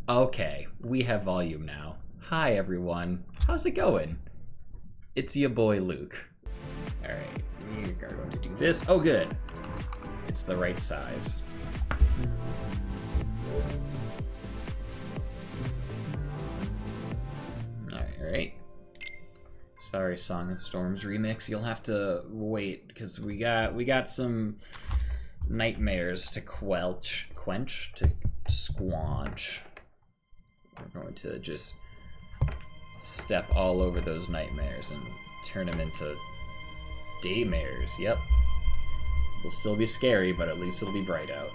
Okay, we have volume now. Hi everyone, how's it going? It's your boy Luke. Alright, we are going to do this. Oh good, it's the right size. Alright. Sorry, Song of Storms remix, you'll have to wait, because we got some nightmares to quench, to squanch. We're going to just step all over those nightmares and turn them into daymares. Yep. It'll still be scary, but at least it'll be bright out.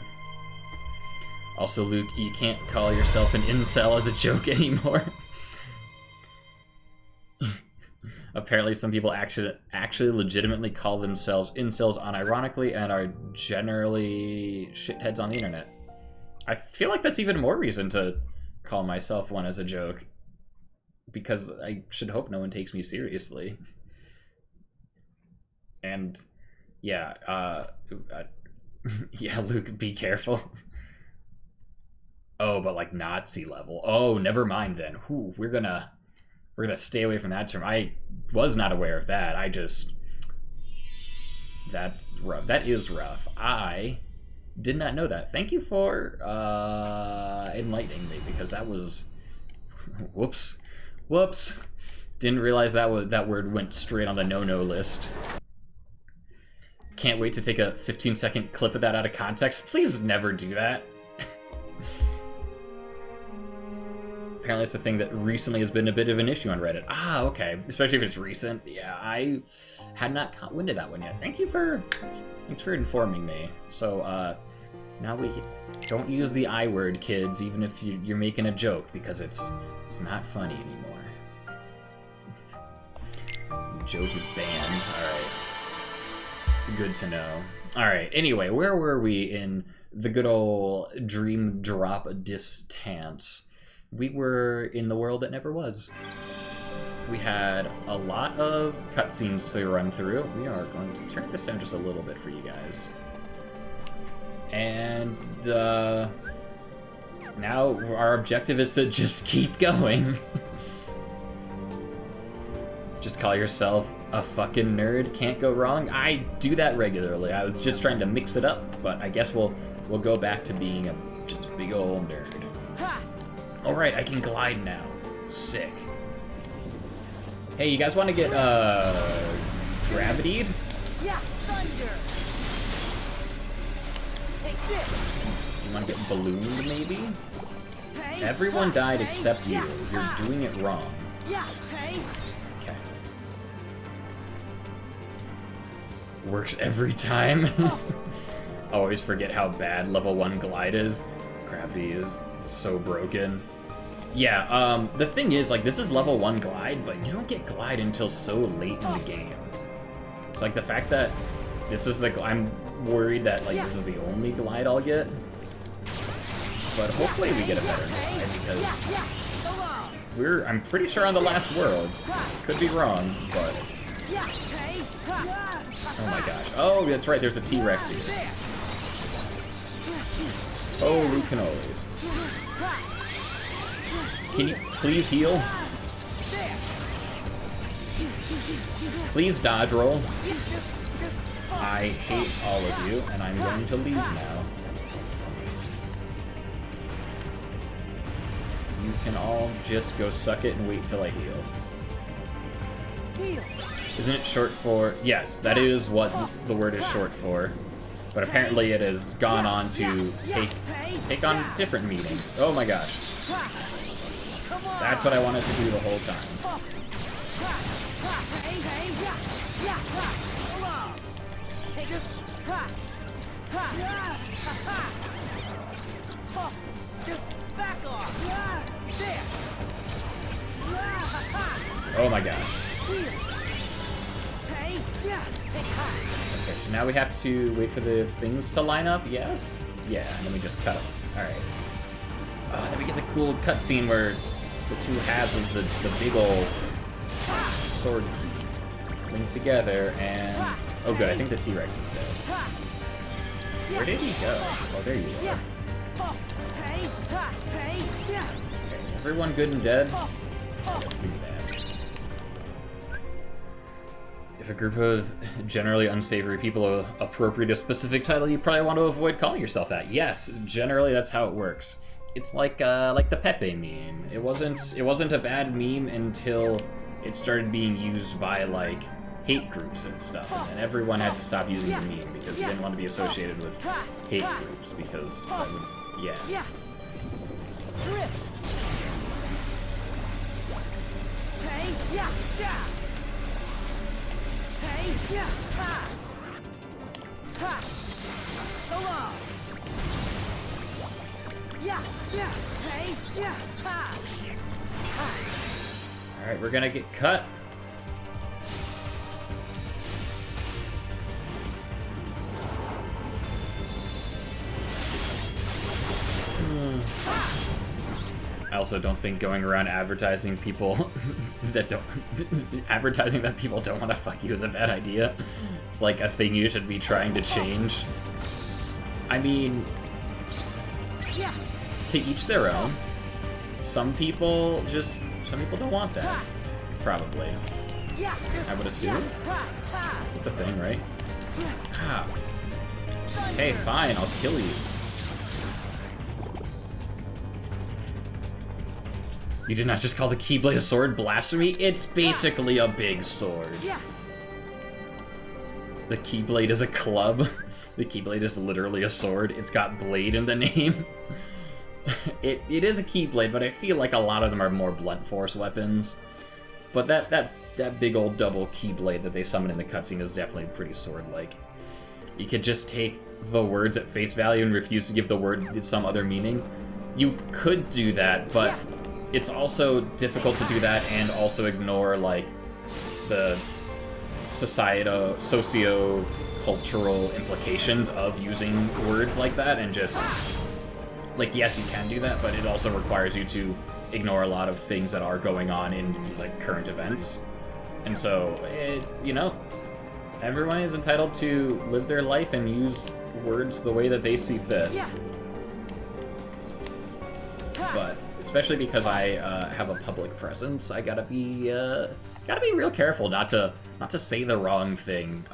Also, Luke, you can't call yourself an incel as a joke anymore. Apparently some people actually legitimately call themselves incels unironically and are generally shitheads on the internet. I feel like that's even more reason to call myself one as a joke, because I should hope no one takes me seriously. And yeah, yeah, Luke, be careful. Oh, but like Nazi level. Oh, never mind then. Whew, we're gonna stay away from that term. I was not aware of that. That's rough. That is rough. I did not know that. Thank you for enlightening me, because that was whoops. Didn't realize that word went straight on the no-no list. Can't wait to take a 15-second clip of that out of context. Please never do that. Apparently it's a thing that recently has been a bit of an issue on Reddit. Ah, okay. Especially if it's recent. Yeah, I had not caught wind of that one yet. Thanks for informing me. So, now we don't use the I word, kids, even if you're making a joke, because it's not funny anymore. Joke is banned. Alright. It's good to know. Alright, anyway, where were we in the good old dream drop distance? We were in the world that never was. We had a lot of cutscenes to run through. We are going to turn this down just a little bit for you guys. And now our objective is to just keep going. Just call yourself a fucking nerd, can't go wrong. I do that regularly. I was just trying to mix it up, but I guess we'll go back to being a just big old nerd. Alright, I can glide now. Sick. Hey, you guys want to get, gravitied? Yeah, thunder. Take this. You want to get ballooned, maybe? Hey, Everyone died except you. yeah, You're doing it wrong. Yeah, hey. Okay. Works every time. Always forget how bad level 1 glide is. Gravity is so broken. Yeah, the thing is, like, this is level 1 glide, but you don't get glide until so late in the game. It's like the fact that this is the I'm worried that, like, this is the only glide I'll get. But hopefully we get a better glide, because I'm pretty sure on the last world. Could be wrong, but... Oh my gosh. Oh, that's right, there's a T-Rex here. Holy cannolis. Can you please heal? Please dodge roll. I hate all of you, and I'm going to leave now. You can all just go suck it and wait till I heal. Isn't it short for... Yes, that is what the word is short for. But apparently it has gone on to take on different meanings. Oh my gosh. That's what I wanted to do the whole time. Oh my gosh. Okay, so now we have to wait for the things to line up, yes? Yeah, and then we just cut them. Alright. Then we get the cool cutscene where the two halves of the big old sword key link together, and... Oh good, I think the T-Rex is dead. Where did he go? Oh, there you are. Hey, ha, hey, yeah. Everyone good and dead? If a group of generally unsavory people appropriate a specific title, you probably want to avoid calling yourself that. Yes, generally that's how it works. It's like the Pepe meme. It wasn't a bad meme until it started being used by like hate groups and stuff, and everyone had to stop using the meme because they didn't want to be associated with hate groups because that would, yeah. Drift. Hey, yeah, yeah. Hey, yeah, ha. Ha. Hello. Yeah, yeah. Hey, yeah, ha. Ha. All right, we're gonna get cut. I also don't think going around advertising people that don't people don't want to fuck you is a bad idea. It's like a thing you should be trying to change. I mean, to each their own. Some people don't want that. Probably. I would assume. It's a thing, right? Ah. Hey, fine, I'll kill you. You did not just call the Keyblade a sword blasphemy? It's basically a big sword. The Keyblade is a club. The Keyblade is literally a sword. It's got blade in the name. It is a Keyblade, but I feel like a lot of them are more blunt force weapons. But that big old double Keyblade that they summon in the cutscene is definitely pretty sword-like. You could just take the words at face value and refuse to give the word some other meaning. You could do that, but it's also difficult to do that and also ignore, like, the socio-cultural implications of using words like that and just, like, yes, you can do that, but it also requires you to ignore a lot of things that are going on in, like, current events. And so, you know, everyone is entitled to live their life and use words the way that they see fit. But especially because I have a public presence, I gotta be real careful not to say the wrong thing.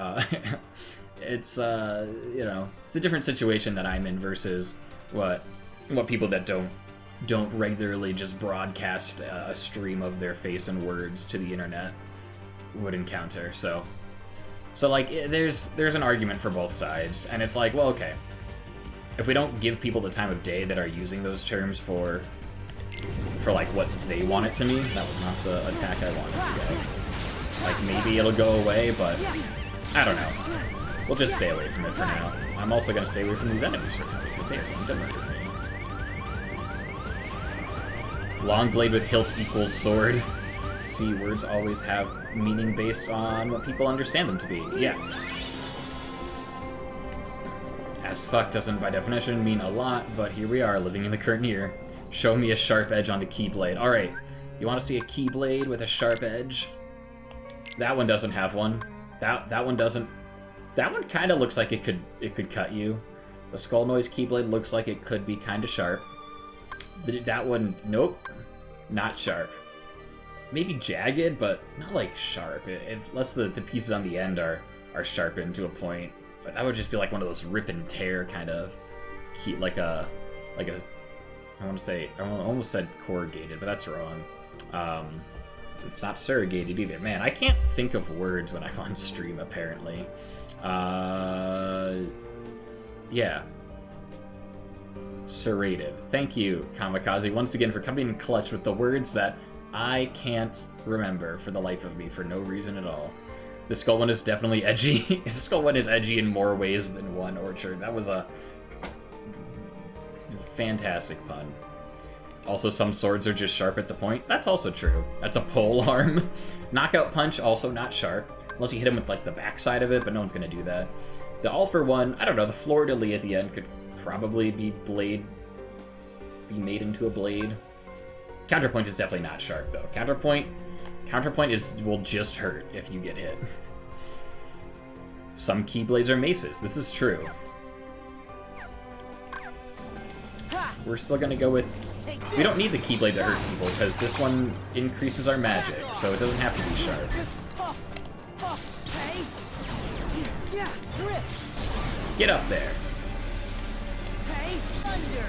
It's you know, it's a different situation that I'm in versus what people that don't regularly just broadcast a stream of their face and words to the internet would encounter. So like, there's an argument for both sides, and it's like, well, okay, if we don't give people the time of day that are using those terms for like what they want it to mean, that was not the attack I wanted to get. Like, maybe it'll go away, but I don't know. We'll just stay away from it for now. I'm also gonna stay away from these enemies for now because they are going to murder me. Long blade with hilt equals sword. See, words always have meaning based on what people understand them to be. Yeah. As fuck doesn't by definition mean a lot, but here we are living in the current year. Show me a sharp edge on the Keyblade. Alright, you want to see a Keyblade with a sharp edge? That one doesn't have one. That one doesn't. That one kind of looks like it could cut you. The Skull Noise Keyblade looks like it could be kind of sharp. That one, nope, not sharp. Maybe jagged, but not like sharp. Unless the pieces on the end are sharpened to a point. But that would just be like one of those rip and tear kind of key, like a. I almost said corrugated, but that's wrong. It's not surrogated either. Man, I can't think of words when I'm on stream, apparently. Yeah. Serrated. Thank you, Kamikaze, once again for coming in clutch with the words that I can't remember for the life of me for no reason at all. The skull one is definitely edgy. The skull one is edgy in more ways than one, Orchard. That was a fantastic pun. Also, some swords are just sharp at the point. That's also true. That's a pole arm. Knockout punch, also not sharp. Unless you hit him with, like, the backside of it, but no one's gonna do that. The all-for-one, I don't know, the fleur-de-lis at the end could probably be made into a blade. Counterpoint is definitely not sharp, though. Counterpoint will just hurt if you get hit. Some Keyblades are maces. This is true. we're still gonna go with... Take We don't need the Keyblade to hurt people, because this one increases our magic, so it doesn't have to be sharp. Hey. Yeah. Drift. Get up there. Hey. Thunder.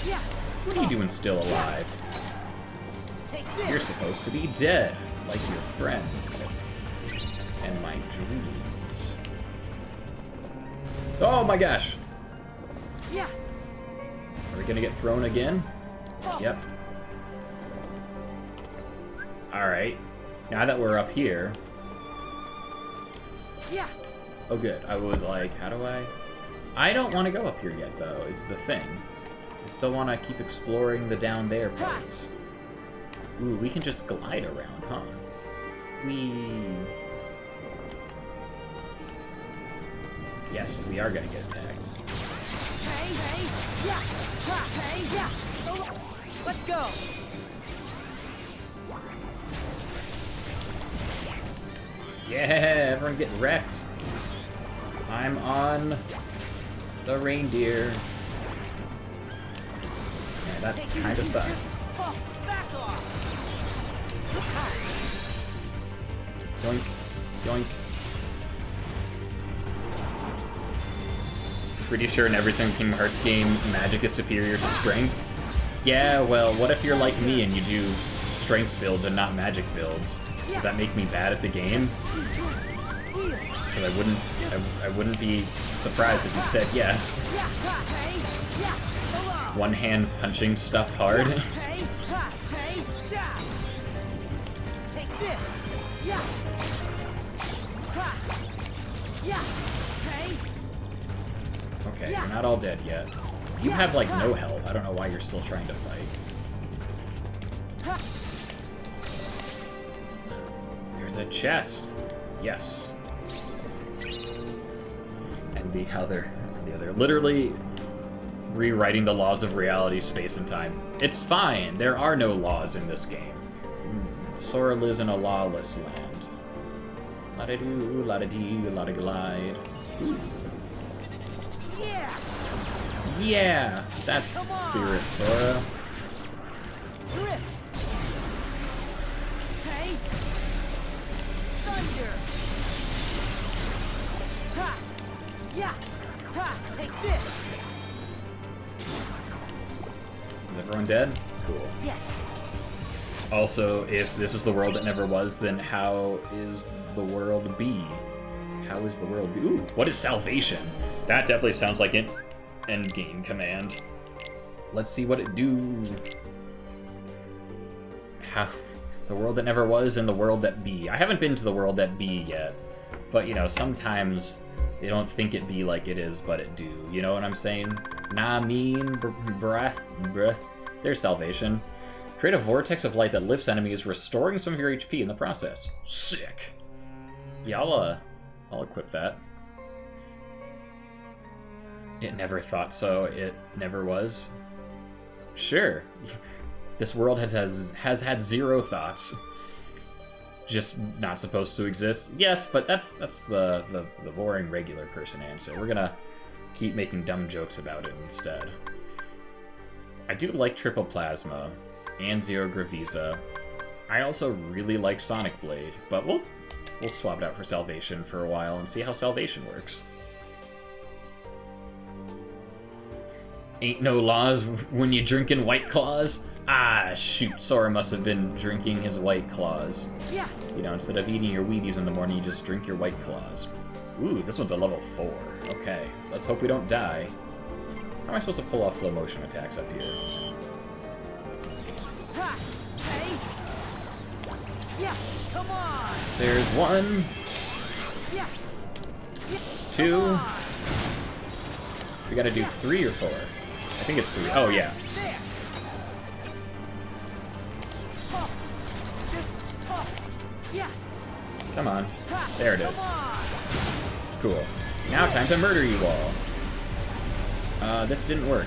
Yeah. What are you doing still alive? Take this. You're supposed to be dead, like your friends. And my dreams. Oh my gosh! Yeah. Are we gonna get thrown again? Yep. Alright. Now that we're up here... Yeah. Oh good, I was like, how do I... I don't want to go up here yet, though, is the thing. I still want to keep exploring the down there parts. Ooh, we can just glide around, huh? Yes, we are gonna get attacked. Hey, hey, yeah. Ha, hey, yeah. Let's go. Yeah, everyone get wrecked. I'm on the reindeer. Yeah, that kind of sucks. Oh, back off. Yoink, yoink. Pretty sure in every single Kingdom Hearts game, magic is superior to strength. Yeah, well, what if you're like me and you do strength builds and not magic builds? Does that make me bad at the game? Because I wouldn't be surprised if you said yes. One hand punching stuff hard. Take this. Yeah. Yeah. Hey. Okay, you're not all dead yet. You have, like, no health. I don't know why you're still trying to fight. There's a chest. Yes. And the other, literally rewriting the laws of reality, space, and time. It's fine. There are no laws in this game. Sora lives in a lawless land. La-da-doo, la-da-dee, la-da-glide. Ooh. Yeah. Yeah, that's the spirit, Sora. Drift. Hey. Thunder. Ha. Yeah. Ha. Take this. Is everyone dead? Cool. Yes. Also, if this is the world that never was, then how is the world be? How is the world be? Ooh, what is salvation? That definitely sounds like an endgame command. Let's see what it do. How... The world that never was and the world that be. I haven't been to the world that be yet. But, you know, sometimes they don't think it be like it is, but it do. You know what I'm saying? Nah, mean, bruh. There's salvation. Create a vortex of light that lifts enemies, restoring some of your HP in the process. Sick. Yeah, I'll equip that. It never thought so. It never was. Sure. This world has had zero thoughts. Just not supposed to exist. Yes, but that's the boring regular person answer. We're gonna keep making dumb jokes about it instead. I do like Triple Plasma and Zero Gravisa. I also really like Sonic Blade, but we'll swap it out for Salvation for a while and see how Salvation works. Ain't no laws when you drinking White Claws? Ah, shoot, Sora must have been drinking his White Claws. Yeah. You know, instead of eating your Wheaties in the morning, you just drink your White Claws. Ooh, this one's a level 4. Okay, let's hope we don't die. How am I supposed to pull off flow motion attacks up here? Ha. Hey. Yeah. Come on. There's 1, Yeah. 2. Come on. We gotta do 3 or 4. I think it's 3. Oh, yeah. There. Oh. Oh. Yeah. Come on. Ha. There it is. Come on. Cool. Now time to murder you all. This didn't work.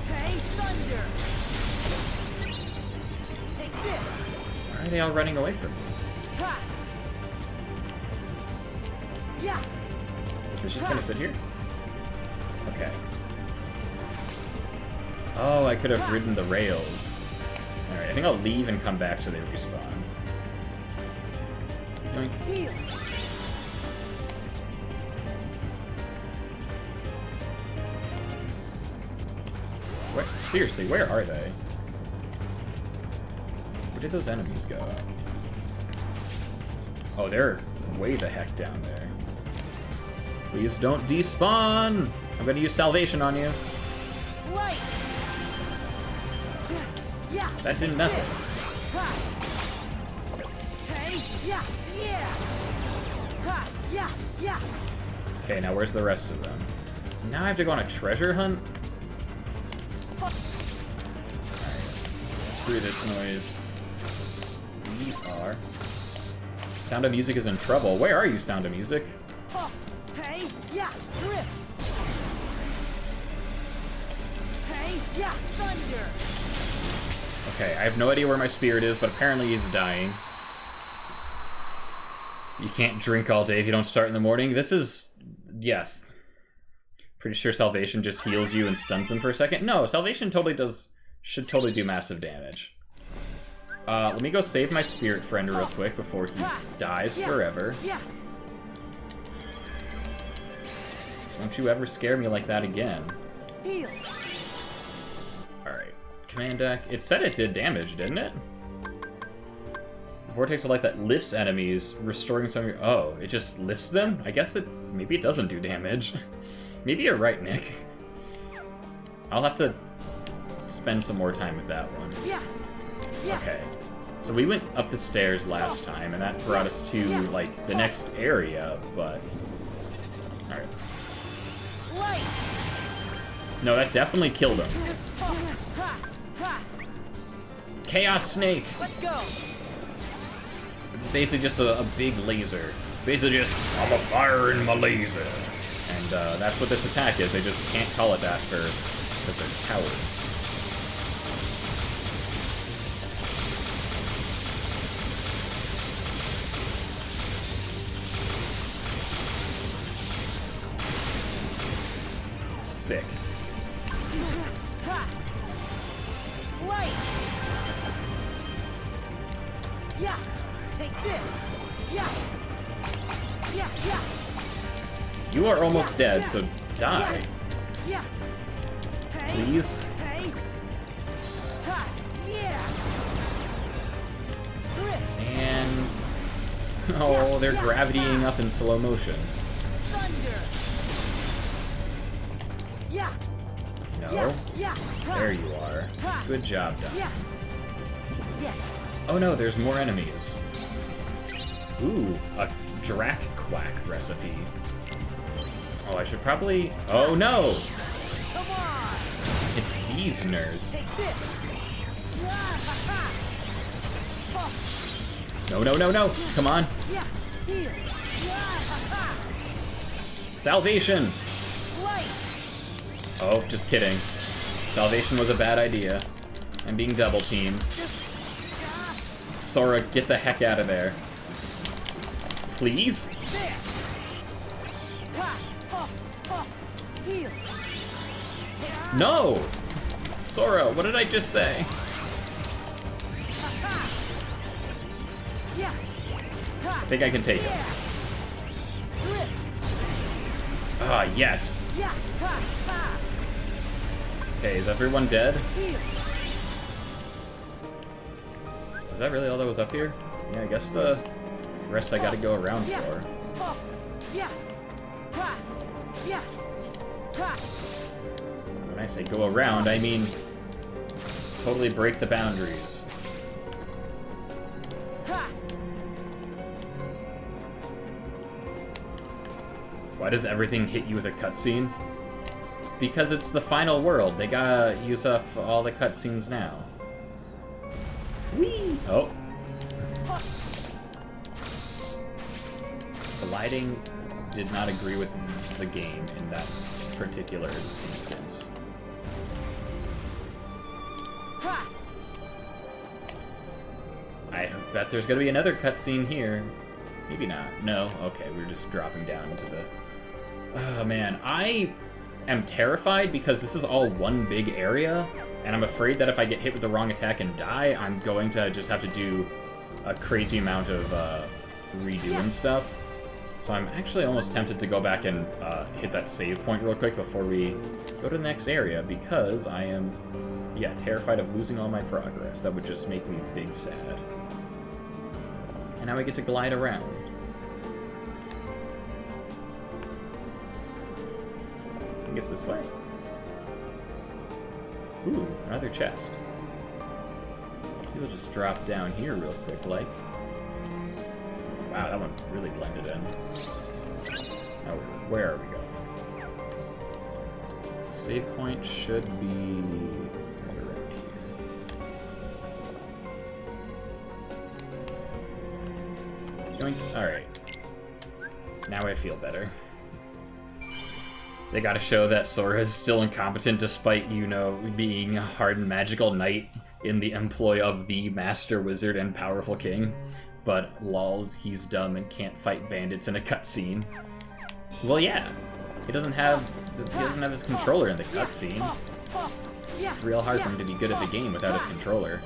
Hey, thunder. Take this. Why are they all running away from me? Ha. Yeah. Is this just gonna sit here? Okay. Oh, I could have ridden the rails. Alright, I think I'll leave and come back so they respawn. Yoink. Heal. What? Seriously, where are they? Where did those enemies go? Oh, they're way the heck down there. Please don't despawn! I'm gonna use salvation on you. Light. Yeah. That did nothing. Hey. Yeah. Yeah. Yeah. Yeah. Okay, now where's the rest of them? Now I have to go on a treasure hunt? Alright. Screw this noise. We are... Sound of Music is in trouble. Where are you, Sound of Music? Hey. Yeah. Drift. Hey. Yeah. Thunder. Okay, I have no idea where my spirit is, but apparently he's dying. You can't drink all day if you don't start in the morning. This is... Yes. Pretty sure Salvation just heals you and stuns them for a second. No, Salvation totally does... Should totally do massive damage. Let me go save my spirit friend real quick before he dies forever. Don't you ever scare me like that again. Heal. Alright. Command deck. It said it did damage, didn't it? Vortex of Life that lifts enemies, restoring some of your... Oh, it just lifts them? I guess it... Maybe it doesn't do damage. Maybe you're right, Nick. I'll have to spend some more time with that one. Okay. So we went up the stairs last time, and that brought us to, like, the next area, but... Alright. No, that definitely killed him. Chaos Snake! Let's go. Basically just a big laser. Basically just, I'm a fire in my laser. And that's what this attack is. They just can't call it that because they're cowards. Sick. Light. Yeah. Take this. Yeah. Yeah. Yeah. You are almost dead, so die. Yeah. Hey. Please? Hey. Ha. Yeah. Drift. And... Oh, they're gravitying up in slow motion. Thunder. Yeah. No? Yeah. There you are. Good job, done. Yeah. Yes. Oh no, there's more enemies. Ooh, a Drac Quack recipe. Oh, I should probably... Oh no! Come on. It's these nerds. Take this. No, no, no, no! Come on! Yeah. Heal. Salvation! Light. Oh, just kidding. Salvation was a bad idea. I'm being double teamed. Sora, get the heck out of there. Please? There. Heal. No! Sora, what did I just say? Yeah. I think I can take him. Drift. Ah, yes! Yeah. Okay, is everyone dead? Heal. Was that really all that was up here? Yeah, I guess the rest I gotta go around for. Yeah. Yeah. When I say go around, I mean totally break the boundaries. Why does everything hit you with a cutscene? Because it's the final world. They gotta use up all the cutscenes now. Whee! Oh. The lighting did not agree with the game in that particular instance. I bet there's gonna be another cutscene here. Maybe not. No? Okay, we're just dropping down into the... Oh, man. am terrified because this is all one big area, and I'm afraid that if I get hit with the wrong attack and die, I'm going to just have to do a crazy amount of redoing stuff. So I'm actually almost tempted to go back and hit that save point real quick before we go to the next area, because I am, yeah, terrified of losing all my progress. That would just make me big sad. And now we get to glide around. I think it's this way. Ooh, another chest. We'll just drop down here real quick, like. Wow, that one really blended in. Now, where are we going? Save point should be right around here. Yoink. Alright. Now I feel better. They gotta show that Sora is still incompetent despite, you know, being a hardened magical knight in the employ of the Master Wizard and powerful king. But lols, he's dumb and can't fight bandits in a cutscene. Well, yeah, he doesn't have his controller in the cutscene. It's real hard for him to be good at the game without his controller.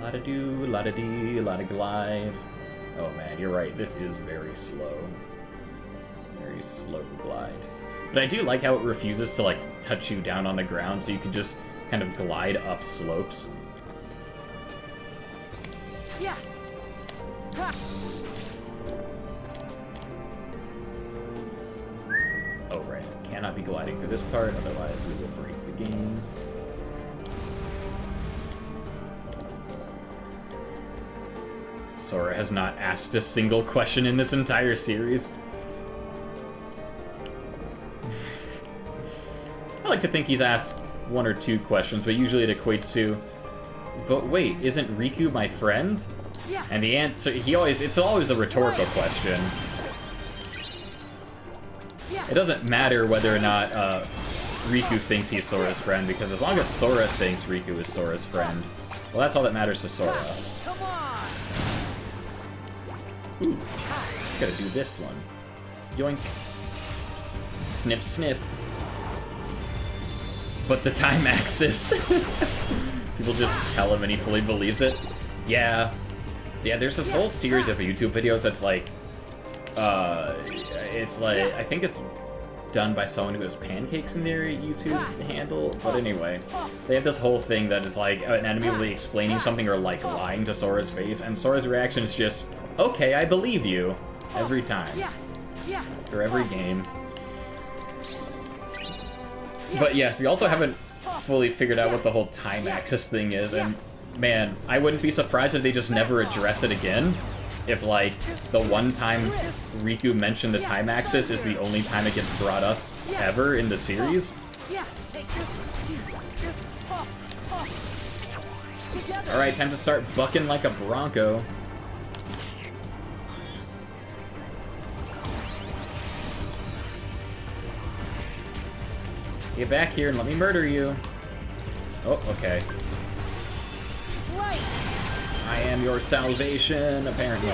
La-da-doo, la-da-dee, la-da-glide. Oh man, you're right, this is very slow. Very slow glide. But I do like how it refuses to, like, touch you down on the ground, so you can just kind of glide up slopes. Yeah. Oh, right. Cannot be gliding through this part, otherwise we will break the game. Sora has not asked a single question in this entire series. I like to think he's asked one or two questions, but usually it equates to, but wait, isn't Riku my friend? Yeah. And the answer, it's always a rhetorical question. It doesn't matter whether or not Riku thinks he's Sora's friend, because as long as Sora thinks Riku is Sora's friend, well, that's all that matters to Sora. Come on. Ooh, gotta do this one. Yoink. Snip, snip. But the time axis. People just tell him and he fully believes it. Yeah. Yeah, there's this whole series of YouTube videos that's like, it's like, I think it's done by someone who has pancakes in their YouTube handle, but anyway, they have this whole thing that is like an enemy really explaining something or like lying to Sora's face, and Sora's reaction is just, okay, I believe you, every time, for every game. But yes, we also haven't fully figured out what the whole time axis thing is, and man, I wouldn't be surprised if they just never address it again. If, like, the one time Riku mentioned the time axis is the only time it gets brought up ever in the series. Alright, time to start bucking like a bronco. Get back here and let me murder you. Oh, okay. I am your salvation, apparently.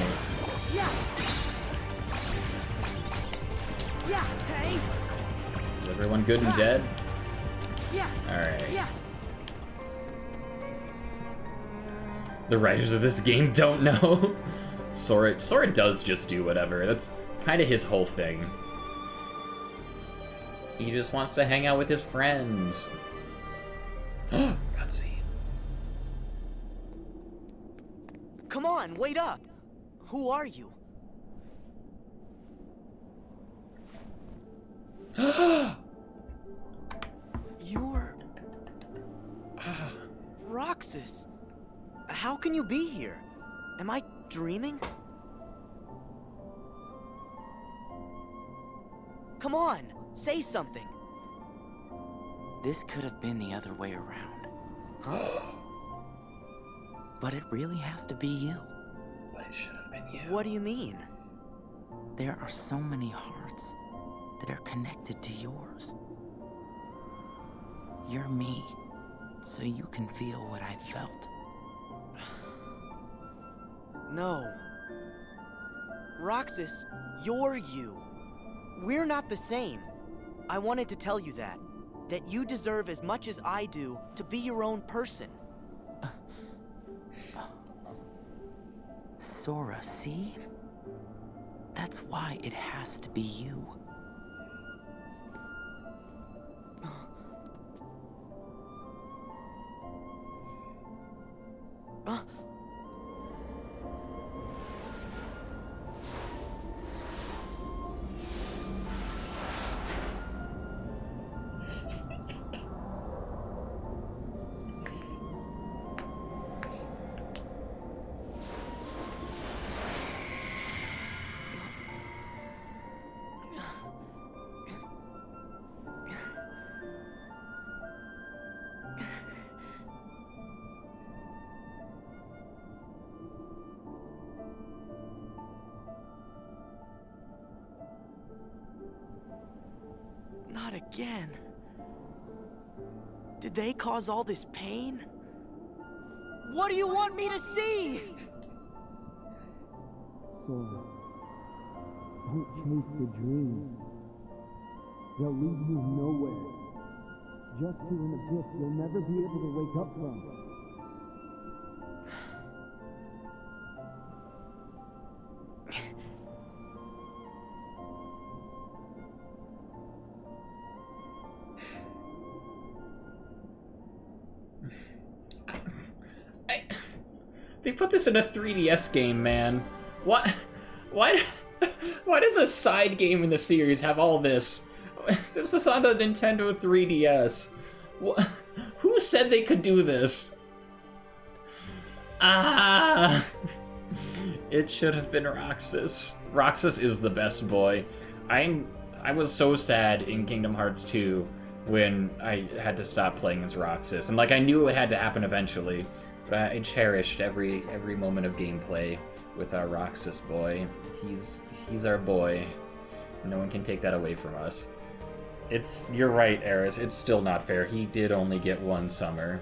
Is everyone good and dead? Alright. The writers of this game don't know. Sora does just do whatever. That's kind of his whole thing. He just wants to hang out with his friends. Cutscene. Come on, wait up! Who are you? You're... Roxas! How can you be here? Am I dreaming? Come on, say something! This could have been the other way around. Huh? But it really has to be you. But it should have been you. What do you mean? There are so many hearts that are connected to yours. You're me, so you can feel what I felt. No. Roxas, you're you. we're not the same. I wanted to tell you that. That you deserve as much as I do to be your own person. Sora, see? That's why it has to be you. Not again. Did they cause all this pain? What do you want me to see? Sora, don't chase the dreams. They'll lead you nowhere. Just to an abyss you'll never be able to wake up from. They put this in a 3DS game, man. What? Why? Why does a side game in the series have all this? This was on the Nintendo 3DS. Who said they could do this? Ah! It should have been Roxas. Roxas is the best boy. I was so sad in Kingdom Hearts 2 when I had to stop playing as Roxas, and like I knew it had to happen eventually. But I cherished every moment of gameplay with our Roxas boy. He's our boy. No one can take that away from us. You're right, Eris. It's still not fair. He did only get one summer.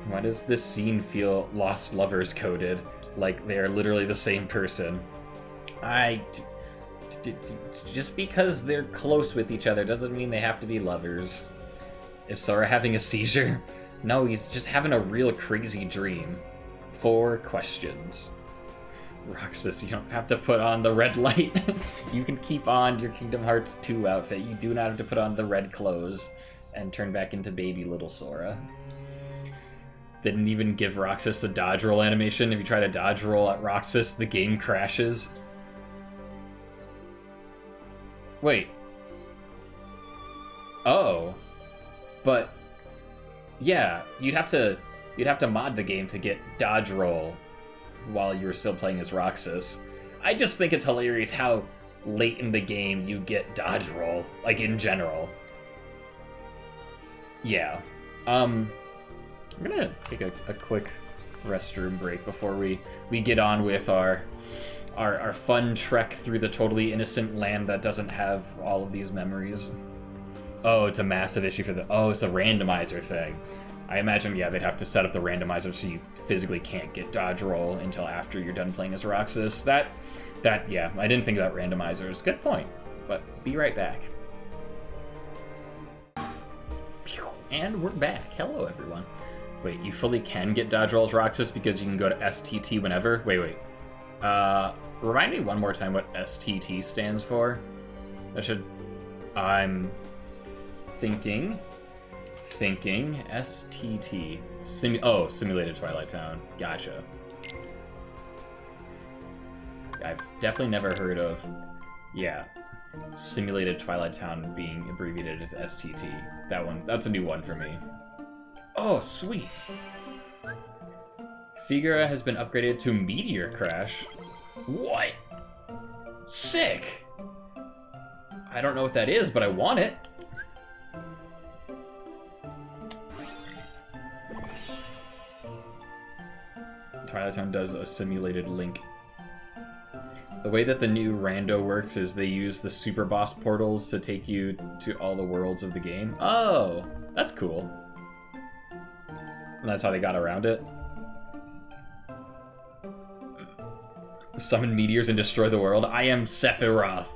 Why does this scene feel Lost Lovers coded? Like they are literally the same person. Just because they're close with each other doesn't mean they have to be lovers. Is Sora having a seizure? No, he's just having a real crazy dream. 4 questions. Roxas, you don't have to put on the red light. You can keep on your Kingdom Hearts 2 outfit. You do not have to put on the red clothes and turn back into baby little Sora. They didn't even give Roxas a dodge roll animation. If you try to dodge roll at Roxas, the game crashes. Wait. Oh. But yeah, you'd have to mod the game to get dodge roll while you were still playing as Roxas. I just think it's hilarious how late in the game you get dodge roll, like in general. Yeah. I'm gonna take a quick restroom break before we get on with our fun trek through the totally innocent land that doesn't have all of these memories. Oh, it's a massive issue for it's a randomizer thing. I imagine, yeah, they'd have to set up the randomizer so you physically can't get dodge roll until after you're done playing as Roxas. Yeah, I didn't think about randomizers. Good point, but be right back. And we're back. Hello, everyone. Wait, you fully can get dodge roll as Roxas because you can go to STT whenever? Wait. Remind me one more time what STT stands for. I'm thinking STT. Simulated Twilight Town. Gotcha. I've definitely never heard of, Simulated Twilight Town being abbreviated as STT. That's a new one for me. Oh, sweet. Figura has been upgraded to Meteor Crash. What? Sick! I don't know what that is, but I want it. Twilight Town does a simulated Link. The way that the new rando works is they use the super boss portals to take you to all the worlds of the game. Oh, that's cool. And that's how they got around it. Summon meteors and destroy the world. I am Sephiroth.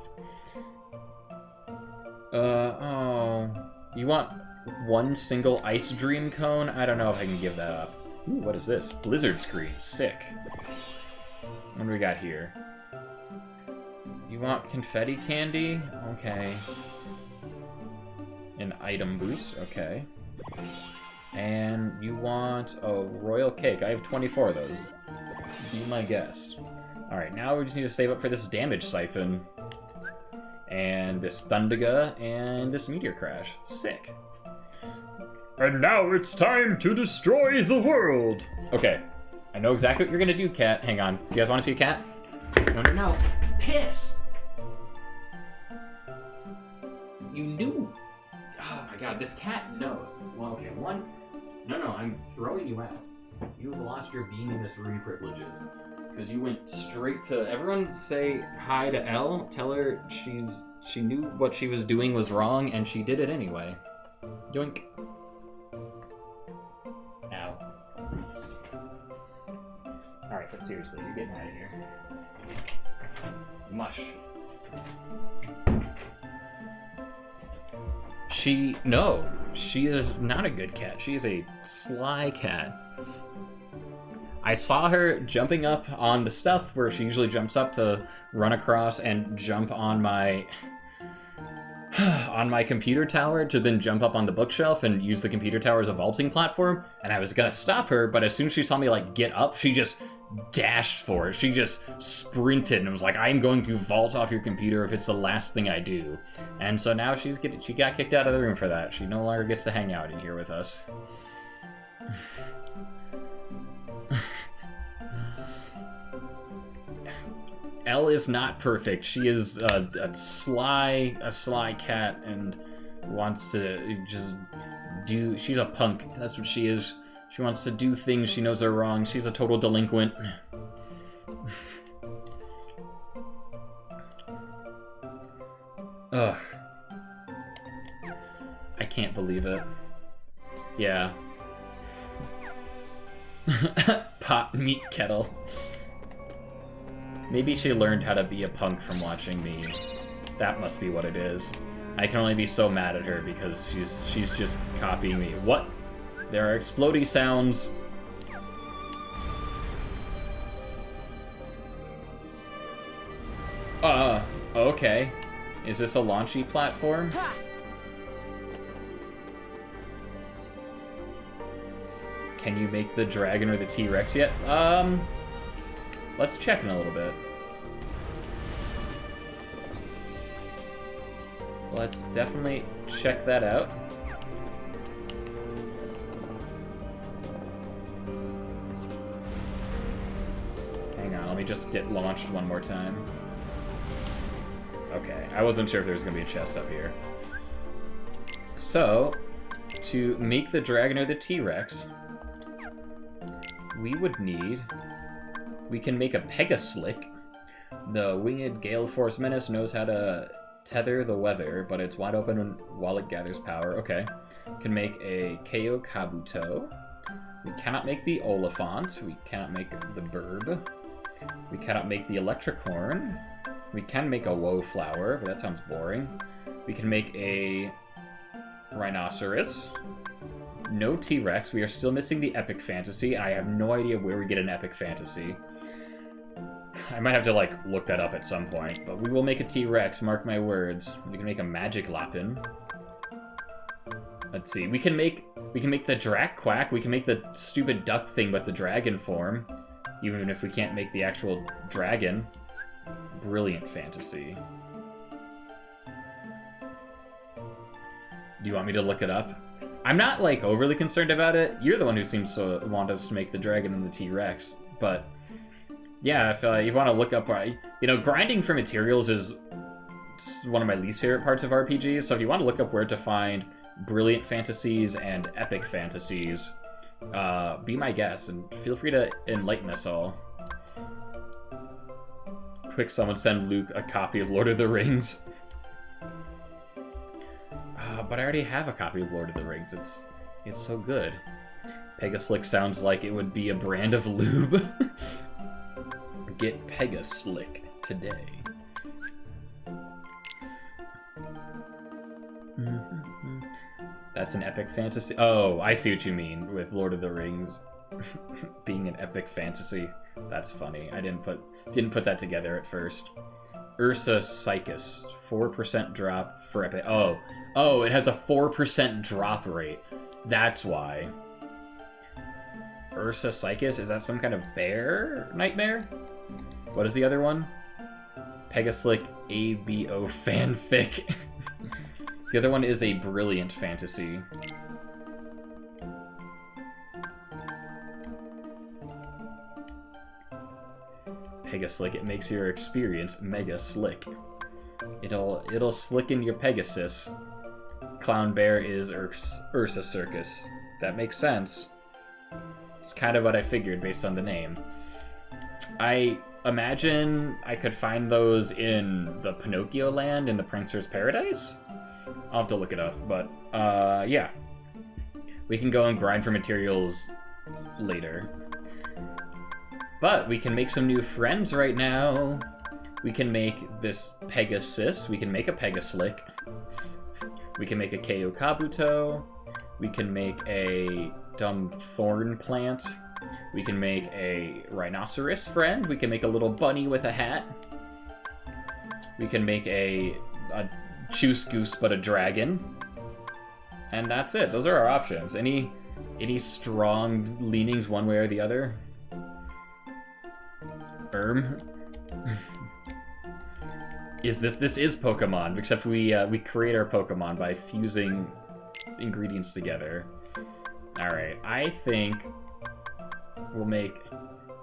You want one single ice dream cone? I don't know if I can give that up. Ooh, what is this? Blizzard screen. Sick. What do we got here? You want confetti candy? Okay. An item boost? Okay. And you want a royal cake. I have 24 of those. Be my guest. Alright, now we just need to save up for this damage siphon. And this Thundiga, and this meteor crash. Sick. And now it's time to destroy the world! Okay. I know exactly what you're gonna do, cat. Hang on. You guys want to see a cat? No. Piss! You knew. Oh my god, this cat knows. Well, okay, one. No, I'm throwing you out. You have lost your being in this room privileges. Because you went straight to... Everyone say hi to Elle. Tell her she knew what she was doing was wrong, and she did it anyway. Yoink. Ow. Alright, but seriously, you're getting out of here. Mush. No, she is not a good cat. She is a sly cat. I saw her jumping up on the stuff where she usually jumps up to run across and jump on my computer tower to then jump up on the bookshelf and use the computer tower as a vaulting platform. And I was gonna stop her, but as soon as she saw me like get up, she just dashed for it. She just sprinted and was like, I'm going to vault off your computer if it's the last thing I do. And so now she got kicked out of the room for that. She no longer gets to hang out in here with us. Elle is not perfect. She is a sly cat and wants to just do... She's a punk. That's what she is. She wants to do things she knows are wrong. She's a total delinquent. Ugh. I can't believe it. Yeah. Pot meat kettle. Maybe she learned how to be a punk from watching me. That must be what it is. I can only be so mad at her because she's just copying me. What? There are explodey sounds. Okay. Is this a launchy platform? Can you make the dragon or the T-Rex yet? Let's check in a little bit. Let's definitely check that out. Hang on, let me just get launched one more time. Okay, I wasn't sure if there was going to be a chest up here. So, to make the dragon or the T-Rex, we would need... We can make a Pegaslick. The winged Gale Force Menace knows how to tether the weather, but it's wide open while it gathers power. Okay. Can make a Keo Kabuto. We cannot make the Oliphant. We cannot make the Burb. We cannot make the Electricorn. We can make a Woe Flower, but that sounds boring. We can make a Rhinoceros. No T-Rex. We are still missing the Epic Fantasy, and I have no idea where we get an Epic Fantasy. I might have to, like, look that up at some point, but we will make a T-Rex, mark my words. We can make a Magic Lapin. Let's see. We can make the Drac Quack. We can make the stupid duck thing, but the dragon form. Even if we can't make the actual dragon. Brilliant fantasy. Do you want me to look it up? I'm not, like, overly concerned about it. You're the one who seems to want us to make the dragon and the T-Rex. But, yeah, if you want to look up... You know, grinding for materials is one of my least favorite parts of RPGs. So if you want to look up where to find brilliant fantasies and epic fantasies, be my guest, and feel free to enlighten us all. Quick, someone send Luke a copy of Lord of the Rings. But I already have a copy of Lord of the Rings. It's so good. Pegaslick sounds like it would be a brand of lube. Get Pegaslick today. That's an epic fantasy. Oh, I see what you mean with Lord of the Rings being an epic fantasy. That's funny. I didn't put that together at first. Ursa Psychus, 4% drop for epic. Oh, it has a 4% drop rate. That's why. Ursa Psychus, is that some kind of bear nightmare? What is the other one? Pegaslick ABO fanfic. The other one is a brilliant fantasy. Pegaslick, it makes your experience mega slick. It'll slicken your Pegasus. Clown Bear is Ursa Circus. That makes sense. It's kind of what I figured based on the name. I imagine I could find those in the Pinocchio land in the Prancer's Paradise? I'll have to look it up, but yeah. We can go and grind for materials later. But we can make some new friends right now. We can make this Pegasus. We can make a Pegaslick. We can make a Keo Kabuto. We can make a dumb thorn plant. We can make a rhinoceros friend. We can make a little bunny with a hat. We can make a juice goose but a dragon. And that's it. Those are our options. Any strong leanings one way or the other? This is Pokemon, except we create our Pokemon by fusing ingredients together. Alright, I think we'll make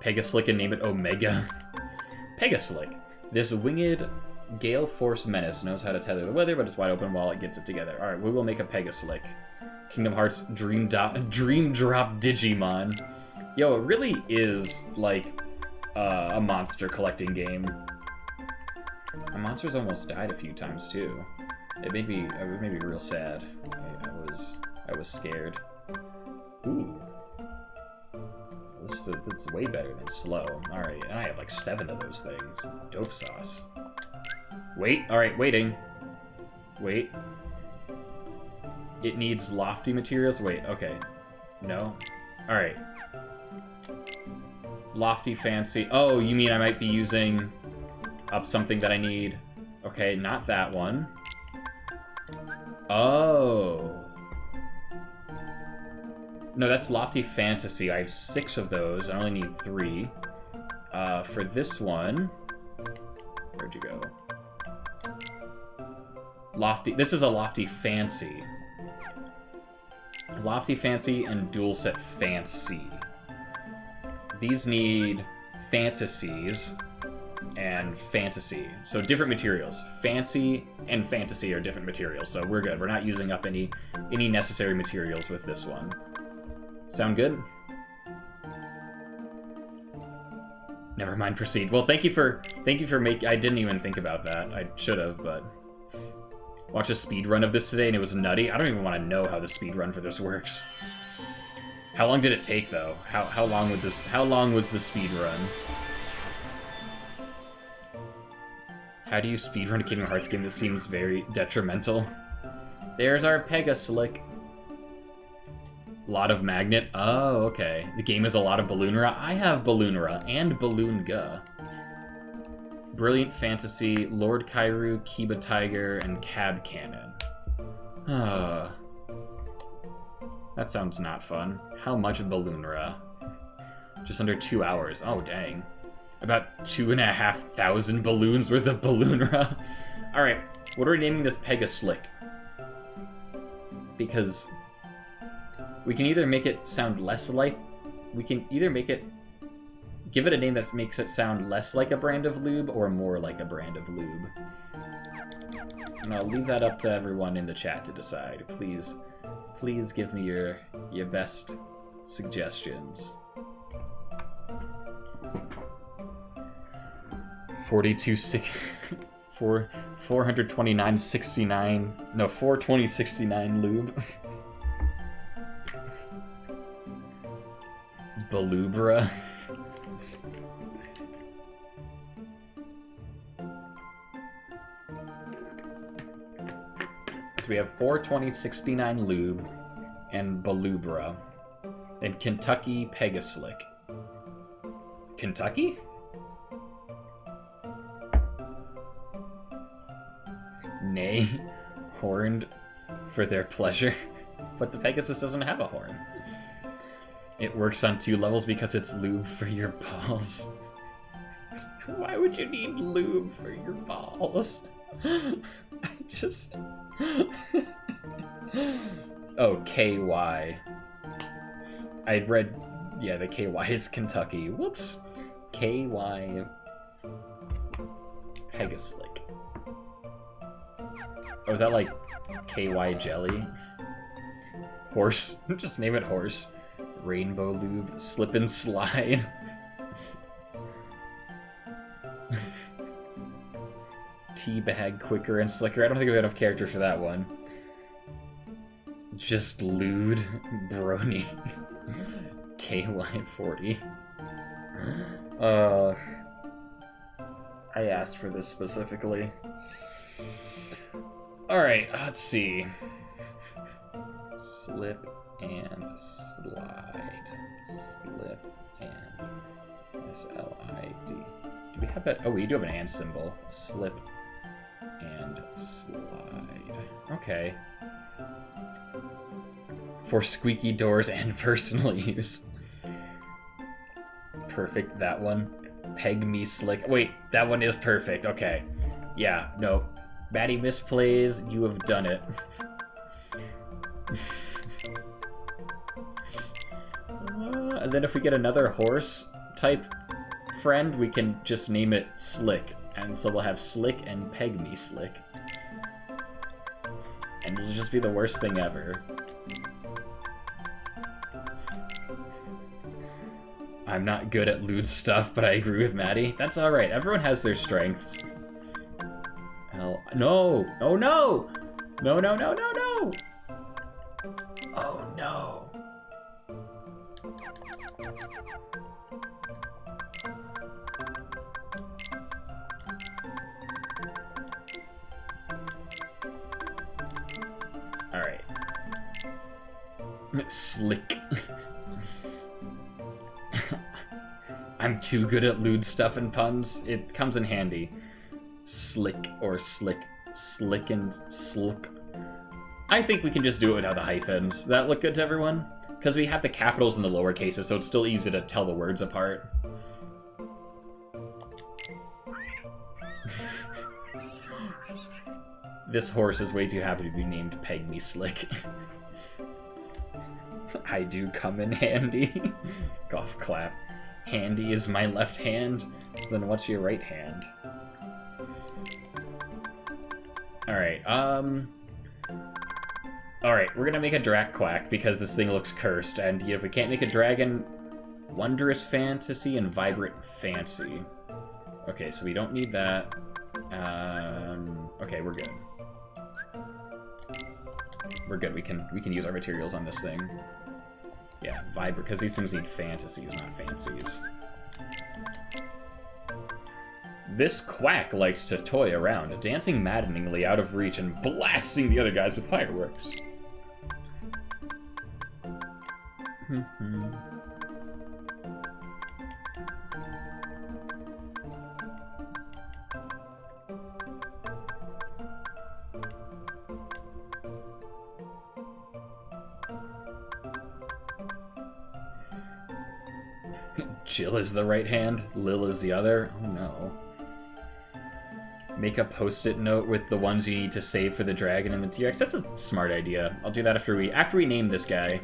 Pegaslick and name it Omega. Pegaslick. This winged gale force menace knows how to tether the weather, but it's wide open while it gets it together. Alright, we will make a Pegaslick. Kingdom Hearts Dream Drop Digimon. Yo, it really is like a monster collecting game. My monsters almost died a few times too. It made me real sad. I was scared. Ooh. This is way better than slow. Alright, and I have like 7 of those things. Dope sauce. Wait, alright, waiting. Wait. It needs lofty materials? Wait, okay. No? Alright. Lofty, fancy. Oh, you mean I might be using up something that I need. Okay, not that one. Oh. No, that's lofty fantasy. I have 6 of those. I only need 3. For this one... Where'd you go? Lofty... This is a lofty fancy. Lofty fancy and dual set fancy. These need fantasies and fantasy. So different materials. Fancy and fantasy are different materials, so we're good. We're not using up any necessary materials with this one. Sound good? Never mind, proceed. Well, thank you for making... I didn't even think about that. I should have, but... Watched a speed run of this today and it was nutty. I don't even want to know how the speed run for this works. How long did it take though? How long was the speed run? How do you speedrun a Kingdom Hearts game that seems very detrimental? There's our Pegaslick. Lot of Magnet. Oh, okay. The game is a lot of Balloonra. I have Balloonra and Balloonga. Brilliant Fantasy, Lord Kairu, Kiba Tiger, and Cab Cannon. That sounds not fun. How much Balloonra? Just under 2 hours. Oh, dang. About 2,500 balloons worth of Balloonra. Alright, what are we naming this Pegaslick? Because we can either make it sound less like... We can either make it... Give it a name that makes it sound less like a brand of lube or more like a brand of lube. And I'll leave that up to everyone in the chat to decide. Please give me your best suggestions. 429.69. No, 420.69 lube. Balubra. we have 42069 Lube and Balubra. And Kentucky Pegaslick. Kentucky? Nay, horned for their pleasure. But the Pegasus doesn't have a horn. It works on 2 levels because it's lube for your balls. Why would you need lube for your balls? I just... Oh, KY. I read... Yeah, the KY is Kentucky. Whoops. KY... Pegaslick. Oh, is that like KY Jelly? Horse. Just name it Horse. Rainbow Lube. Slip and Slide. Teabag, Quicker, and Slicker. I don't think we have enough characters for that one. Just Lewd. Brony. KY40. I asked for this specifically. Alright, let's see. Slip and slide. Slip and S-L-I-D. Do we have that? Oh, we do have an and symbol. Slip and slide. Okay. For squeaky doors and personal use. Perfect, that one. Peg me slick. Wait, that one is perfect. Okay. Yeah, no. Maddie misplays, you have done it. And then if we get another horse type friend, we can just name it Slick. And so we'll have Slick and Peg me Slick. And it'll just be the worst thing ever. I'm not good at lewd stuff, but I agree with Maddie. That's alright, everyone has their strengths. No! Oh no! No, no, no, no, no! Oh no! Alright. Slick. I'm too good at lewd stuff and puns. It comes in handy. Slick or slick. Slick and sluk. I think we can just do it without the hyphens. Does that look good to everyone? Because we have the capitals in the lower cases, so it's still easy to tell the words apart. This horse is way too happy to be named Peg Me Slick. I do come in handy. Golf clap. Handy is my left hand, so then what's your right hand? Alright, Alright, we're gonna make a Drac Quack because this thing looks cursed, and if we can't make a dragon, Wondrous Fantasy and Vibrant Fancy. Okay, so we don't need that. Okay, we're good. We're good, we can use our materials on this thing. Yeah, Vibrant, because these things need fantasies, not fancies. This quack likes to toy around, dancing maddeningly out of reach and blasting the other guys with fireworks. Jill is the right hand, Lil is the other. Oh no. Make a post-it note with the ones you need to save for the dragon and the T-Rex. That's a smart idea. I'll do that after we name this guy.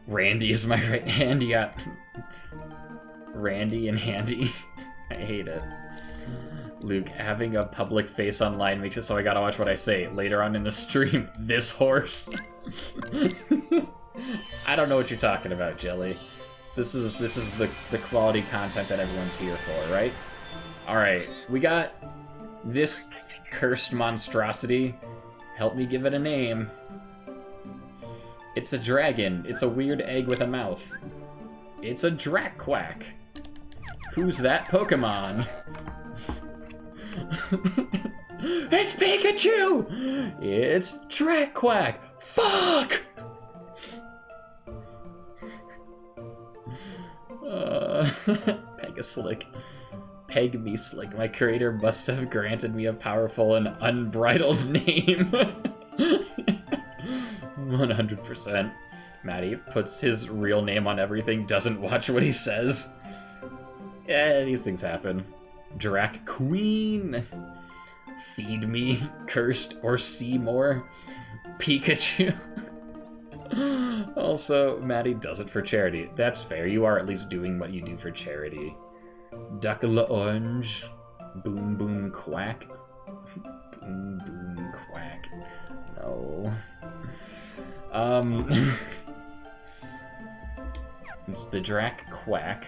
Randy is my right hand. You got Randy and Handy. I hate it. Luke, having a public face online makes it so I gotta watch what I say later on in the stream. This horse. I don't know what you're talking about, Jelly. This is the quality content that everyone's here for, right? Alright, we got this cursed monstrosity. Help me give it a name. It's a dragon. It's a weird egg with a mouth. It's a Drac Quack. Who's that Pokemon? It's Pikachu! It's Track Quack! Fuck! Pegaslick. Peg me slick. My creator must have granted me a powerful and unbridled name. 100%. Maddie puts his real name on everything, doesn't watch what he says. Yeah, these things happen. Drac Queen. Feed me, Cursed, or Seymour. Pikachu. Also, Maddie does it for charity. That's fair. You are at least doing what you do for charity. Duck l'orange. Boom boom quack. Boom boom quack. No. It's the Drac Quack.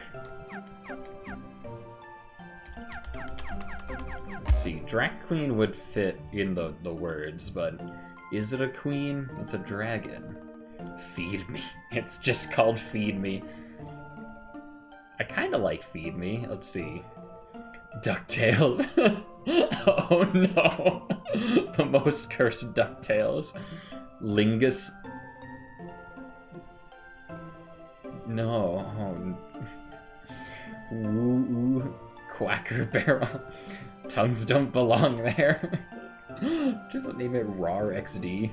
Let's see, Drac Queen would fit in the words, but is it a queen? It's a dragon. Feed me. It's just called Feed Me. I kinda like Feed Me. Let's see. DuckTales. Oh no. The most cursed DuckTales. Lingus. No. Oh. Woo Quacker Barrel. Tongues don't belong there. Just name it Rar XD.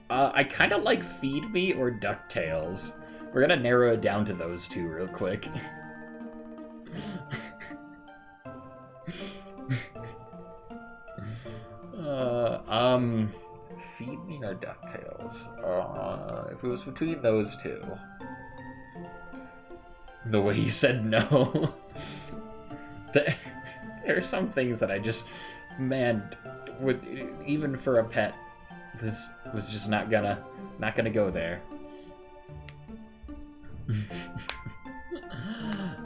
I kind of like Feed Me or DuckTales. We're gonna narrow it down to those two real quick. Feed Me or DuckTales? If it was between those two. The way you said no. There are some things that I just, man, would, even for a pet, was just not gonna go there.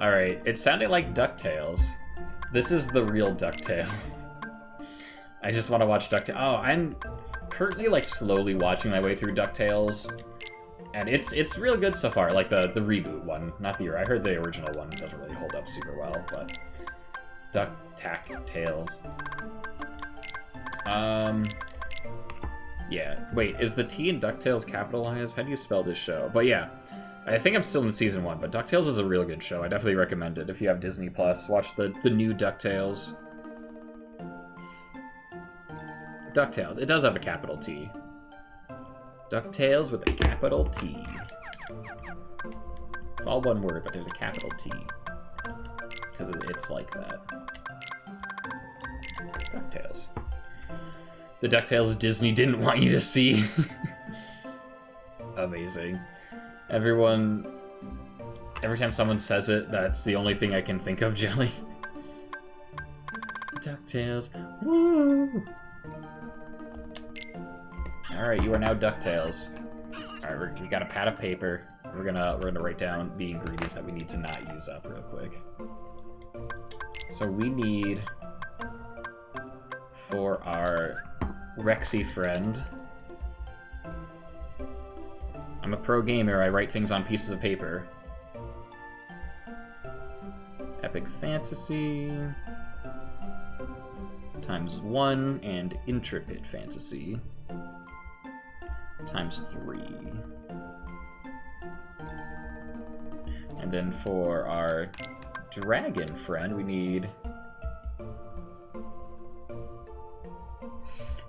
Alright, it sounded like DuckTales. This is the real DuckTale. I just want to watch DuckTales. Oh, I'm currently like slowly watching my way through DuckTales. And it's real good so far, like the reboot one, not the I heard the original one doesn't really hold up super well, but DuckTales. Yeah. Wait, is the T in DuckTales capitalized? How do you spell this show? But yeah, I think I'm still in season 1, but DuckTales is a real good show. I definitely recommend it if you have Disney Plus. Watch the new DuckTales. DuckTales. It does have a capital T. DuckTales with a capital T. It's all one word, but there's a capital T. Because it's like that. DuckTales. The DuckTales Disney didn't want you to see. Amazing. Every time someone says it, that's the only thing I can think of, Jelly. DuckTales. Woo! Alright, you are now DuckTales. Alright, we got a pad of paper. We're gonna write down the ingredients that we need to not use up real quick. So we need, for our Rexy friend, I'm a pro gamer, I write things on pieces of paper. Epic Fantasy ×1 and Intrepid Fantasy ×3. And then for our dragon friend, we need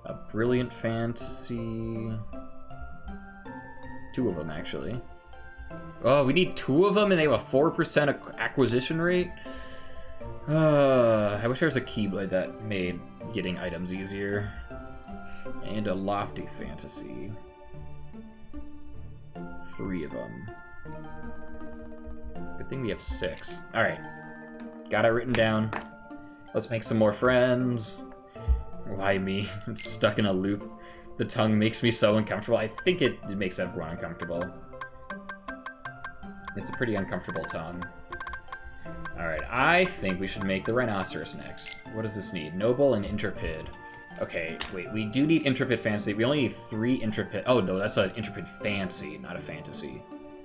a Brilliant Fantasy. 2 of them, actually. Oh, we need 2 of them and they have a 4% acquisition rate? I wish there was a Keyblade that made getting items easier. And a Lofty Fantasy. 3 of them. Good thing we have 6. Alright. Got it written down. Let's make some more friends. Why me? I'm stuck in a loop. The tongue makes me so uncomfortable. I think it makes everyone uncomfortable. It's a pretty uncomfortable tongue. Alright, I think we should make the rhinoceros next. What does this need? Noble and Intrepid. Okay, wait, we do need Intrepid Fantasy. We only need 3 Intrepid... Oh, no, that's an Intrepid Fancy, not a Fantasy.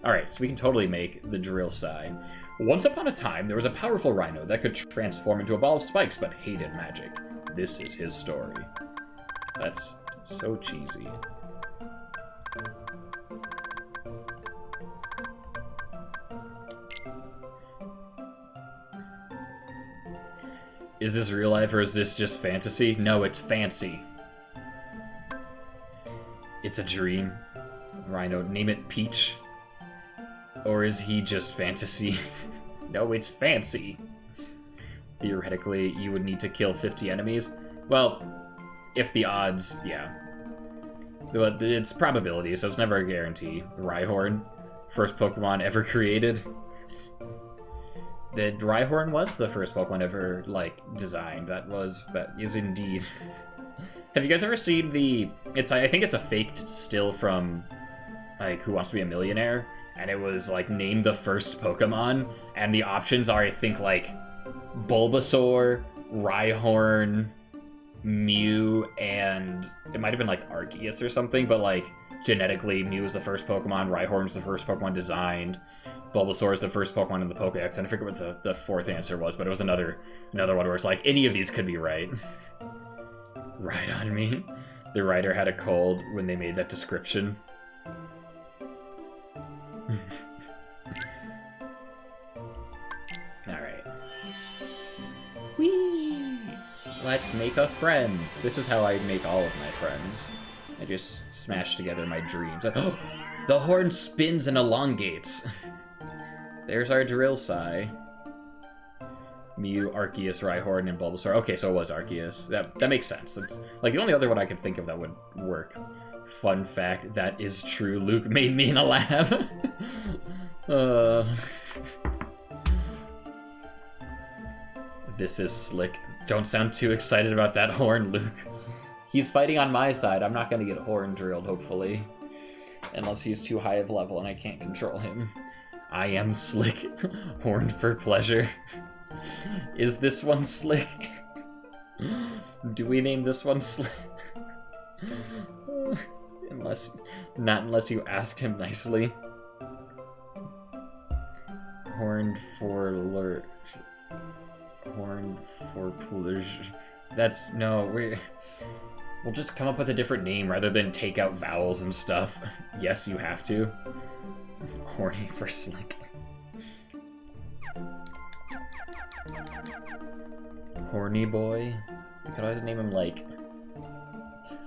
Alright, so we can totally make the drill sign. Once upon a time, there was a powerful rhino that could transform into a ball of spikes, but hated magic. This is his story. That's so cheesy. Is this real life or is this just fantasy? No, it's fancy. It's a dream. Rhino, name it Peach. Or is he just fantasy? No, it's fancy. Theoretically, you would need to kill 50 enemies. Well, if the odds, yeah. But it's probability, so it's never a guarantee. Rhyhorn, first Pokemon ever created. The Rhyhorn was the first Pokemon ever, like, designed. That is indeed. Have you guys ever seen the... I think it's a faked still from, like, Who Wants to Be a Millionaire? And it was, like, name the first Pokemon, and the options are, I think, like, Bulbasaur, Rhyhorn, Mew, and it might have been, like, Arceus or something, but, like, genetically, Mew was the first Pokemon, Rhyhorn's the first Pokemon designed, Bulbasaur is the first Pokemon in the Pokédex, and I forget what the fourth answer was, but it was another one where it's like, any of these could be right. Right on me. The writer had a cold when they made that description. Alright. Whee! Let's make a friend. This is how I make all of my friends. I just smash together my dreams. Oh, the horn spins and elongates. There's our drill sigh. Mew, Arceus, Rhyhorn, and Bulbasaur. Okay, so it was Arceus. That makes sense. It's like the only other one I could think of that would work. Fun fact, that is true. Luke made me in a lab. This is slick. Don't sound too excited about that horn, Luke. He's fighting on my side. I'm not going to get horn drilled, hopefully. Unless he's too high of level and I can't control him. I am slick. Horn for pleasure. Is this one slick? Do we name this one slick? Not unless you ask him nicely. Horned for lurch. Horned for pleasure. That's, no, we'll just come up with a different name rather than take out vowels and stuff. Yes, you have to. Horny for slick. Horny boy? You could always name him, like...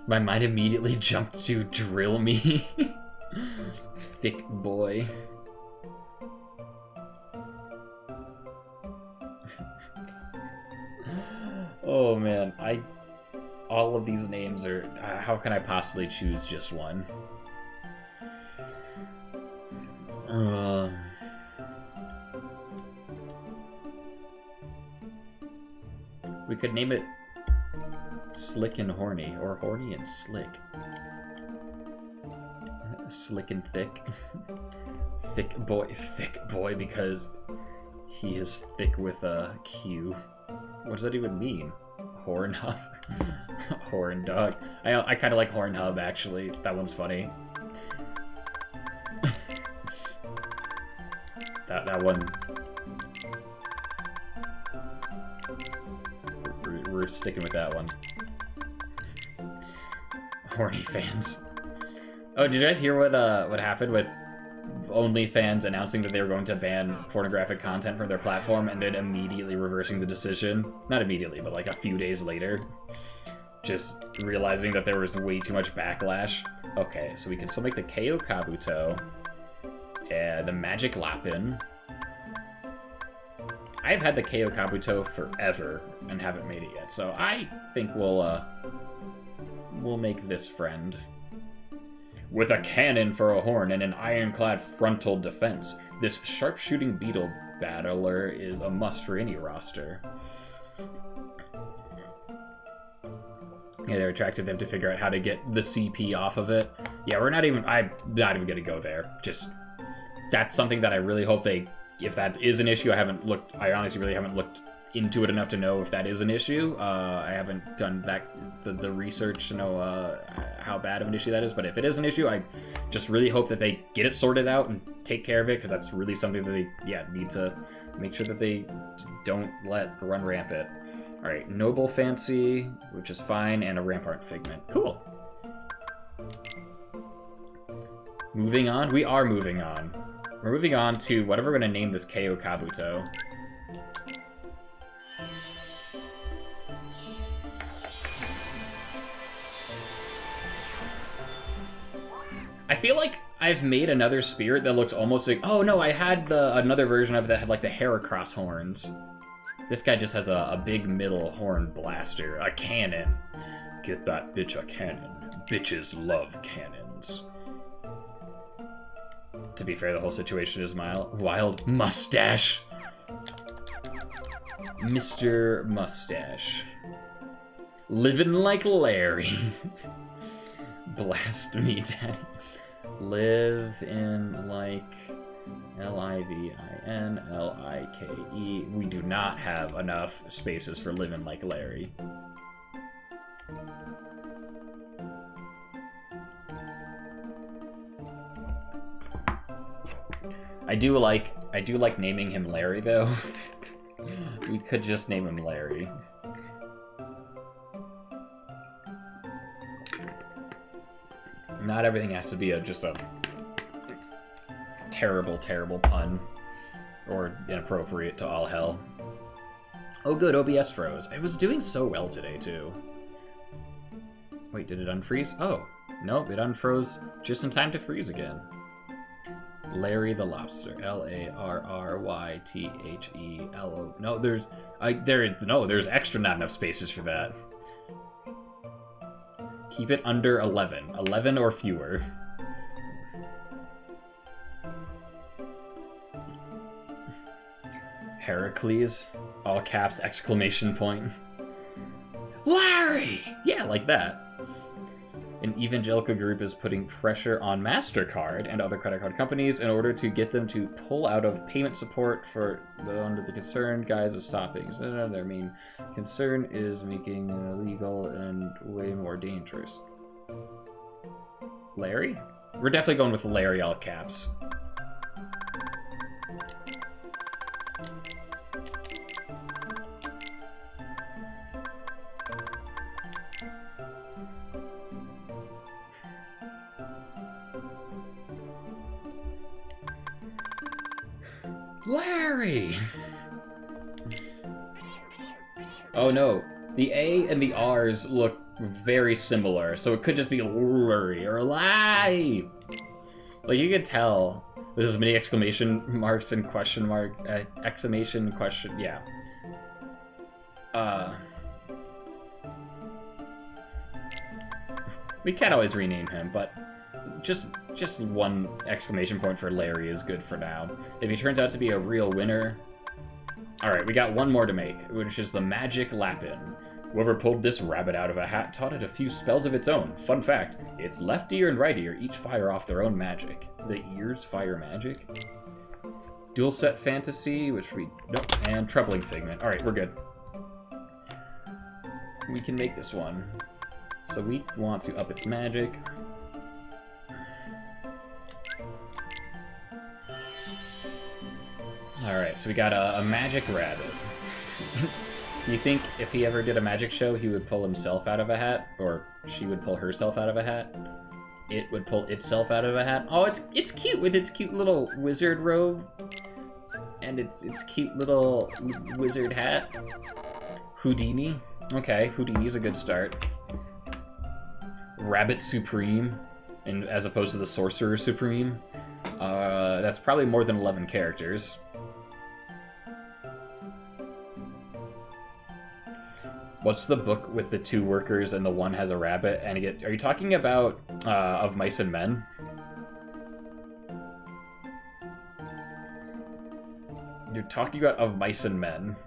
My mind immediately jumped to drill me. Thick boy. Oh man, all of these names are... how can I possibly choose just one? We could name it Slick and Horny, or Horny and Slick. Slick and Thick. Thick boy because he is thick with a Q. What does that even mean? Horn hub? Horn dog. I kind of like Horn hub, actually. That one's funny. that one... We're sticking with that one. Horny fans. Oh, did you guys hear what happened with OnlyFans announcing that they were going to ban pornographic content from their platform and then immediately reversing the decision? Not immediately, but like a few days later. Just realizing that there was way too much backlash. Okay, so we can still make the KO Kabuto. And the Magic Lapin. I've had the KO Kabuto forever and haven't made it yet, so I think we'll make this friend. With a cannon for a horn and an ironclad frontal defense, this sharpshooting beetle battler is a must for any roster. Yeah, they're attracted to them to figure out how to get the CP off of it. Yeah, I'm not even gonna go there. Just, that's something that I really hope they, if that is an issue, I honestly really haven't looked into it enough to know if that is an issue. I haven't done the research to know how bad of an issue that is, but if it is an issue, I just really hope that they get it sorted out and take care of it, because that's really something that they need to make sure that they don't let run rampant. All right, Noble Fancy, which is fine, and a Rampart Figment. Cool. Moving on. We are moving on. We're moving on to whatever we're going to name this KO Kabuto. I feel like I've made another spirit that looks almost like... Oh, no, I had another version of it that had, like, the Heracross horns. This guy just has a big middle horn blaster. A cannon. Get that bitch a cannon. Bitches love cannons. To be fair, the whole situation is wild. Mustache. Mr. Mustache. Living like Larry. Blast me, daddy. Live in like L-I-V-I-N-L-I-K-E. We do not have enough spaces for living like Larry. I do like naming him Larry though. We could just name him Larry. Not everything has to be just a terrible, terrible pun or inappropriate to all hell. Oh good, OBS froze. It was doing so well today too. Wait, did it unfreeze? Oh, nope, it unfroze just in time to freeze again. Larry the Lobster. L-A-R-R-Y-T-H-E-L-O. No, there's extra not enough spaces for that. Keep it under 11. 11 or fewer. Heracles. All caps, exclamation point. Larry! Yeah, like that. An evangelical group is putting pressure on MasterCard and other credit card companies in order to get them to pull out of payment support under the concern guise of stopping. So their main concern is making it illegal and way more dangerous. Larry? We're definitely going with Larry, all caps. Larry! Oh no, the A and the R's look very similar, so it could just be Larry or Lie! Like, you could tell there's as many exclamation marks and question mark, exclamation question, yeah. We can't always rename him, but just one exclamation point for Larry is good for now. If he turns out to be a real winner... Alright, we got one more to make, which is the Magic Lapin. Whoever pulled this rabbit out of a hat taught it a few spells of its own. Fun fact, its left ear and right ear each fire off their own magic. The ears fire magic? Dual set fantasy, which we... Nope. And Troubling Figment. Alright, we're good. We can make this one. So we want to up its magic. Alright, so we got a magic rabbit. Do you think if he ever did a magic show, he would pull himself out of a hat? Or she would pull herself out of a hat? It would pull itself out of a hat? Oh, it's cute with its cute little wizard robe. And its cute little wizard hat. Houdini. Okay, Houdini's a good start. Rabbit Supreme, and as opposed to the Sorcerer Supreme. That's probably more than 11 characters. What's the book with the two workers and the one has a rabbit? And again, are you talking about Of Mice and Men? You're talking about Of Mice and Men,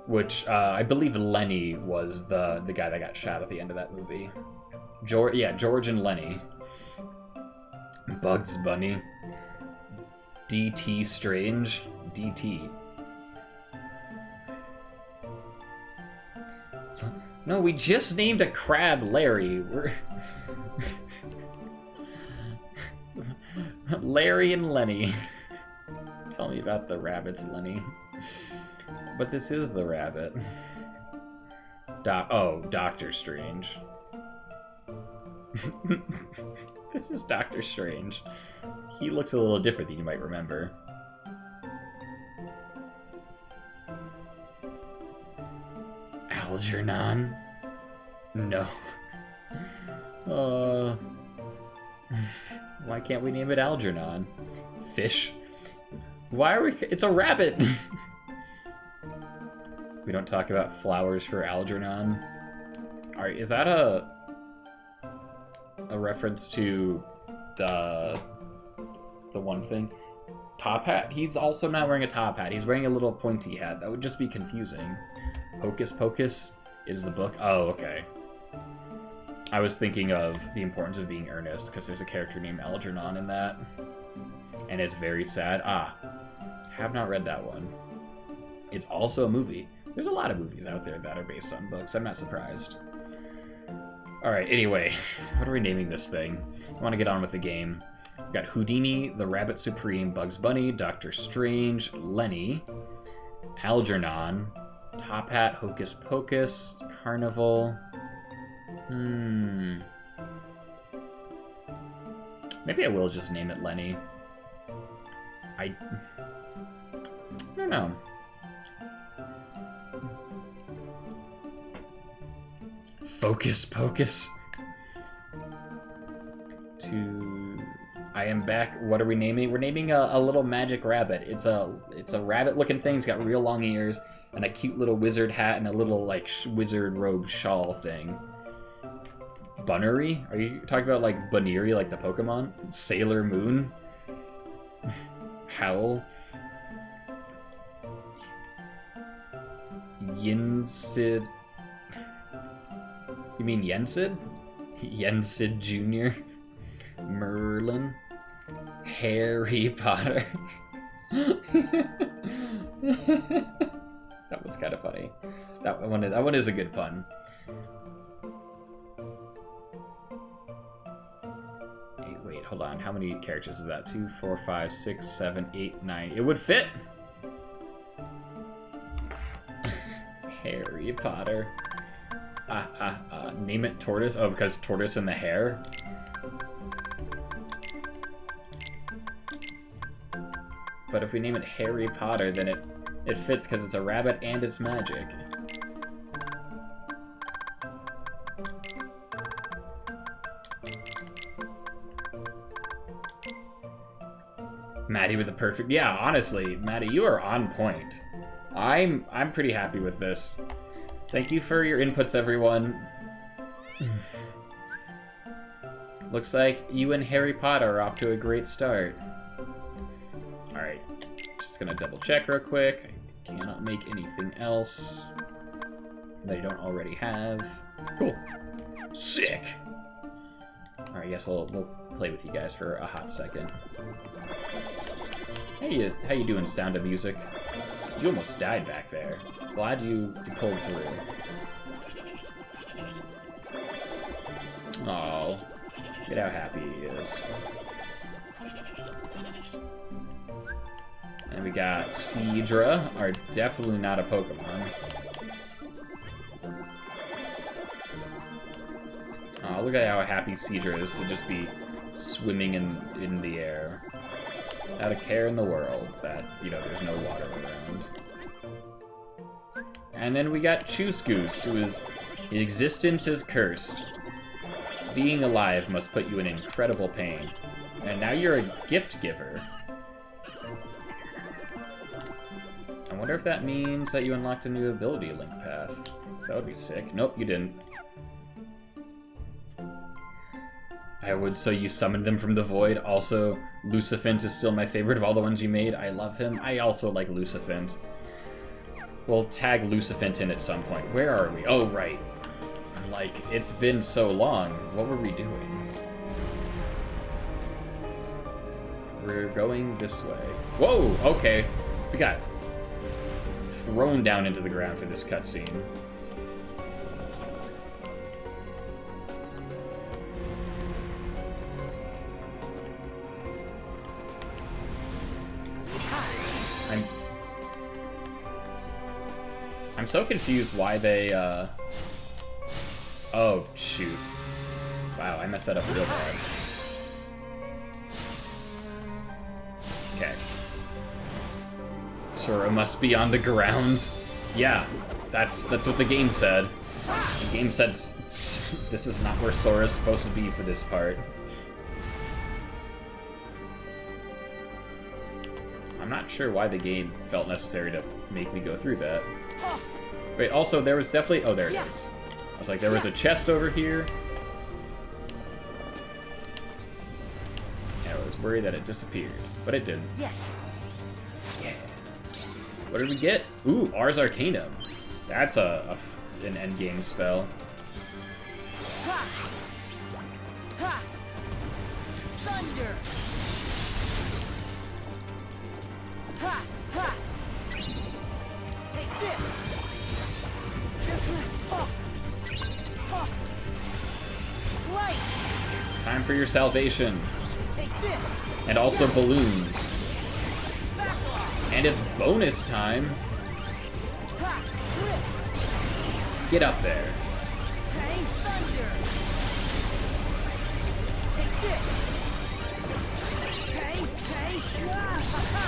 which I believe Lenny was the guy that got shot at the end of that movie. George and Lenny. Bugs Bunny. DT Strange. DT. No, we just named a crab Larry. We're... Larry and Lenny. Tell me about the rabbits, Lenny. But this is the rabbit. Doctor Strange. This is Doctor Strange. He looks a little different than you might remember. Algernon? No. Why can't we name it Algernon? Fish? Why are we... It's a rabbit! We don't talk about flowers for Algernon. Alright, is that a reference to the one thing? Top hat? He's also not wearing a top hat. He's wearing a little pointy hat. That would just be confusing. Hocus Pocus is the book. Oh, okay. I was thinking of The Importance of Being Earnest, because there's a character named Algernon in that. And it's very sad. Have not read that one. It's also a movie. There's a lot of movies out there that are based on books. I'm not surprised. Alright, anyway. What are we naming this thing? I want to get on with the game. We've got Houdini, the Rabbit Supreme, Bugs Bunny, Doctor Strange, Lenny, Algernon, Top Hat, Hocus Pocus, Carnival. Maybe I will just name it Lenny. I don't know. Focus Pocus. I am back. What are we naming? We're naming a little magic rabbit. It's a rabbit-looking thing. It's got real long ears and a cute little wizard hat and a little like wizard robe shawl thing. Bunnery? Are you talking about like Bunnery, like the Pokemon? Sailor Moon? Howl? Yensid? You mean Yensid? Yensid Jr.? Merlin? Harry Potter? That one's kind of funny. That one is a good pun. Hey, wait, hold on. How many characters is that? 2, 4, 5, 6, 7, 8, 9. It would fit! Harry Potter. Name it Tortoise? Oh, because tortoise in the hair? But if we name it Harry Potter, then it fits because it's a rabbit and it's magic. Maddie with the perfect... Yeah, honestly, Maddie, you are on point. I'm pretty happy with this. Thank you for your inputs, everyone. Looks like you and Harry Potter are off to a great start. Alright, just gonna double check real quick. I cannot make anything else that I don't already have. Cool. Sick! Alright, yes, we'll play with you guys for a hot second. Hey, how you doing, Sound of Music? You almost died back there. Glad you pulled through. Oh, look at how happy he is. And we got Seadra, are definitely not a Pokemon. Oh, look at how happy Seadra is to just be swimming in the air. Without a care in the world that, you know, there's no water around. And then we got Choosgoose, who is... Existence is cursed. Being alive must put you in incredible pain. And now you're a gift giver. I wonder if that means that you unlocked a new ability link path. That would be sick. Nope, you didn't. I would, so you summoned them from the void. Also, Lucifint is still my favorite of all the ones you made. I love him. I also like Lucifint. We'll tag Lucifint in at some point. Where are we? Oh, right. Like, it's been so long. What were we doing? We're going this way. Whoa, okay. We got thrown down into the ground for this cutscene. I'm so confused why they, Oh, shoot. Wow, I messed that up real bad. Okay. Sora must be on the ground. Yeah, that's what the game said. The game said this is not where Sora's supposed to be for this part. I'm not sure why the game felt necessary to make me go through that. Wait, also, there was definitely... Oh, there it is. I was like, there was a chest over here. And I was worried that it disappeared, but it didn't. Yes. Yeah. What did we get? Ooh, Ars Arcanum. That's an endgame spell. Ha! Ha! Thunder! Ha! Ha! Take this! Oh. Oh. Light! Time for your salvation. Take this! And also balloons. Backlash! And it's bonus time. Ha! Flip! Get up there. Hey, thunder! Take this! Hey, hey, ah, ha, ha!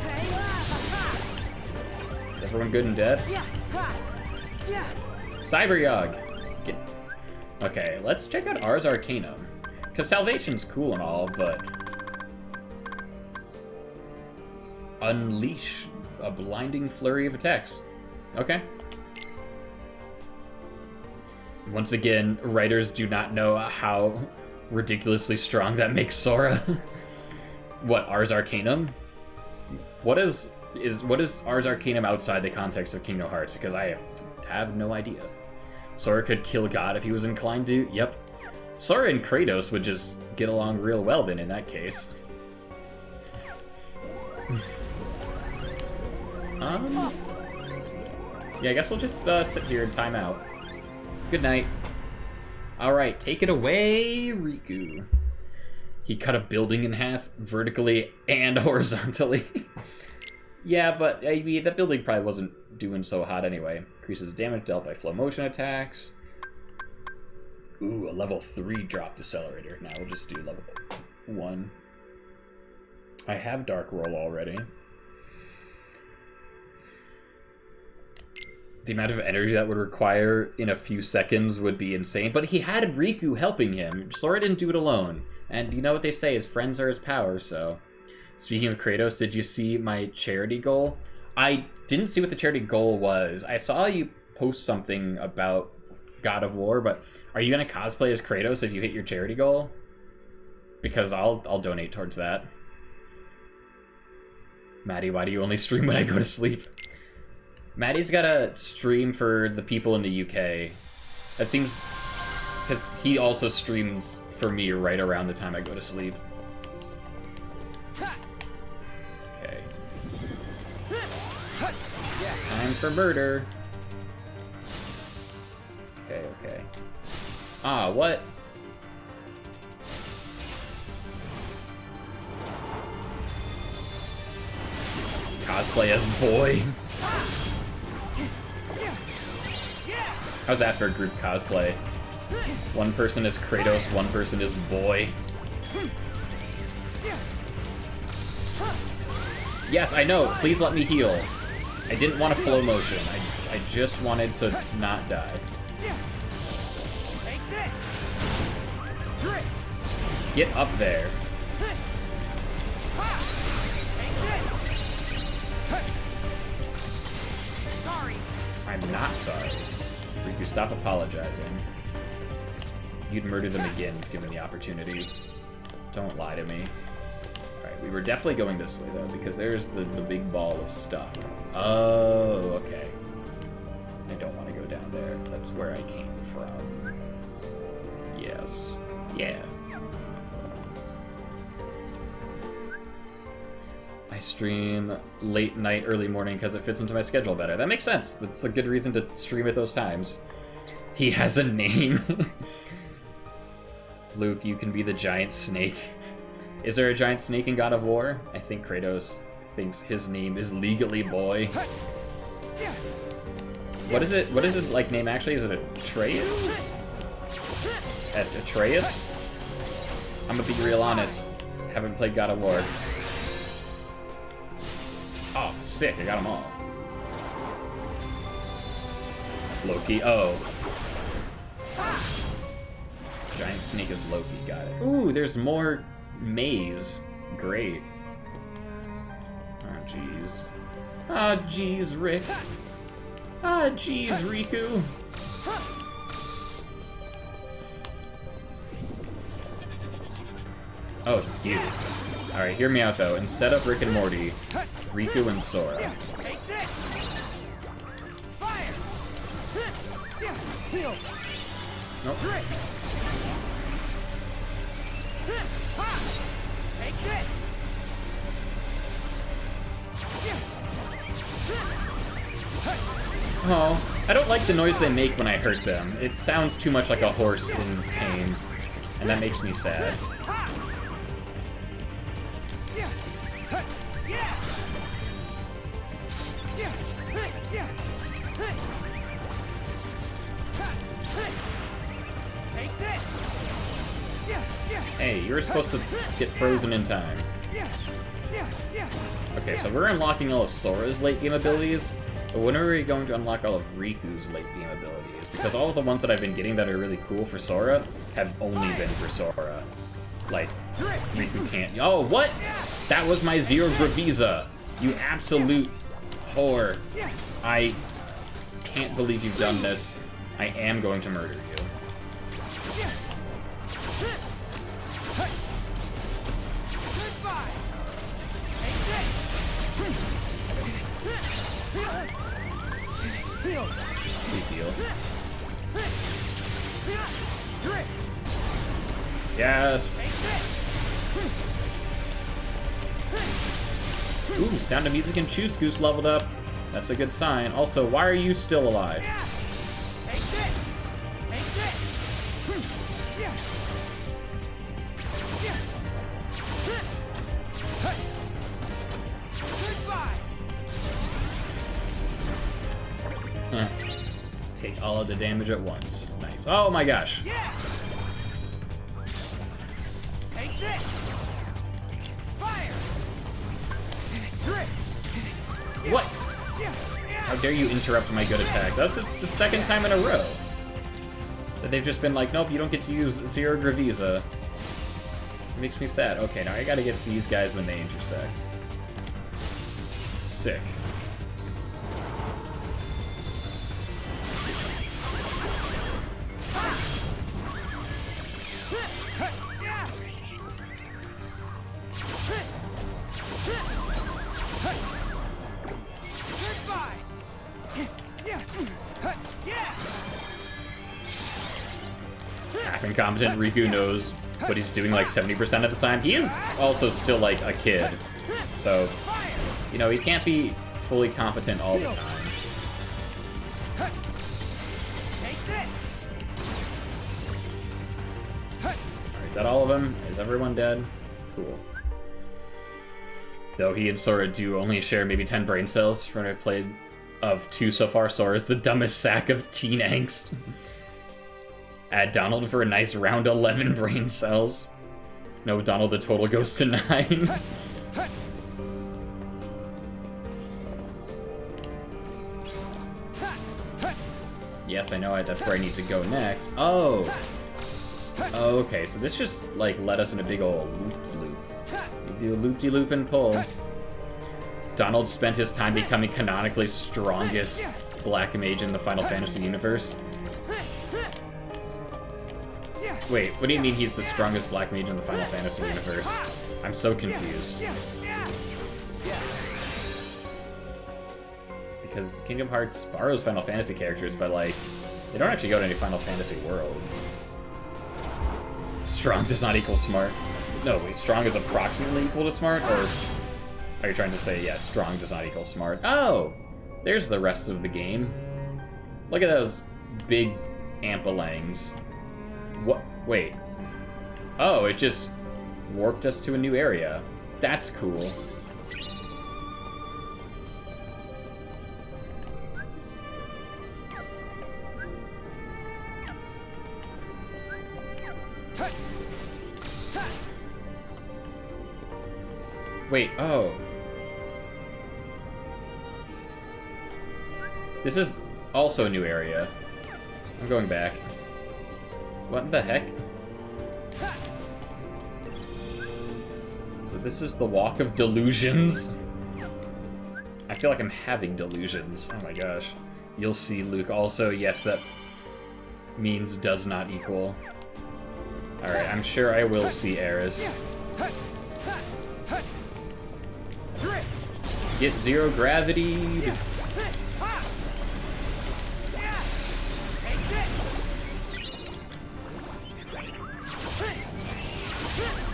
Hey, ah, ha, ha! Is everyone good and dead? Yeah, ha! Yeah! Cyberyog. Get... Okay, let's check out Ars Arcanum. Because Salvation's cool and all, but... Unleash a blinding flurry of attacks. Okay. Once again, writers do not know how ridiculously strong that makes Sora. What, Ars Arcanum? What is Ars Arcanum outside the context of Kingdom Hearts? Because I have no idea. Sora could kill God if he was inclined to. Yep. Sora and Kratos would just get along real well then in that case. Yeah, I guess we'll just sit here and time out. Good night. Alright, take it away, Riku. He cut a building in half, vertically and horizontally. Yeah, but I mean, that building probably wasn't doing so hot anyway. Increases damage dealt by flow motion attacks. Ooh, a level 3 drop decelerator. Now we'll just do level 1. I have Dark Roll already. The amount of energy that would require in a few seconds would be insane. But he had Riku helping him. Sora didn't do it alone. And you know what they say, his friends are his power, so... Speaking of Kratos, did you see my charity goal? I didn't see what the charity goal was. I saw you post something about God of War, but are you going to cosplay as Kratos if you hit your charity goal? Because I'll donate towards that. Maddie, why do you only stream when I go to sleep? Maddie's got a stream for the people in the UK. That seems... Because he also streams for me right around the time I go to sleep. Okay. Time for murder. Okay, okay. Ah, what? Cosplay as boy. How's that for a group cosplay? One person is Kratos, one person is boy. Yes, I know. Please let me heal. I didn't want a flow motion. I just wanted to not die. Get up there. I'm not sorry. Riku, stop apologizing. You'd murder them again if given the opportunity. Don't lie to me. Alright, we were definitely going this way, though, because there's the big ball of stuff. Oh, okay. I don't want to go down there. That's where I came from. Yes. Yeah. I stream late night, early morning because it fits into my schedule better. That makes sense. That's a good reason to stream at those times. He has a name. Luke, you can be the giant snake. Is there a giant snake in God of War? I think Kratos thinks his name is legally boy. What is it? What is it like name actually? Is it Atreus? Atreus? I'm gonna be real honest. Haven't played God of War. Oh, sick! I got them all. Loki. Oh. Giant snake is Loki. Got it. Ooh, there's more maze. Great. Oh, jeez. Ah, jeez, Rick. Ah, jeez, Riku. Oh, you. Alright, hear me out, though. Instead of Rick and Morty, Riku and Sora. Take this! Fire! Heal! Nope. Take this! Oh, I don't like the noise they make when I hurt them. It sounds too much like a horse in pain, and that makes me sad. Hey, you were supposed to get frozen in time. Okay, so we're unlocking all of Sora's late game abilities, but when are we going to unlock all of Riku's late game abilities? Because all of the ones that I've been getting that are really cool for Sora have only been for Sora. Like, Riku can't... Oh, what? That was my Zero Gravisa! You absolute whore. I can't believe you've done this. I am going to murder you. Please heal. Yes! Ooh, Sound of Music and Choose Goose leveled up. That's a good sign. Also, why are you still alive? Take all of the damage at once. Nice. Oh my gosh. Take this! Fire! What? How dare you interrupt my good attack? That's the second time in a row that they've just been like, nope, you don't get to use Zero Gravisa. It makes me sad. Okay, now I gotta get these guys when they intersect. Sick. Incompetent Riku knows what he's doing like 70% of the time. He is also still like a kid, so you know he can't be fully competent all the time. Is that all of them? Is everyone dead? Cool. Though he and Sora do only share maybe 10 brain cells from what I've played of 2 so far. Sora's the dumbest sack of teen angst. Add Donald for a nice round 11 brain cells. No, Donald, the total goes to 9. Yes, I know that's where I need to go next. Oh! Okay, so this just, like, led us in a big ol' loop-de-loop. You do a loop-de-loop and pull. Donald spent his time becoming canonically strongest black mage in the Final Fantasy universe. Wait, what do you mean he's the strongest black mage in the Final Fantasy universe? I'm so confused. Because Kingdom Hearts borrows Final Fantasy characters, but, like, they don't actually go to any Final Fantasy worlds. Strong does not equal smart. No, wait, strong is approximately equal to smart? Or are you trying to say, yeah, strong does not equal smart? Oh! There's the rest of the game. Look at those big ampelangs. What? Wait. Oh, it just warped us to a new area. That's cool. Wait, oh. This is also a new area. I'm going back. What the heck? So this is the Walk of Delusions. I feel like I'm having delusions. Oh my gosh. You'll see, Luke. Also, yes, that means does not equal. Alright, I'm sure I will see Eris. Get zero gravity.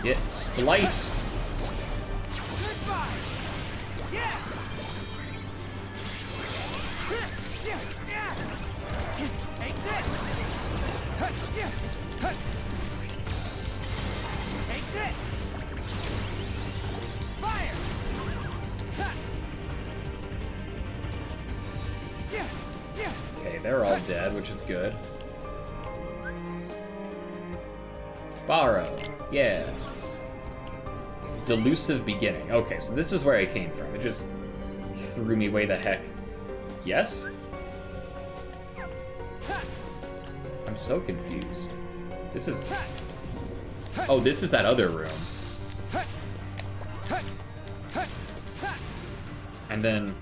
Get spliced. Okay, they're all dead, which is good. Borrow. Yeah. Delusive beginning. Okay, so this is where I came from. It just threw me way the heck. Yes? I'm so confused. This is... Oh, this is that other room. And then...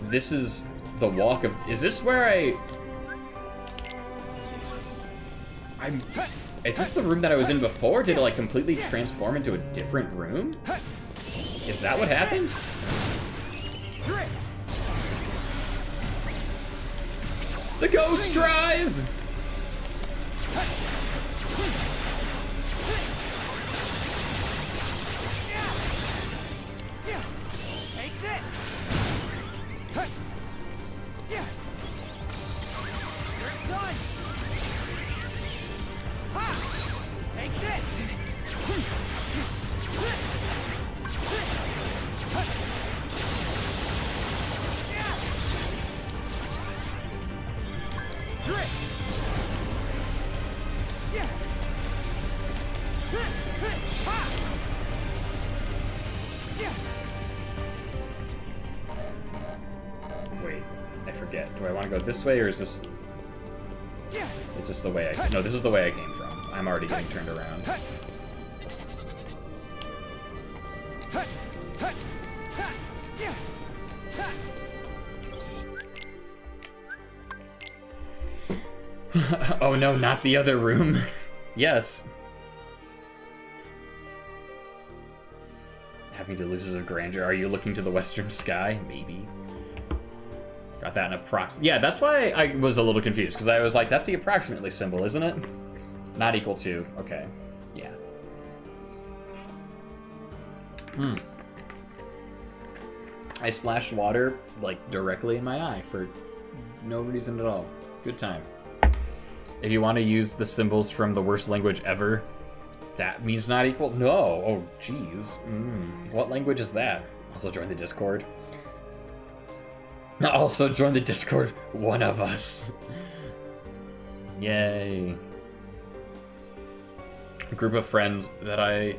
This is the Walk of... Is this where Is this the room that I was in before? Did it, like, completely transform into a different room? Is that what happened? The Ghost Drive! Wait, I forget. Do I want to go this way, or is this... Is this the way I... No, this is the way I came from. I'm already getting turned around. Oh no, not the other room. Yes. Having delusions of grandeur. Are you looking to the western sky? Maybe. Got that in approximate. Yeah, that's why I was a little confused, because I was like, that's the approximately symbol, isn't it? Not equal to. Okay. Yeah. I splashed water, like, directly in my eye for no reason at all. Good time. If you want to use the symbols from the worst language ever, that means not equal? No. Oh, jeez. What language is that? Also join the Discord. Also join the Discord, one of us. Yay. A group of friends that I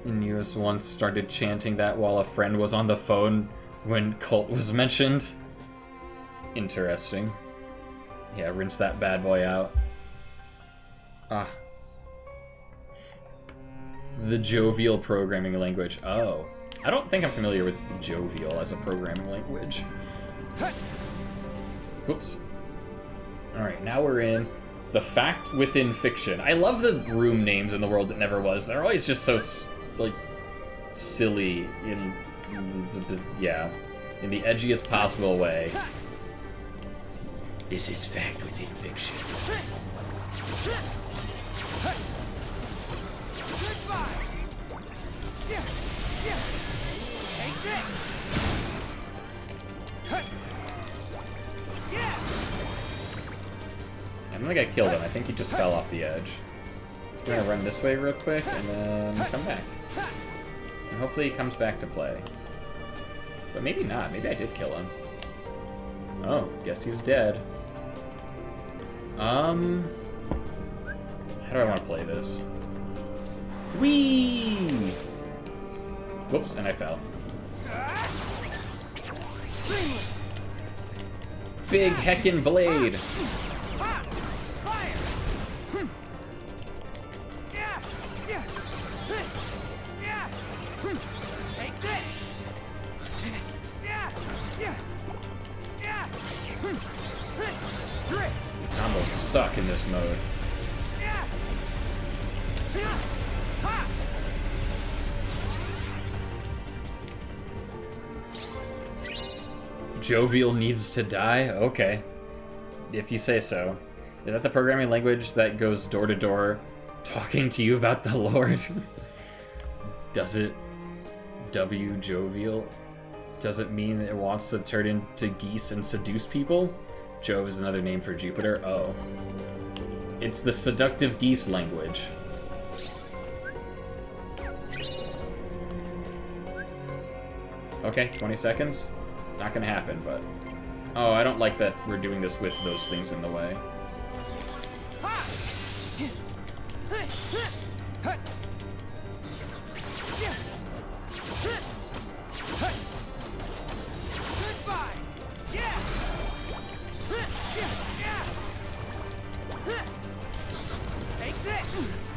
in US once started chanting that while a friend was on the phone when cult was mentioned. Interesting. Yeah, rinse that bad boy out. Ah. The jovial programming language. Oh. I don't think I'm familiar with jovial as a programming language. Whoops. Alright, now we're in the fact within fiction. I love the room names in the world that never was. They're always just so, like, silly in yeah, in the edgiest possible way. This is fact within fiction. I don't think I killed him. I think he just fell off the edge. So we're gonna run this way real quick and then come back. And hopefully he comes back to play. But maybe not. Maybe I did kill him. Oh, guess he's dead. How do I want to play this? Whee! Whoops, and I fell. Big heckin' blade. Take this. Combos suck in this mode. Jovial needs to die? Okay. If you say so. Is that the programming language that goes door to door talking to you about the Lord? Does it W jovial? Does it mean it wants to turn into geese and seduce people? Jove is another name for Jupiter. Oh. It's the seductive geese language. Okay, 20 seconds. Not gonna happen, but... Oh, I don't like that we're doing this with those things in the way.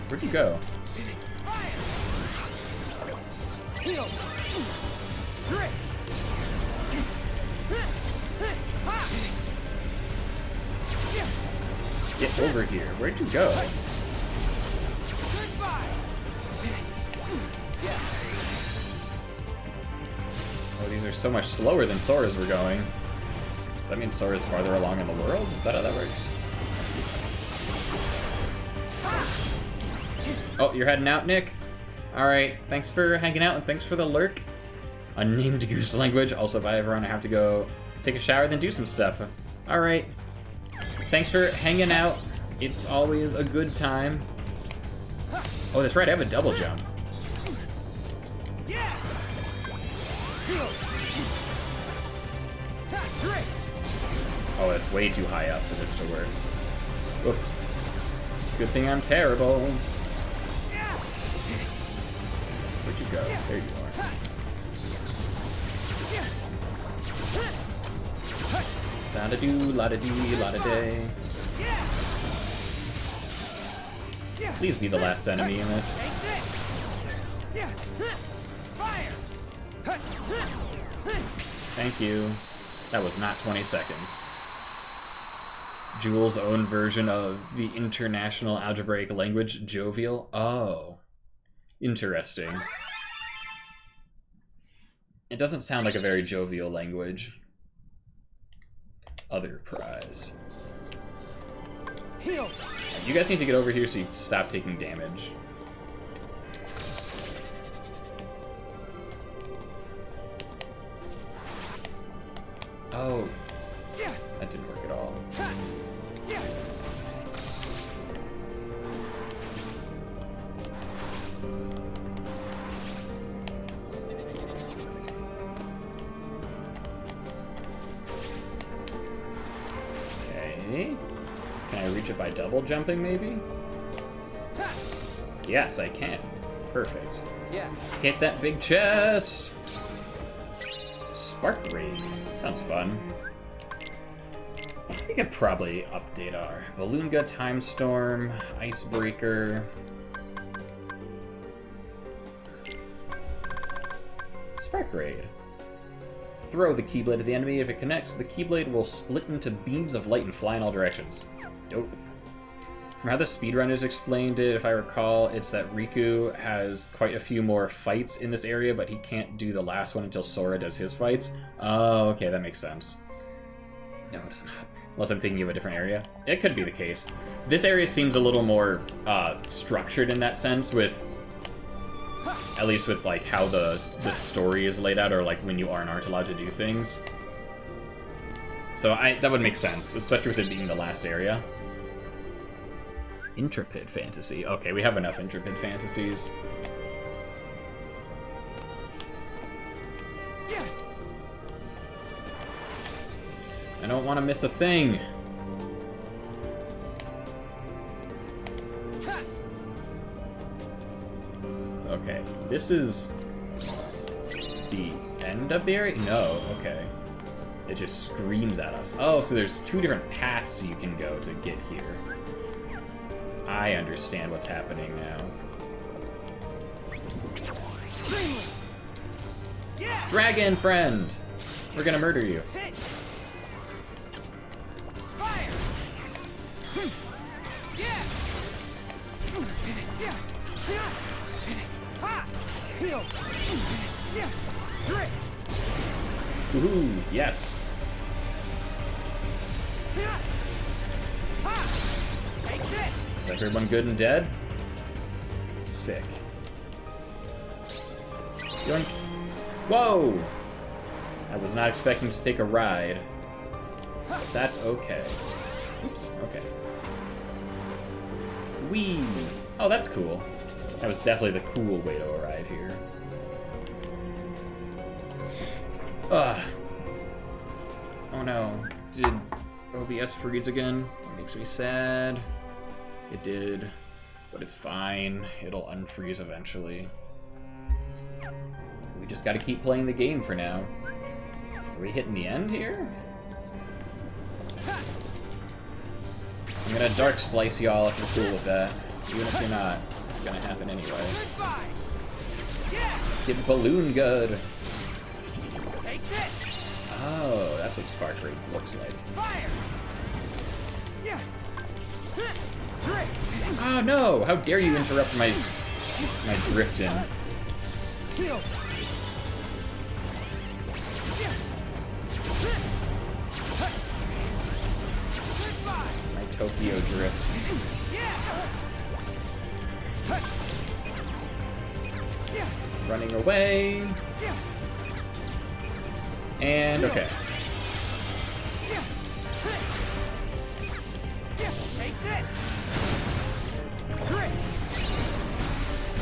Where'd you go? Get over here. Where'd you go? Oh, these are so much slower than Sora's were going. Does that mean Sora's farther along in the world? Is that how that works? Oh, you're heading out, Nick? Alright, thanks for hanging out and thanks for the lurk. Unnamed goose language. Also, bye everyone. I have to go take a shower, then do some stuff. Alright. Thanks for hanging out. It's always a good time. Oh, that's right. I have a double jump. Oh, that's way too high up for this to work. Whoops. Good thing I'm terrible. Where'd you go? There you are. La-da-doo, la-da-dee, la-da-day. Please be the last enemy in this. Thank you. That was not 20 seconds. Jules' own version of the international algebraic language, Jovial. Oh. Interesting. It doesn't sound like a very jovial language. Other prize. Heal. You guys need to get over here so you stop taking damage. Oh. That didn't work at all. Okay. Can I reach it by double jumping, maybe? Yes, I can. Perfect. Yeah. Hit that big chest! Spark Raid. Sounds fun. We could probably update our Balloonga, Time Storm, Icebreaker. Spark Raid. Throw the Keyblade at the enemy. If it connects, the Keyblade will split into beams of light and fly in all directions. Dope. From how the speedrunners explained it, if I recall, it's that Riku has quite a few more fights in this area, but he can't do the last one until Sora does his fights. Oh, okay, that makes sense. No, it does not. Unless I'm thinking of a different area. It could be the case. This area seems a little more structured in that sense, with at least with like how the story is laid out, or like when you aren't allowed to do things. So that would make sense, especially with it being the last area. Intrepid fantasy. Okay, we have enough intrepid fantasies. I don't want to miss a thing. this is the end of the area? No, okay. It just screams at us. Oh, so there's 2 different paths you can go to get here. I understand what's happening now. Dragon friend! We're gonna murder you. Woohoo! Yes! Is everyone good and dead? Sick. Yoink. Whoa! I was not expecting to take a ride. But that's okay. Oops, okay. Whee! Oh, that's cool. That was definitely the cool way to arrive here. Ugh. Oh no. Did OBS freeze again? That makes me sad. It did. But it's fine. It'll unfreeze eventually. We just gotta keep playing the game for now. Are we hitting the end here? I'm gonna dark splice y'all if you're cool with that. Even if you're not, it's gonna happen anyway. Get balloon good. Oh, that's what Spark Raid looks like. Oh no! How dare you interrupt my drifting? My Tokyo drift. Running away. And okay.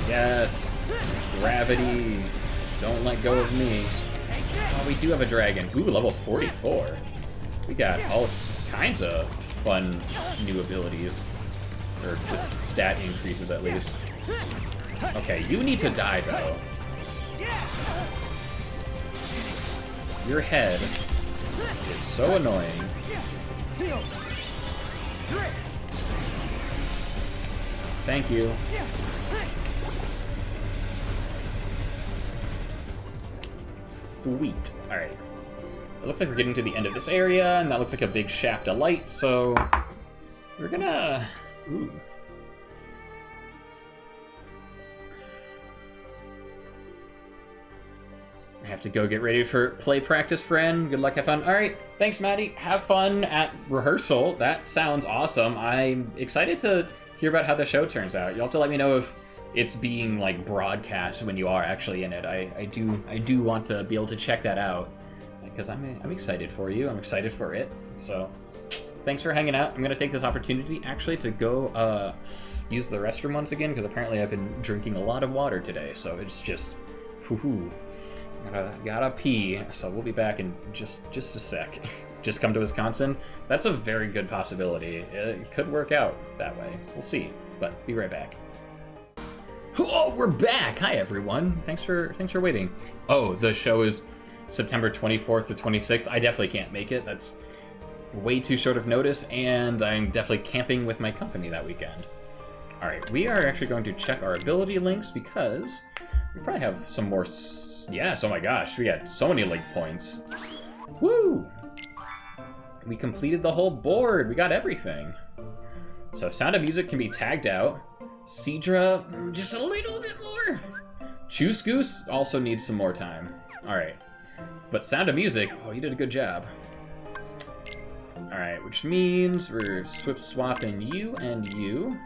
Yes. Gravity. Don't let go of me. Oh, we do have a dragon. Ooh, level 44. We got all kinds of fun new abilities. Or just stat increases, at least. Okay, you need to die, though. Your head is so annoying. Thank you. Sweet. Alright. It looks like we're getting to the end of this area, and that looks like a big shaft of light, so we're gonna... Ooh. I have to go get ready for play practice, friend. Good luck, have fun. Alright, thanks, Maddie. Have fun at rehearsal. That sounds awesome. I'm excited to hear about how the show turns out. You'll have to let me know if it's being like broadcast when you are actually in it. I do want to be able to check that out because I'm excited for you. I'm excited for it. So thanks for hanging out. I'm gonna take this opportunity actually to go use the restroom once again because apparently I've been drinking a lot of water today. So it's just whoo-hoo. Gotta pee. So we'll be back in just a sec. Just come to Wisconsin. That's a very good possibility. It could work out that way. We'll see. But be right back. Oh, we're back! Hi everyone. Thanks for waiting. Oh, the show is September 24th to 26th. I definitely can't make it. That's way too short of notice, and I'm definitely camping with my company that weekend. Alright, we are actually going to check our ability links because we probably have some more... Yes, oh my gosh, we got so many link points. Woo! We completed the whole board. We got everything. So Sound of Music can be tagged out. Seadra, just a little bit more. Choose Goose also needs some more time. Alright. But Sound of Music, oh, you did a good job. Alright, which means we're swapping you and you.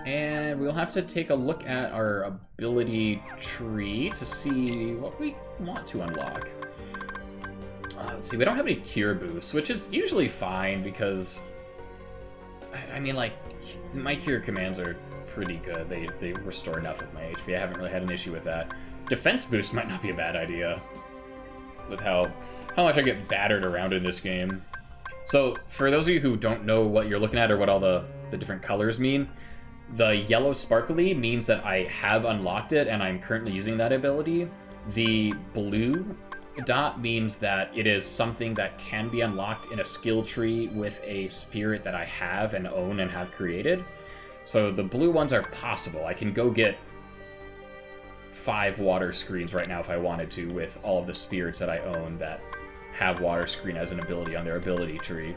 And we'll have to take a look at our ability tree to see what we want to unlock. Let's see, we don't have any cure boosts, which is usually fine because, I mean, like, my cure commands are pretty good. They restore enough of my HP. I haven't really had an issue with that. Defense boost might not be a bad idea with how much I get battered around in this game. So, for those of you who don't know what you're looking at or what all the different colors mean, The yellow sparkly means that I have unlocked it and I'm currently using that ability. The blue dot means that it is something that can be unlocked in a skill tree with a spirit that I have and own and have created. So the blue ones are possible. I can go get 5 water screens right now if I wanted to with all of the spirits that I own that have water screen as an ability on their ability tree.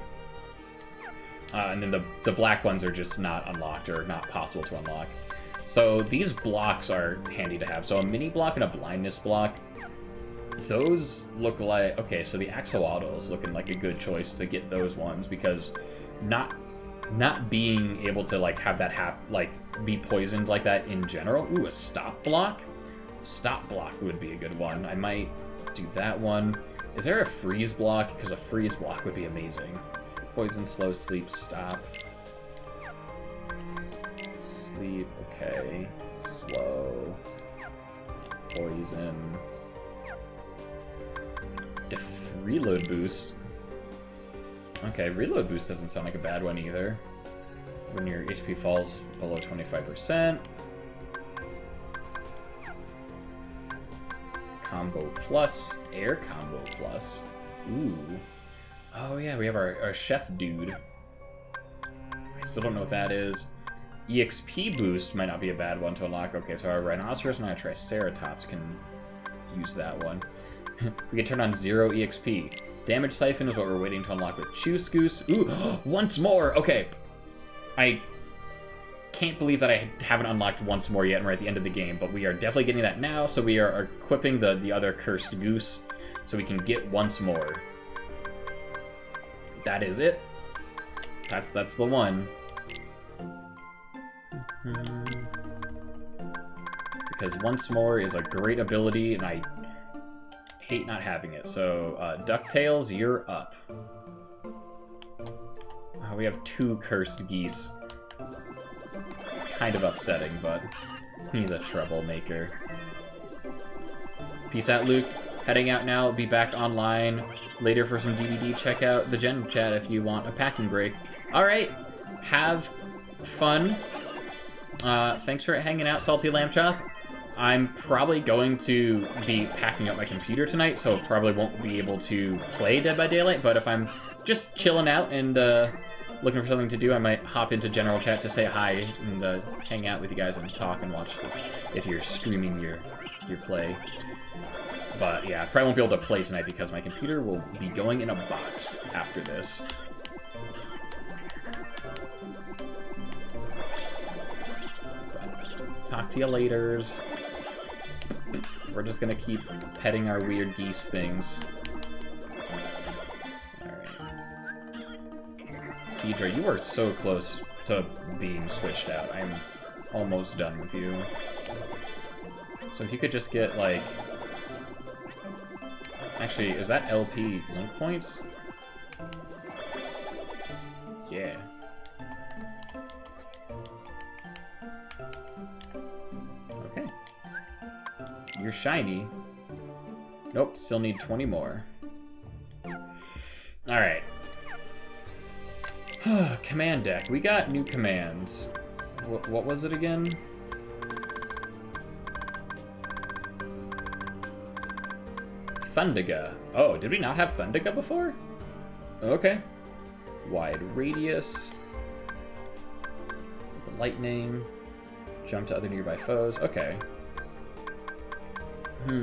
And then the black ones are just not unlocked or not possible to unlock. So these blocks are handy to have. So a mini block and a blindness block, those look like... Okay, so the axolotl is looking like a good choice to get those ones, because not being able to like have that be poisoned like that in general. Ooh, a stop block? Stop block would be a good one. I might do that one. Is there a freeze block? Because a freeze block would be amazing. Poison, slow, sleep, stop. Sleep, okay. Slow. Poison. Reload boost. Okay, reload boost doesn't sound like a bad one either. When your HP falls below 25%. Combo plus. Air combo plus. Ooh. Oh yeah, we have our chef dude. I still don't know what that is. EXP boost might not be a bad one to unlock. Okay, so our rhinoceros and our triceratops can use that one. We can turn on 0 EXP. Damage siphon is what we're waiting to unlock with Choose Goose. Ooh, once more! Okay. I can't believe that I haven't unlocked once more yet and we're at the end of the game, but we are definitely getting that now, so we are equipping the other cursed goose so we can get once more. That is it. That's the one. Because once more is a great ability, and I hate not having it. So, DuckTales, you're up. We have 2 cursed geese. It's kind of upsetting, but he's a troublemaker. Peace out, Luke. Heading out now. Be back online later for some DVD. Check out the Gen Chat if you want a packing break. Alright, have fun. Thanks for hanging out, Salty Lamb Chop. I'm probably going to be packing up my computer tonight, so probably won't be able to play Dead by Daylight, but if I'm just chilling out and looking for something to do, I might hop into general chat to say hi and hang out with you guys and talk and watch this if you're streaming your play. But yeah, I probably won't be able to play tonight because my computer will be going in a box after this. But talk to you laters. We're just gonna keep petting our weird geese things. Alright. Cedra, you are so close to being switched out. I'm almost done with you. So if you could just get, like... Actually, is that LP link points? Yeah. Okay. You're shiny. Nope, still need 20 more. Alright. Command deck. We got new commands. What was it again? Thundiga. Oh, did we not have Thundiga before? Okay. Wide radius. Lightning. Jump to other nearby foes. Okay. We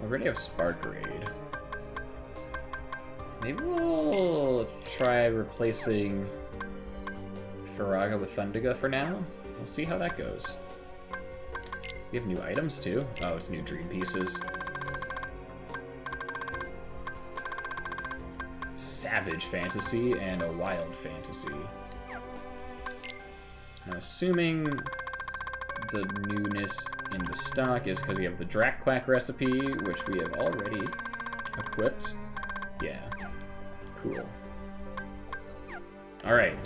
already have Spark Raid. Maybe we'll try replacing Faraga with Thundiga for now. We'll see how that goes. We have new items too. Oh, it's new dream pieces. Savage fantasy and a wild fantasy. I'm assuming the newness in the stock is because we have the Drac Quack recipe, which we have already equipped. Yeah. Cool. Alright.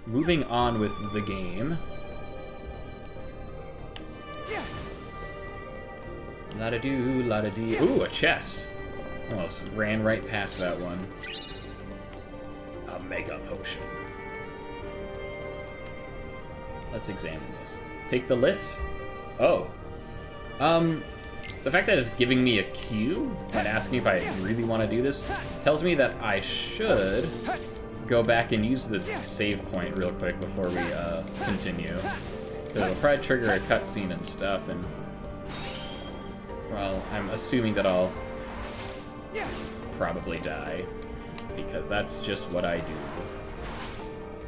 Moving on with the game. La-da-doo, la-da-dee. Ooh, a chest. Almost ran right past that one. A Mega Potion. Let's examine this. Take the lift? Oh. The fact that it's giving me a cue and asking if I really want to do this tells me that I should go back and use the save point real quick before we continue. Because it'll probably trigger a cutscene and stuff, and... well, I'm assuming that I'll probably die, because that's just what I do.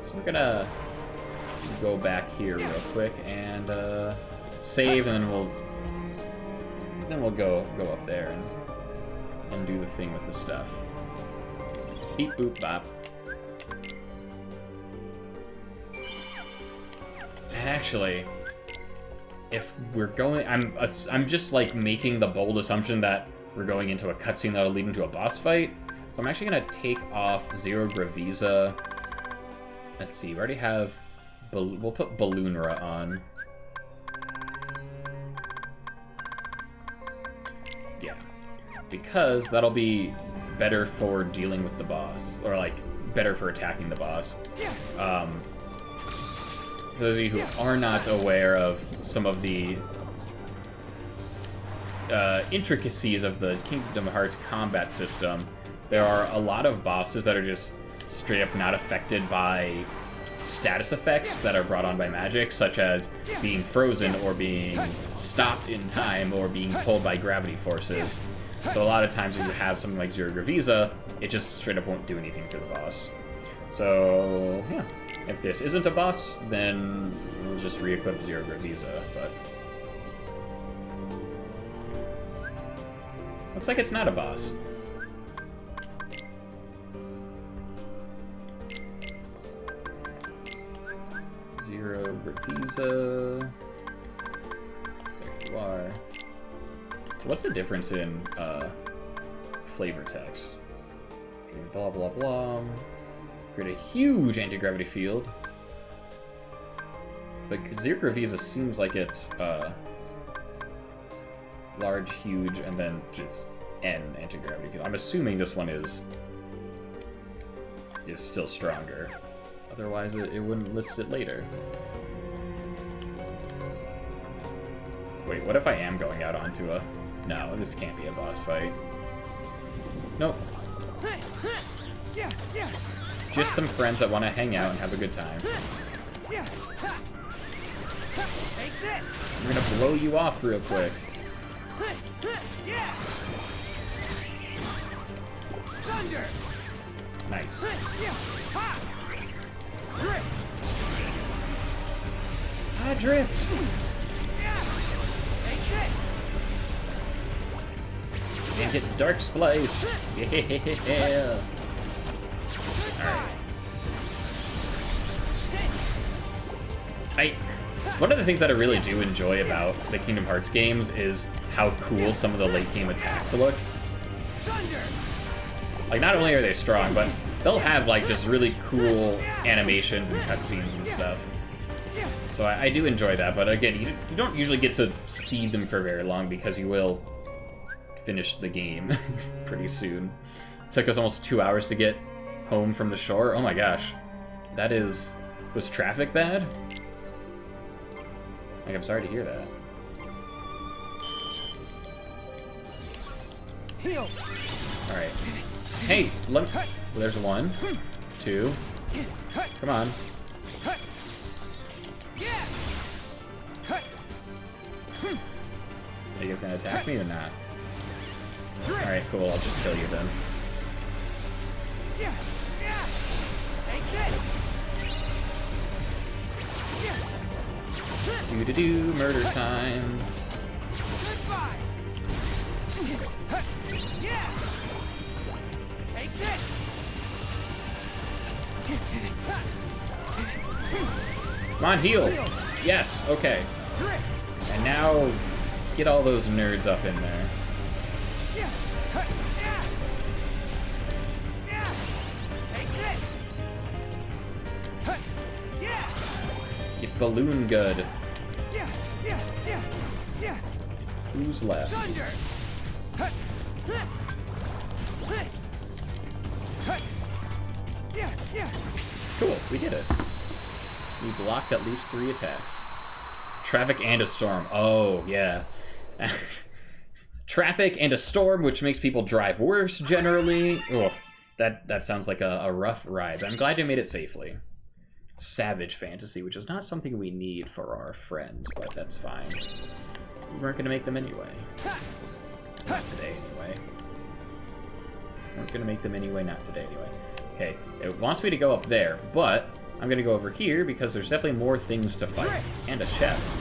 So we're gonna go back here real quick and save, and then we'll go up there and do the thing with the stuff. Beep boop bop. And actually, if we're going, I'm just like making the bold assumption that we're going into a cutscene that'll lead into a boss fight. So I'm actually gonna take off Zero Gravisa. Let's see, we already have. We'll put Balloonra on. Yeah, because that'll be better for dealing with the boss, or like better for attacking the boss. For those of you who are not aware of some of the intricacies of the Kingdom Hearts combat system, there are a lot of bosses that are just straight up not affected by status effects that are brought on by magic, such as being frozen or being stopped in time or being pulled by gravity forces. So a lot of times if you have something like Zero Gravisa, it just straight up won't do anything for the boss. So, yeah. If this isn't a boss, then we'll just re-equip Zero Gravisa, but... looks like it's not a boss. Zero Gravisa... there you are. So what's the difference in flavor text? Blah blah blah. Create a huge anti-gravity field. But Zero Gravisa seems like it's large, huge, and then just N anti-gravity field. I'm assuming this one is still stronger. Otherwise, it wouldn't list it later. Wait, what if I am going out onto a... no, this can't be a boss fight. Nope. Just some friends that want to hang out and have a good time. I'm gonna blow you off real quick. Nice. Ah, drift! And get dark spliced. Yeah. Alright. One of the things that I really do enjoy about the Kingdom Hearts games is how cool some of the late game attacks look. Like, not only are they strong, but they'll have like just really cool animations and cutscenes and stuff. So I do enjoy that, but again, you don't usually get to see them for very long because you will finish the game pretty soon. It took us almost 2 hours to get home from the shore. Oh my gosh. That is... was traffic bad? Like, I'm sorry to hear that. Alright. Hey, let me... well, there's 1, 2. Come on. Are you guys gonna attack me or not? Alright, cool. I'll just kill you then. Do-do-do, murder time. Come on, heal! Yes, okay. And now, get all those nerds up in there. Get balloon good. Who's left? Cool, we did it. We blocked at least 3 attacks. Traffic and a storm. Oh, yeah. Traffic and a storm, which makes people drive worse, generally. Ugh, that sounds like a rough ride. I'm glad you made it safely. Savage fantasy, which is not something we need for our friends, but that's fine. We weren't going to make them anyway. Not today, anyway. We're going to make them anyway, not today, anyway. Okay, it wants me to go up there, but I'm going to go over here because there's definitely more things to fight. And a chest.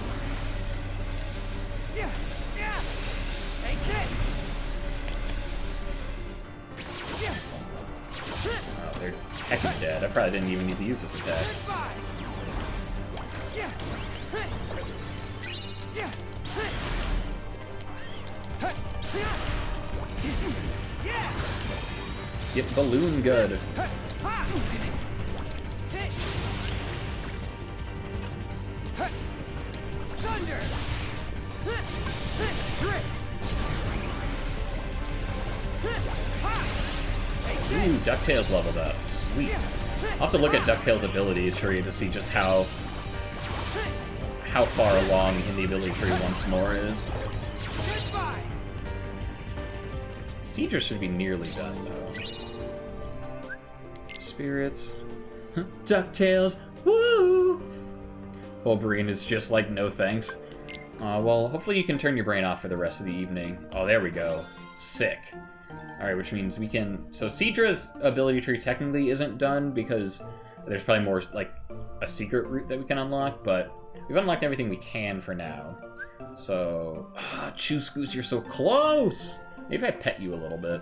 Oh, they're heckin' dead. I probably didn't even need to use this attack. Get balloon good. Thunder! Ooh, DuckTales leveled up. Sweet. I'll have to look at DuckTales' ability tree to see just how far along in the ability tree once more is. Cedra should be nearly done, though. Spirits. DuckTales. Woo! Wolverine is just like, no thanks. Well, hopefully you can turn your brain off for the rest of the evening. Oh, there we go. Sick. Alright, which means we can... So Cedra's ability tree technically isn't done because there's probably more, like, a secret route that we can unlock, but we've unlocked everything we can for now. So... Choose Goose, you're so close! Maybe if I pet you a little bit.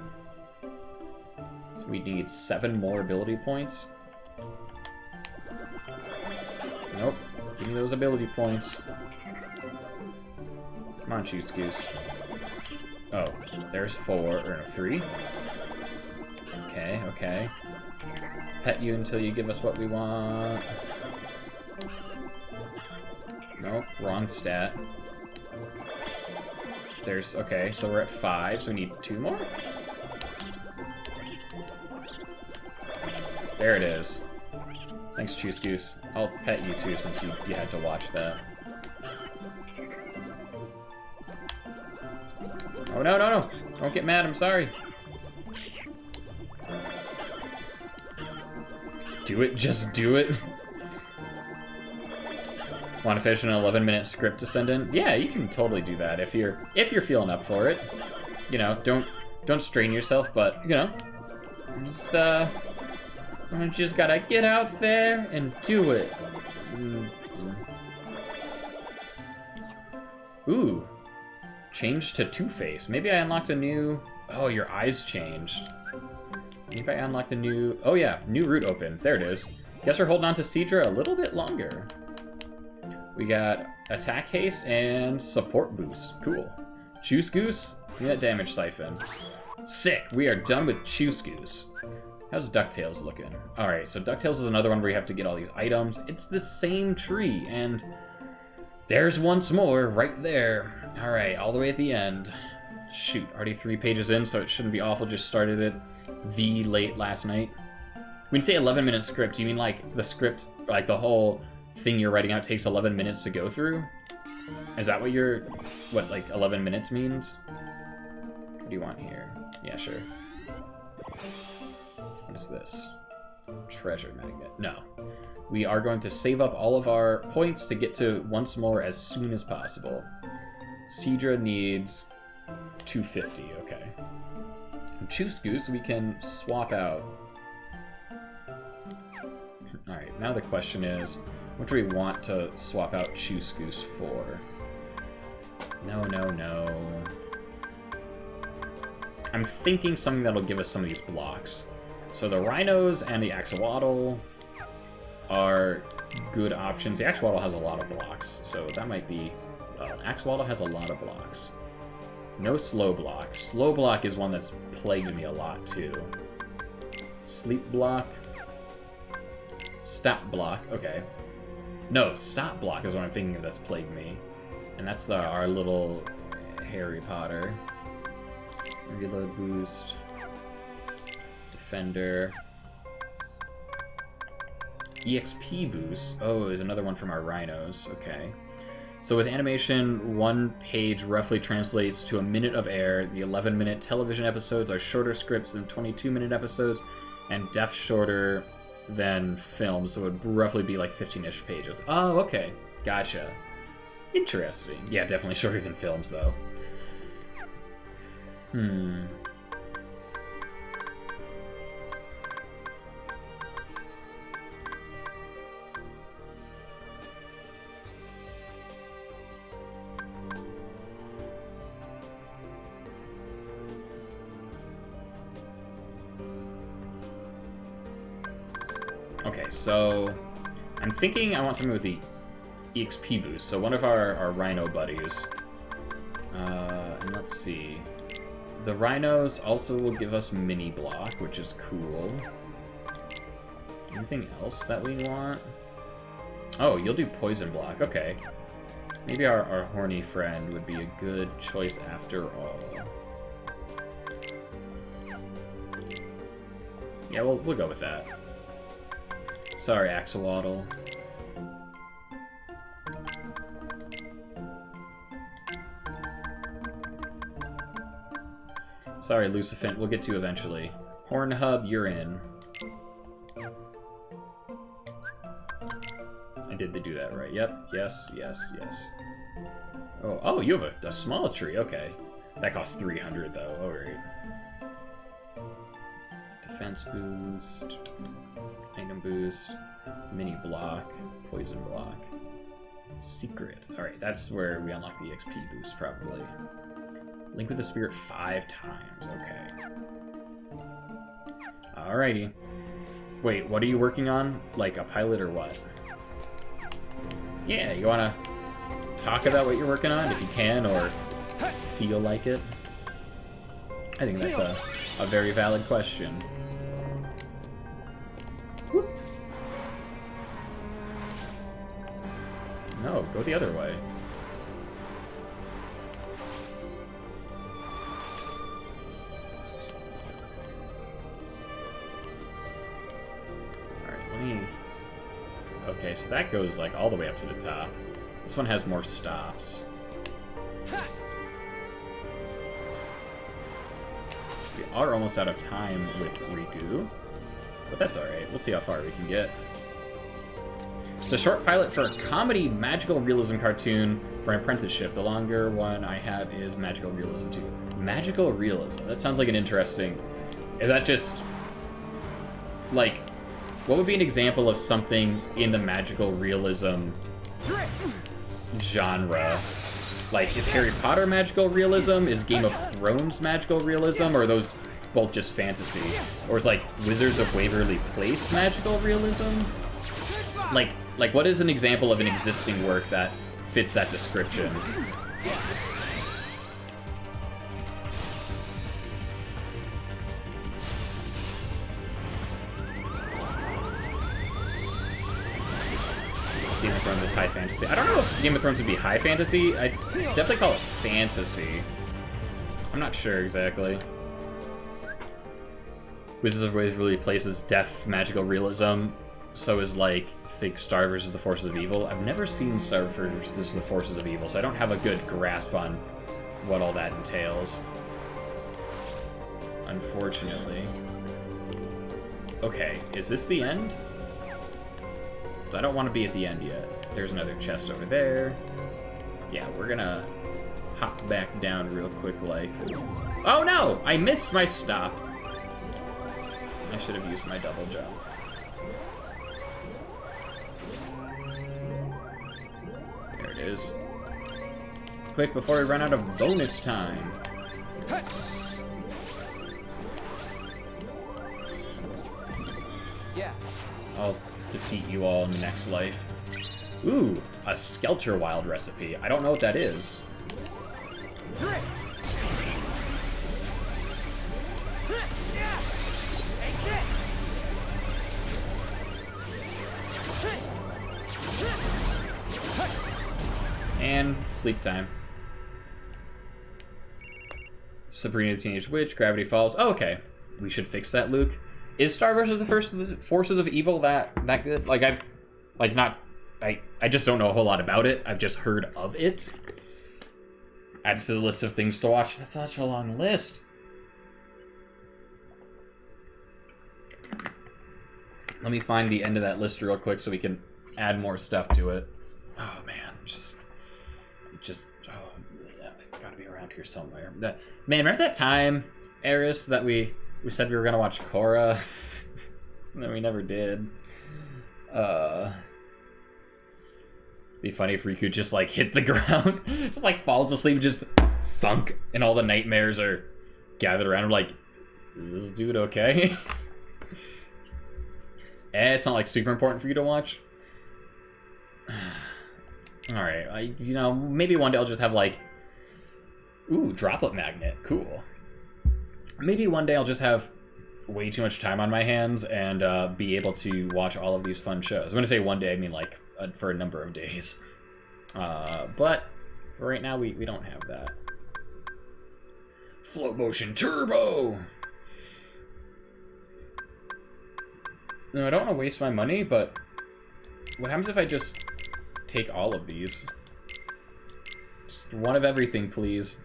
So we need 7 more ability points. Nope. Give me those ability points. Come on, Choose Goose. Oh, there's 4, or no, 3. Okay, okay. Pet you until you give us what we want. Nope, wrong stat. There's, okay, so we're at 5, so we need 2 more? There it is. Thanks, Choose Goose. I'll pet you too, since you had to watch that. Oh, no, no, no! Don't get mad, I'm sorry. Do it, just do it. Want to finish an 11-minute script to send in? Yeah, you can totally do that if you're feeling up for it. You know, don't strain yourself, but you know, just gotta get out there and do it. Ooh. Changed to Two-Face. Maybe I unlocked a new... Oh, your eyes changed. Maybe I unlocked a new... Oh yeah, new route open. There it is. Guess we're holding on to Cedra a little bit longer. We got attack haste and support boost. Cool. Choose Goose, give me that damage siphon. Sick, we are done with Choose Goose. How's DuckTales looking? Alright, so DuckTales is another one where you have to get all these items. It's the same tree, and there's once more right there. Alright, all the way at the end. Shoot, already 3 pages in, so it shouldn't be awful. Just started it V late last night. When you say 11-minute script, do you mean like the script, like the whole thing you're writing out takes 11 minutes to go through? Is that what like 11 minutes means? What do you want here? Yeah, sure. What is this? Treasure magnet. No. We are going to save up all of our points to get to once more as soon as possible. Cedra needs 250, okay. Choose Goose we can swap out. Alright, now the question is, what do we want to swap out Choose Goose for? No, no, no. I'm thinking something that'll give us some of these blocks. So the rhinos and the axolotl are good options. The axolotl has a lot of blocks, so that might be... axolotl has a lot of blocks. No slow block. Slow block is one that's plagued me a lot, too. Sleep block. Stop block. Okay. No, stop block is what I'm thinking of that's plagued me. And that's our little Harry Potter. Reload boost. Defender. EXP boost. Oh, is another one from our rhinos. Okay. So with animation, 1 page roughly translates to a minute of air. The 11-minute television episodes are shorter scripts than 22-minute episodes, and depth shorter than films, so it would roughly be like 15-ish pages. Oh, okay. Gotcha. Interesting. Yeah, definitely shorter than films, though. Okay, so I'm thinking I want something with the EXP boost. So one of our rhino buddies, and let's see. The rhinos also will give us mini block, which is cool. Anything else that we want? Oh, you'll do poison block. Okay. Maybe our horny friend would be a good choice after all. Yeah, we'll go with that. Sorry, Axolotl. Sorry, Lucifant. We'll get to you eventually. Hornhub, you're in. I did do that right. Yep. Yes, yes, yes. Oh, you have a small tree. Okay. That costs 300, though. Oh, right. Defense boost. Item boost. Mini block. Poison block. Secret. Alright, that's where we unlock the XP boost, probably. Link with the spirit 5 times. Okay. Alrighty. Wait, what are you working on? Like a pilot or what? Yeah, you wanna talk about what you're working on, if you can, or feel like it? I think that's a very valid question. No, go the other way. Alright, let me... Okay, so that goes, like, all the way up to the top. This one has more stops. We are almost out of time with Riku, but that's alright. We'll see how far we can get. It's a short pilot for a comedy magical realism cartoon for an apprenticeship. The longer one I have is Magical Realism 2. Magical Realism. That sounds like an interesting... Is that just... Like, what would be an example of something in the magical realism genre? Like, is Harry Potter magical realism? Is Game of Thrones magical realism? Or are those both just fantasy? Or is, like, Wizards of Waverly Place magical realism? Like, what is an example of an existing work that fits that description? Game of Thrones is high fantasy. I don't know if Game of Thrones would be high fantasy. I'd definitely call it fantasy. I'm not sure exactly. Wizards of Waverly Place's death magical realism. So is, like, think Star vs. the Forces of Evil. I've never seen Star vs. the Forces of Evil, so I don't have a good grasp on what all that entails. Unfortunately. Okay, is this the end? Because I don't want to be at the end yet. There's another chest over there. Yeah, we're gonna hop back down real quick, like... Oh no! I missed my stop! I should have used my double jump. There it is. Quick, before we run out of bonus time. Yeah. I'll defeat you all in the next life. Ooh, a Skelter Wild recipe. I don't know what that is. And sleep time. Sabrina the Teenage Witch, Gravity Falls. Oh, okay. We should fix that, Luke. Is Star versus the Forces of Evil that good? Like I just don't know a whole lot about it. I've just heard of it. Add to the list of things to watch. That's such a long list. Let me find the end of that list real quick so we can add more stuff to it. Oh man, just yeah, it's gotta be around here somewhere. Man, remember that time, Eris, that we said we were gonna watch Korra? And then we never did. Be funny if Riku just like hit the ground, just like falls asleep and just thunk, and all the nightmares are gathered around him like, is this dude okay? It's not like super important for you to watch. Alright, you know, maybe one day I'll just have like, ooh, droplet magnet, cool. Maybe one day I'll just have way too much time on my hands and be able to watch all of these fun shows. When I say one day, I mean like for a number of days. But for right now, we don't have that. Float motion turbo! No, I don't want to waste my money, but what happens if I just take all of these? Just one of everything, please.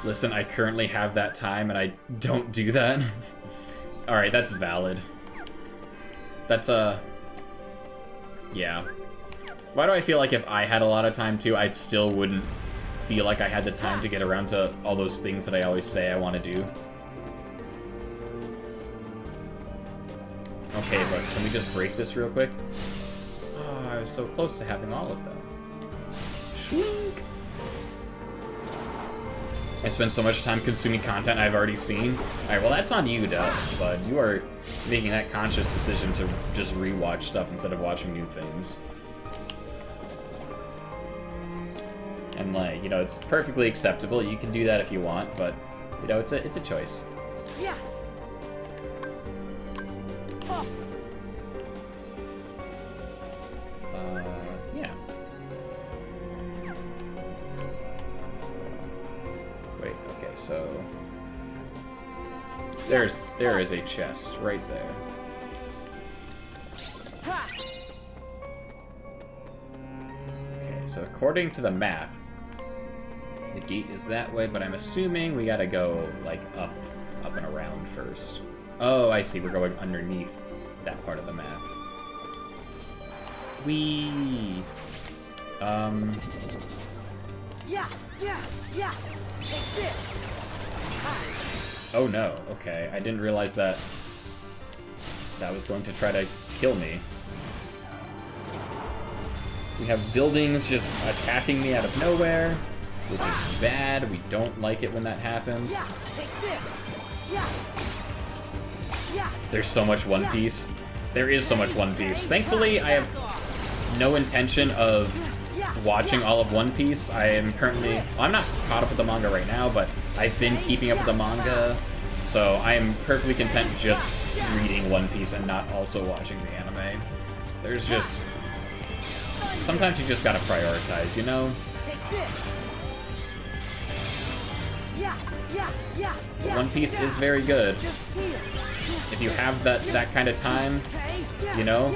Listen, I currently have that time and I don't do that. Alright, that's valid. That's yeah. Why do I feel like if I had a lot of time too, I still wouldn't feel like I had the time to get around to all those things that I always say I want to do? Okay, but can we just break this real quick? Oh, I was so close to having all of them. Shwink. I spend so much time consuming content I've already seen. Alright, well that's on you, Duh, but you are making that conscious decision to just rewatch stuff instead of watching new things. And like, you know, it's perfectly acceptable. You can do that if you want, but you know, it's a choice. Yeah. Oh. Yeah. Wait, okay, so there is a chest right there. Okay, so according to the map, the gate is that way, but I'm assuming we gotta go like up and around first. Oh, I see, we're going underneath that part of the map. Whee! Yeah. Take this. Oh no, okay. I didn't realize that was going to try to kill me. We have buildings just attacking me out of nowhere, which is bad. We don't like it when that happens. Yeah. Take this. Yeah. There's so much One Piece. There is so much One Piece. Thankfully, I have no intention of watching all of One Piece. I am currently... Well, I'm not caught up with the manga right now, but I've been keeping up with the manga, so I am perfectly content just reading One Piece and not also watching the anime. There's just... Sometimes you just gotta prioritize, you know? But One Piece is very good. If you have that kind of time, you know?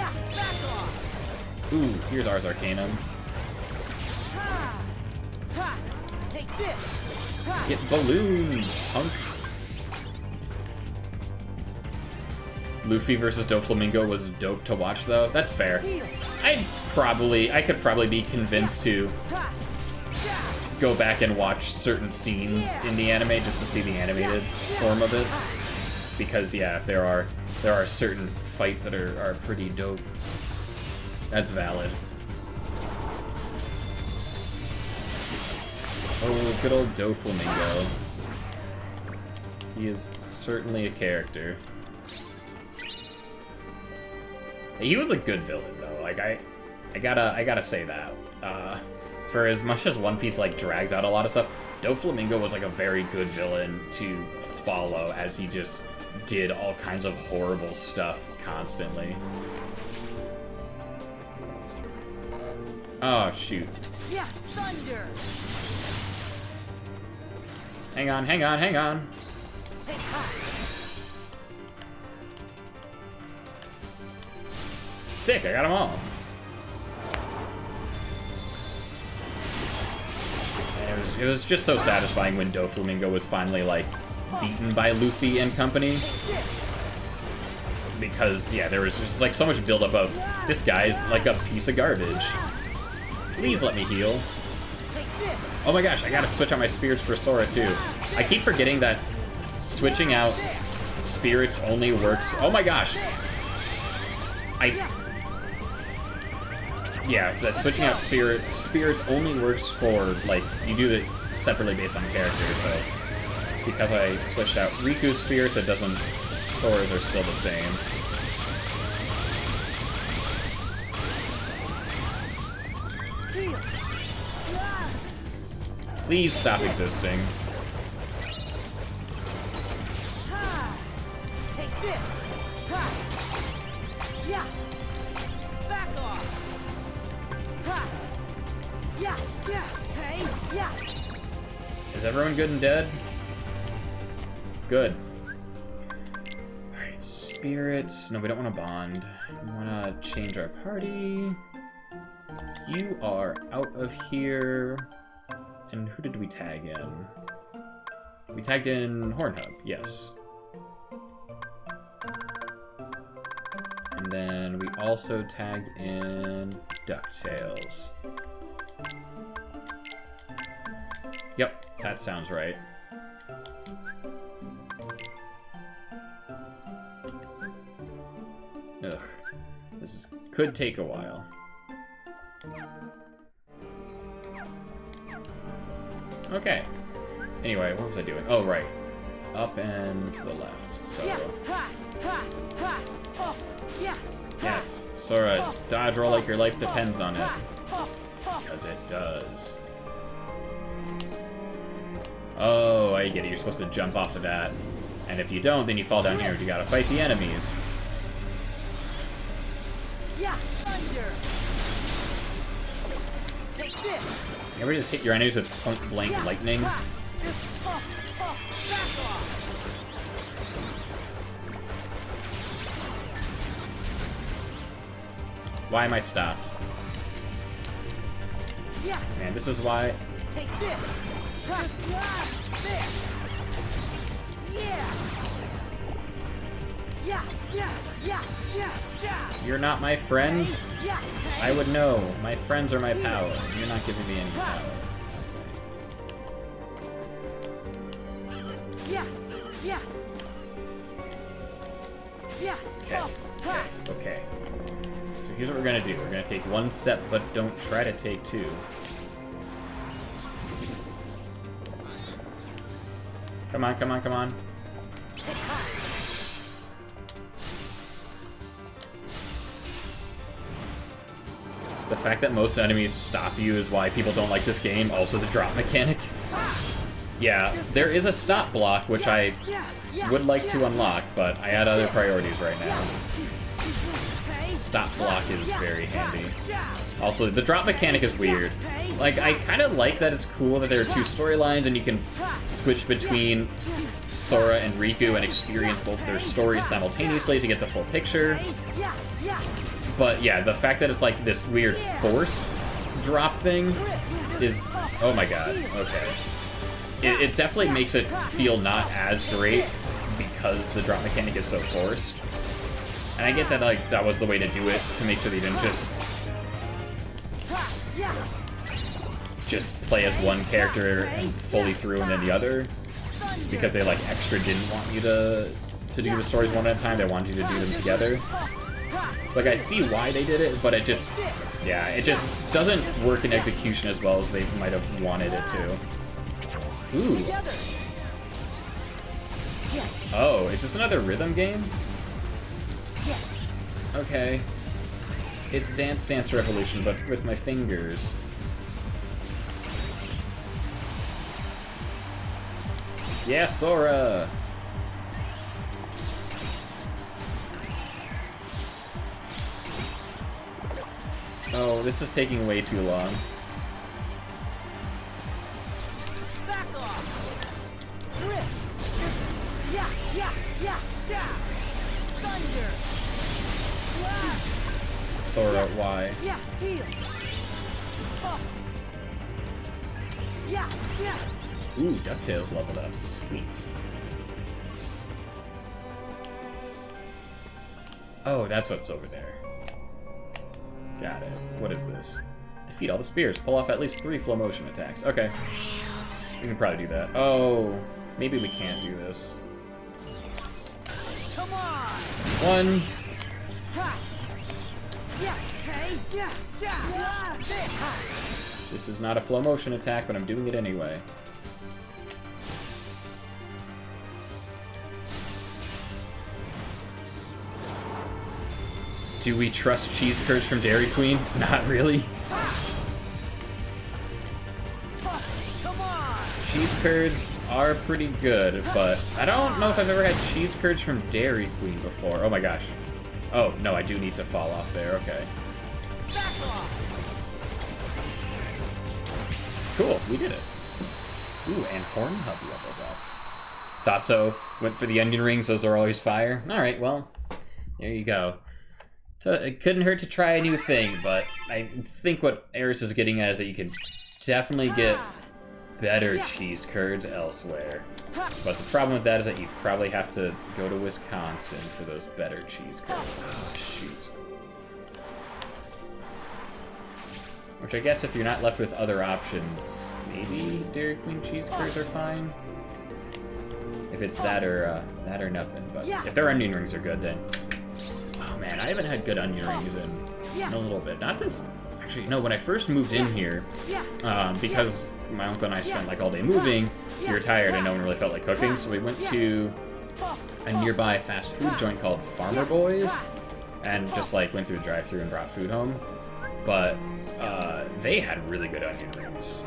Ooh, here's Ars Arcanum. Get ballooned, punk. Luffy versus Doflamingo was dope to watch, though. That's fair. I could probably be convinced to go back and watch certain scenes in the anime just to see the animated form of it. Because yeah, there are certain fights that are pretty dope. That's valid. Oh, good old Doflamingo. He is certainly a character. He was a good villain, though. Like I gotta say that. For as much as One Piece like drags out a lot of stuff, Doflamingo was like a very good villain to follow, as he just did all kinds of horrible stuff constantly. Oh shoot! Yeah, thunder. Hang on. Sick, I got them all. And it was just so satisfying when Doflamingo was finally, like, beaten by Luffy and company. Because, yeah, there was just, like, so much buildup of, this guy's like a piece of garbage. Please let me heal. Oh my gosh, I gotta switch out my spirits for Sora, too. I keep forgetting that switching out spirits only works... Oh my gosh! Yeah, that switching out spirits only works for, like, you do it separately based on character, so... Because I switched out Riku's spirits, it doesn't... Sora's are still the same. Please stop existing. Is everyone good and dead? Good. Alright, spirits. No, we don't want to bond. We want to change our party. You are out of here. And who did we tag in? We tagged in Hornhub, yes. And then we also tagged in DuckTales. Yep, that sounds right. Ugh, could take a while. Okay. Anyway, what was I doing? Oh, right. Up and to the left. So. Yes, Sora, dodge roll like your life depends on it. Because it does. Oh, I get it. You're supposed to jump off of that. And if you don't, then you fall down here. You gotta fight the enemies. You ever just hit your enemies with point-blank lightning? Why am I stopped? Man, this is why... You're not my friend? I would know. My friends are my power. You're not giving me any power. Okay. So here's what we're gonna do. We're gonna take one step, but don't try to take two. Come on, come on, come on. The fact that most enemies stop you is why people don't like this game. Also, the drop mechanic. Yeah, there is a stop block, which I would like to unlock, but I had other priorities right now. Stop block is very handy. Also, the drop mechanic is weird. Like, I kind of like that it's cool that there are two storylines and you can switch between Sora and Riku and experience both their stories simultaneously to get the full picture. But yeah, the fact that it's like this weird forced drop thing is... Oh my god, okay. It definitely makes it feel not as great because the drop mechanic is so forced. And I get that, like, that was the way to do it, to make sure they didn't just play as one character and fully through and then the other. Because they, like, extra didn't want you to do the stories one at a time, they wanted you to do them together. It's like, I see why they did it, but it just, yeah, it just doesn't work in execution as well as they might have wanted it to. Ooh. Oh, is this another rhythm game? Okay. It's Dance Dance Revolution, but with my fingers. Yeah, Sora! Oh, this is taking way too long. Yeah, yeah, yeah. Thunder. Sora, why? Yeah, heal. Oh. Yeah, yeah. Ooh, DuckTales leveled up. Sweet. Oh, that's what's over there. Got it. What is this? Defeat all the spears. Pull off at least 3 flow motion attacks. Okay. We can probably do that. Oh, maybe we can't do this. Come on. 1. Ha. Yeah, hey, yeah, yeah. This is not a flow motion attack, but I'm doing it anyway. Do we trust cheese curds from Dairy Queen? Not really. Come on. Cheese curds are pretty good, but I don't know if I've ever had cheese curds from Dairy Queen before. Oh my gosh. Oh, no, I do need to fall off there. Okay. Back off. Cool, we did it. Ooh, and Horn Hub leveled up. Thought so. Went for the onion rings. Those are always fire. Alright, well, there you go. So it couldn't hurt to try a new thing, but I think what Eris is getting at is that you can definitely get better cheese curds elsewhere. But the problem with that is that you probably have to go to Wisconsin for those better cheese curds. Oh, shoot. Which I guess if you're not left with other options, maybe Dairy Queen cheese curds are fine. If it's that or nothing. But if their onion rings are good, then... Oh man, I haven't had good onion rings in a little bit. Not since... Actually, no, when I first moved in here, because my uncle and I spent like all day moving, we were tired and no one really felt like cooking, so we went to a nearby fast food joint called Farmer Boys, and just like went through the drive-thru and brought food home. But they had really good onion rings.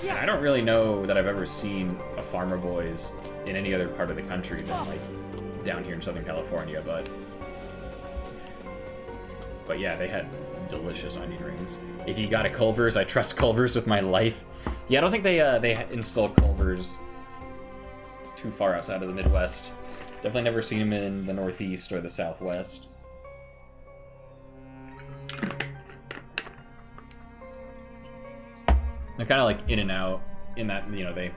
And I don't really know that I've ever seen a Farmer Boys in any other part of the country than like down here in Southern California, but yeah, they had delicious onion rings. If you got a Culver's, I trust Culver's with my life. Yeah, I don't think they install Culver's too far outside of the Midwest. Definitely never seen them in the Northeast or the Southwest. They're kind of like in and out in that, you know, they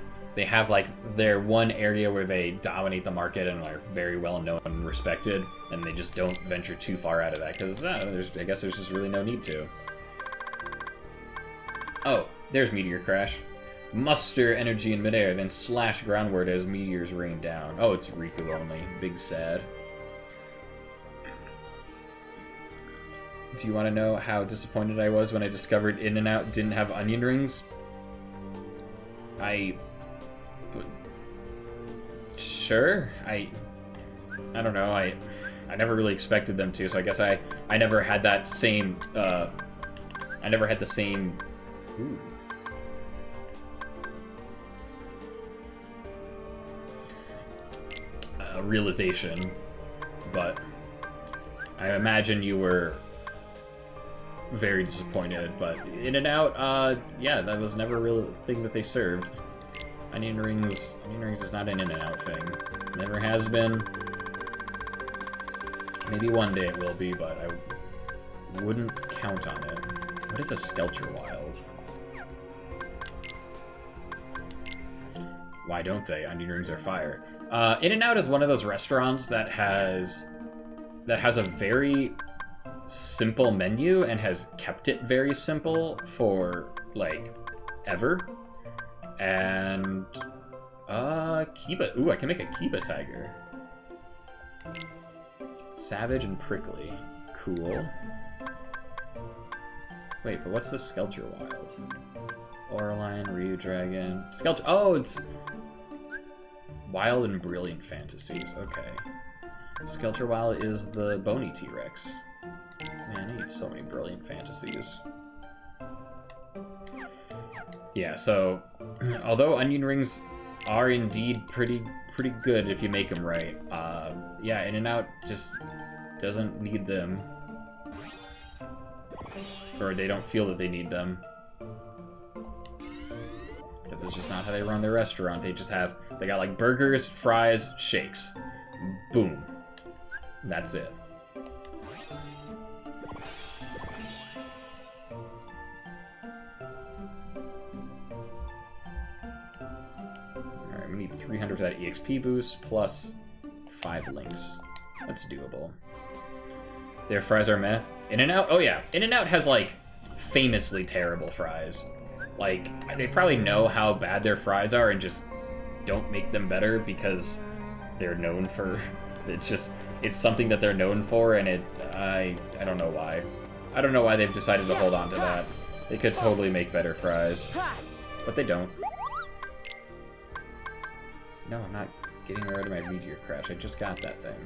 have like their one area where they dominate the market and are very well known and respected, and they just don't venture too far out of that because I guess there's just really no need to. Oh, there's Meteor Crash. Muster energy in midair, then slash groundward as meteors rain down. Oh, it's Riku only. Big sad. Do you want to know how disappointed I was when I discovered In-N-Out didn't have onion rings? Sure. I don't know. I never really expected them to, so I guess I never had that same I never had the same realization, but I imagine you were very disappointed. But In-N-Out, yeah, that was never a real thing that they served. Onion rings is not an In-N-Out thing. Never has been. Maybe one day it will be, but I wouldn't count on it. What is a Skelter Wild? Why don't they? Onion rings are fire. In-N-Out is one of those restaurants that has a very simple menu and has kept it very simple for like ever. And Kiba. Ooh, I can make a Kiba tiger. Savage and prickly. Cool. Wait, but what's the Skelter Wild? Oraline, Ryu Dragon. Skelter. Oh, it's Wild and Brilliant Fantasies. Okay. Skelter Wild is the bony T-Rex. Man, I need so many Brilliant Fantasies. Yeah, so although onion rings are indeed pretty good if you make them right, yeah, In-N-Out just doesn't need them, or they don't feel that they need them. The This is just not how they run their restaurant. They got like burgers, fries, shakes. Boom. That's it. Alright, we need 300 for that EXP boost, plus 5 links. That's doable. Their fries are meh. In-N-Out? Oh yeah, In-N-Out has, like, famously terrible fries. Like, they probably know how bad their fries are and just don't make them better because they're known for... It's something that they're known for, and I don't know why. I don't know why they've decided to hold on to that. They could totally make better fries, but they don't. No, I'm not getting rid of my meteor crash. I just got that thing.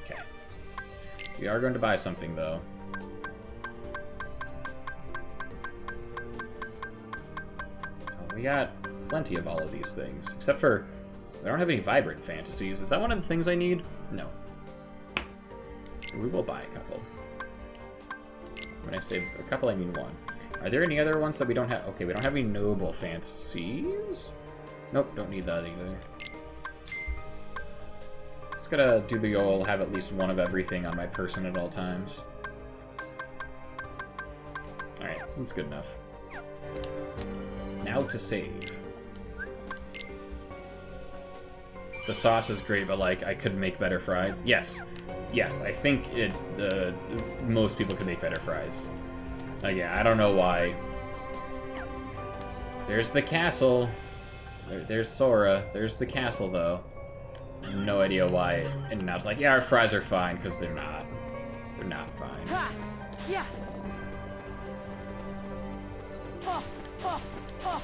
Okay. We are going to buy something, though. We got plenty of all of these things, except for I don't have any vibrant fantasies. Is that one of the things I need? No. We will buy a couple. When I say a couple, I mean one. Are there any other ones that we don't have? Okay, we don't have any noble fantasies. Nope, don't need that either. Just gotta do the old have at least one of everything on my person at all times. Alright, that's good enough. Now to save. The sauce is great, but like I could make better fries. Yes, yes, I think most people could make better fries. Yeah, I don't know why. There's the castle. There's Sora. There's the castle, though. No idea why. And now it's like, yeah, our fries are fine because they're not. They're not fine. Ha! Yeah. Oh, oh, oh.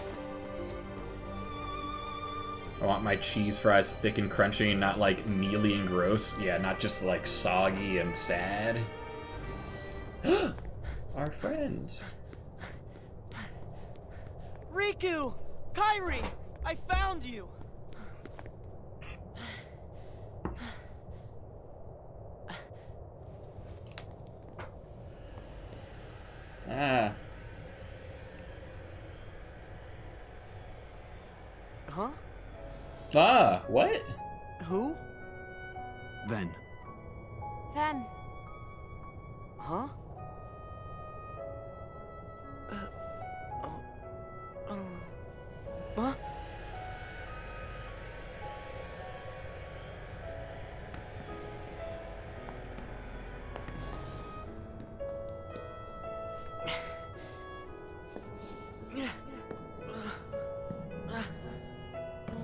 I want my cheese fries thick and crunchy and not like mealy and gross. Yeah, not just like soggy and sad. Our friends. Riku! Kairi! I found you! Ah. Huh? Ah, what? Who? Ven. Ven. Huh? Huh?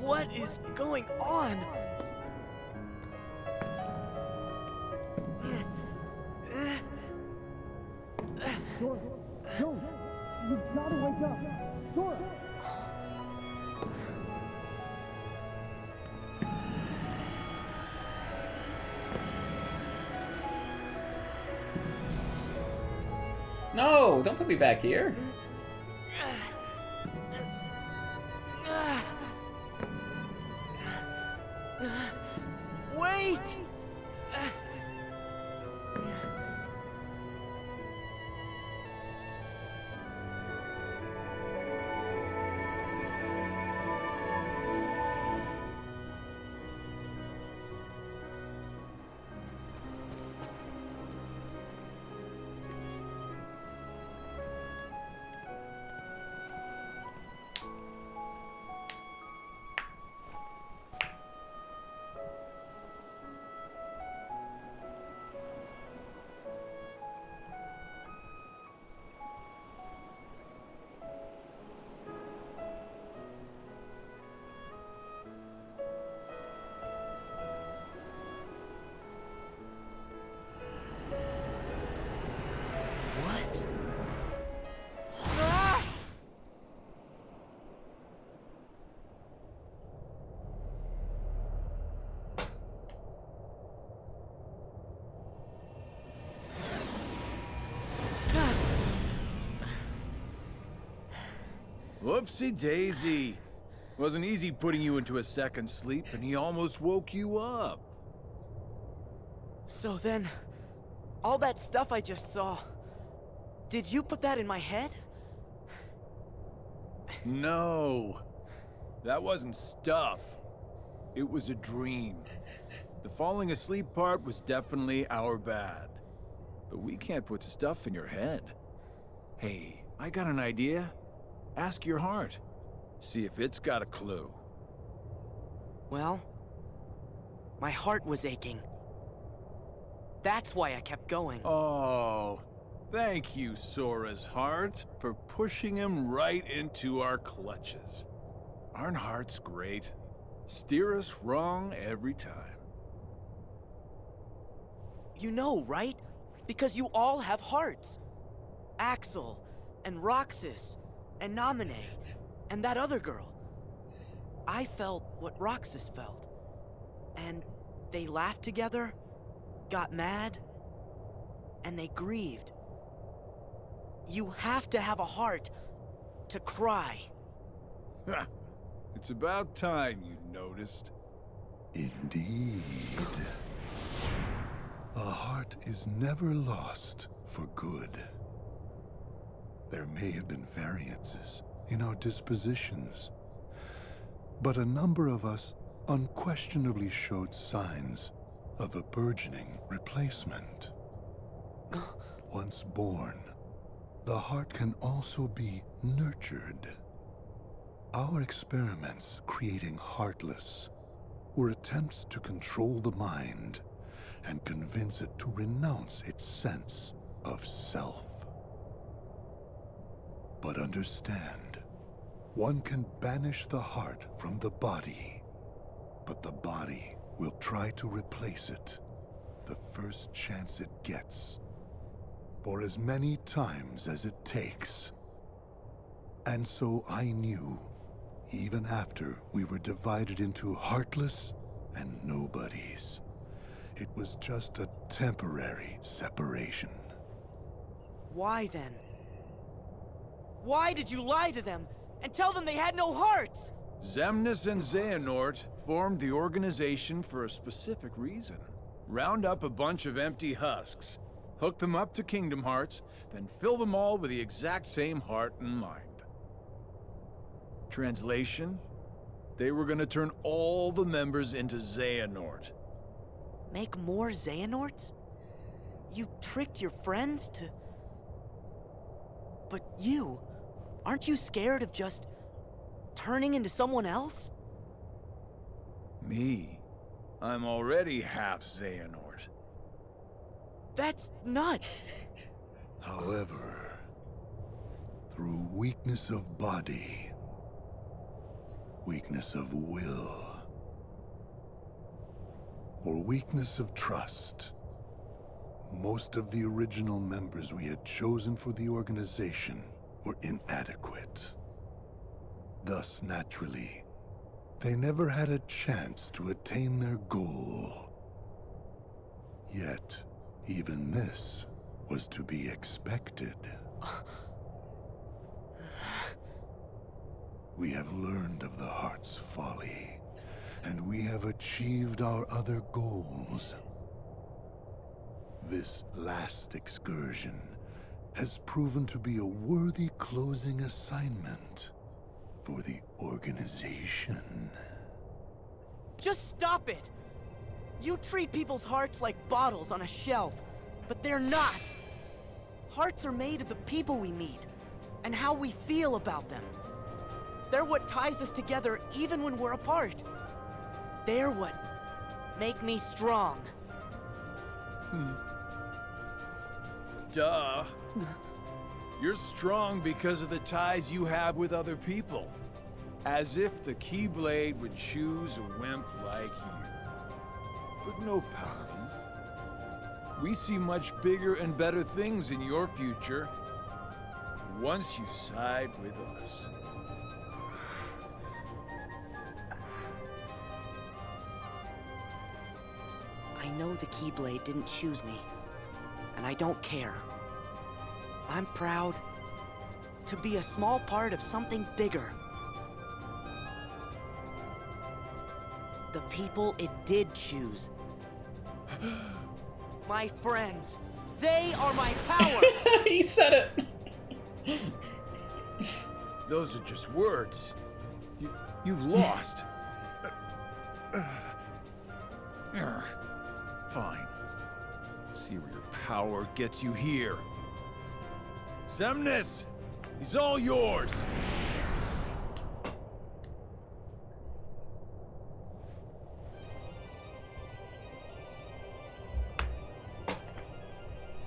What is going on? Sora, no! You've gotta wake up! Sora! No, don't put me back here. Wait! What? Ah! Whoopsie daisy. Wasn't easy putting you into a second sleep, and he almost woke you up. So then, all that stuff I just saw, did you put that in my head? No. That wasn't stuff. It was a dream. The falling asleep part was definitely our bad. But we can't put stuff in your head. Hey, I got an idea. Ask your heart. See if it's got a clue. Well, my heart was aching. That's why I kept going. Oh, thank you, Sora's heart, for pushing him right into our clutches. Aren't hearts great? Steer us wrong every time. You know, right? Because you all have hearts. Axel, and Roxas, and Naminé, and that other girl. I felt what Roxas felt. And they laughed together, got mad, and they grieved. You have to have a heart to cry. It's about time you noticed. Indeed. A heart is never lost for good. There may have been variances in our dispositions, but a number of us unquestionably showed signs of a burgeoning replacement. Once born, the heart can also be nurtured. Our experiments creating Heartless were attempts to control the mind and convince it to renounce its sense of self. But understand, one can banish the heart from the body, but the body will try to replace it the first chance it gets, for as many times as it takes. And so I knew, even after we were divided into Heartless and Nobodies, it was just a temporary separation. Why then? Why did you lie to them and tell them they had no hearts? Xemnas and Xehanort formed the organization for a specific reason. Round up a bunch of empty husks, hook them up to Kingdom Hearts, then fill them all with the exact same heart and mind. Translation? They were gonna turn all the members into Xehanort. Make more Xehanorts? You tricked your friends to... But you, aren't you scared of just turning into someone else? Me? I'm already half Xehanort. That's nuts. However, through weakness of body, weakness of will, or weakness of trust, most of the original members we had chosen for the organization were inadequate. Thus, naturally, they never had a chance to attain their goal. Yet, even this was to be expected. We have learned of the heart's folly, and we have achieved our other goals. This last excursion has proven to be a worthy closing assignment for the organization. Just stop it! You treat people's hearts like bottles on a shelf, but they're not. Hearts are made of the people we meet, and how we feel about them. They're what ties us together even when we're apart. They're what make me strong. Duh. You're strong because of the ties you have with other people. As if the Keyblade would choose a wimp like you. But no pouting. We see much bigger and better things in your future once you side with us. I know the Keyblade didn't choose me, and I don't care. I'm proud to be a small part of something bigger. The people it did choose. my friends. They are my power. He said it. Those are just words. You've lost. Fine. See where your power gets you here. Xemnas, he's all yours.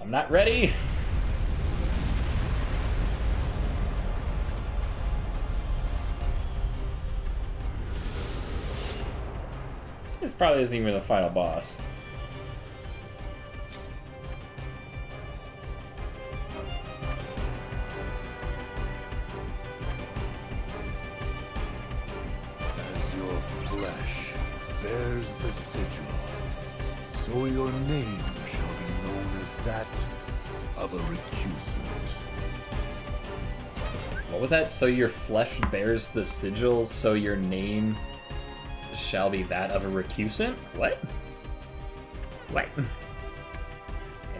I'm not ready. This probably isn't even the final boss. As your flesh bears the sigil, so your name shall be known as that of a recusant. What was that? So your flesh bears the sigil, so your name shall be that of a recusant? What? What? And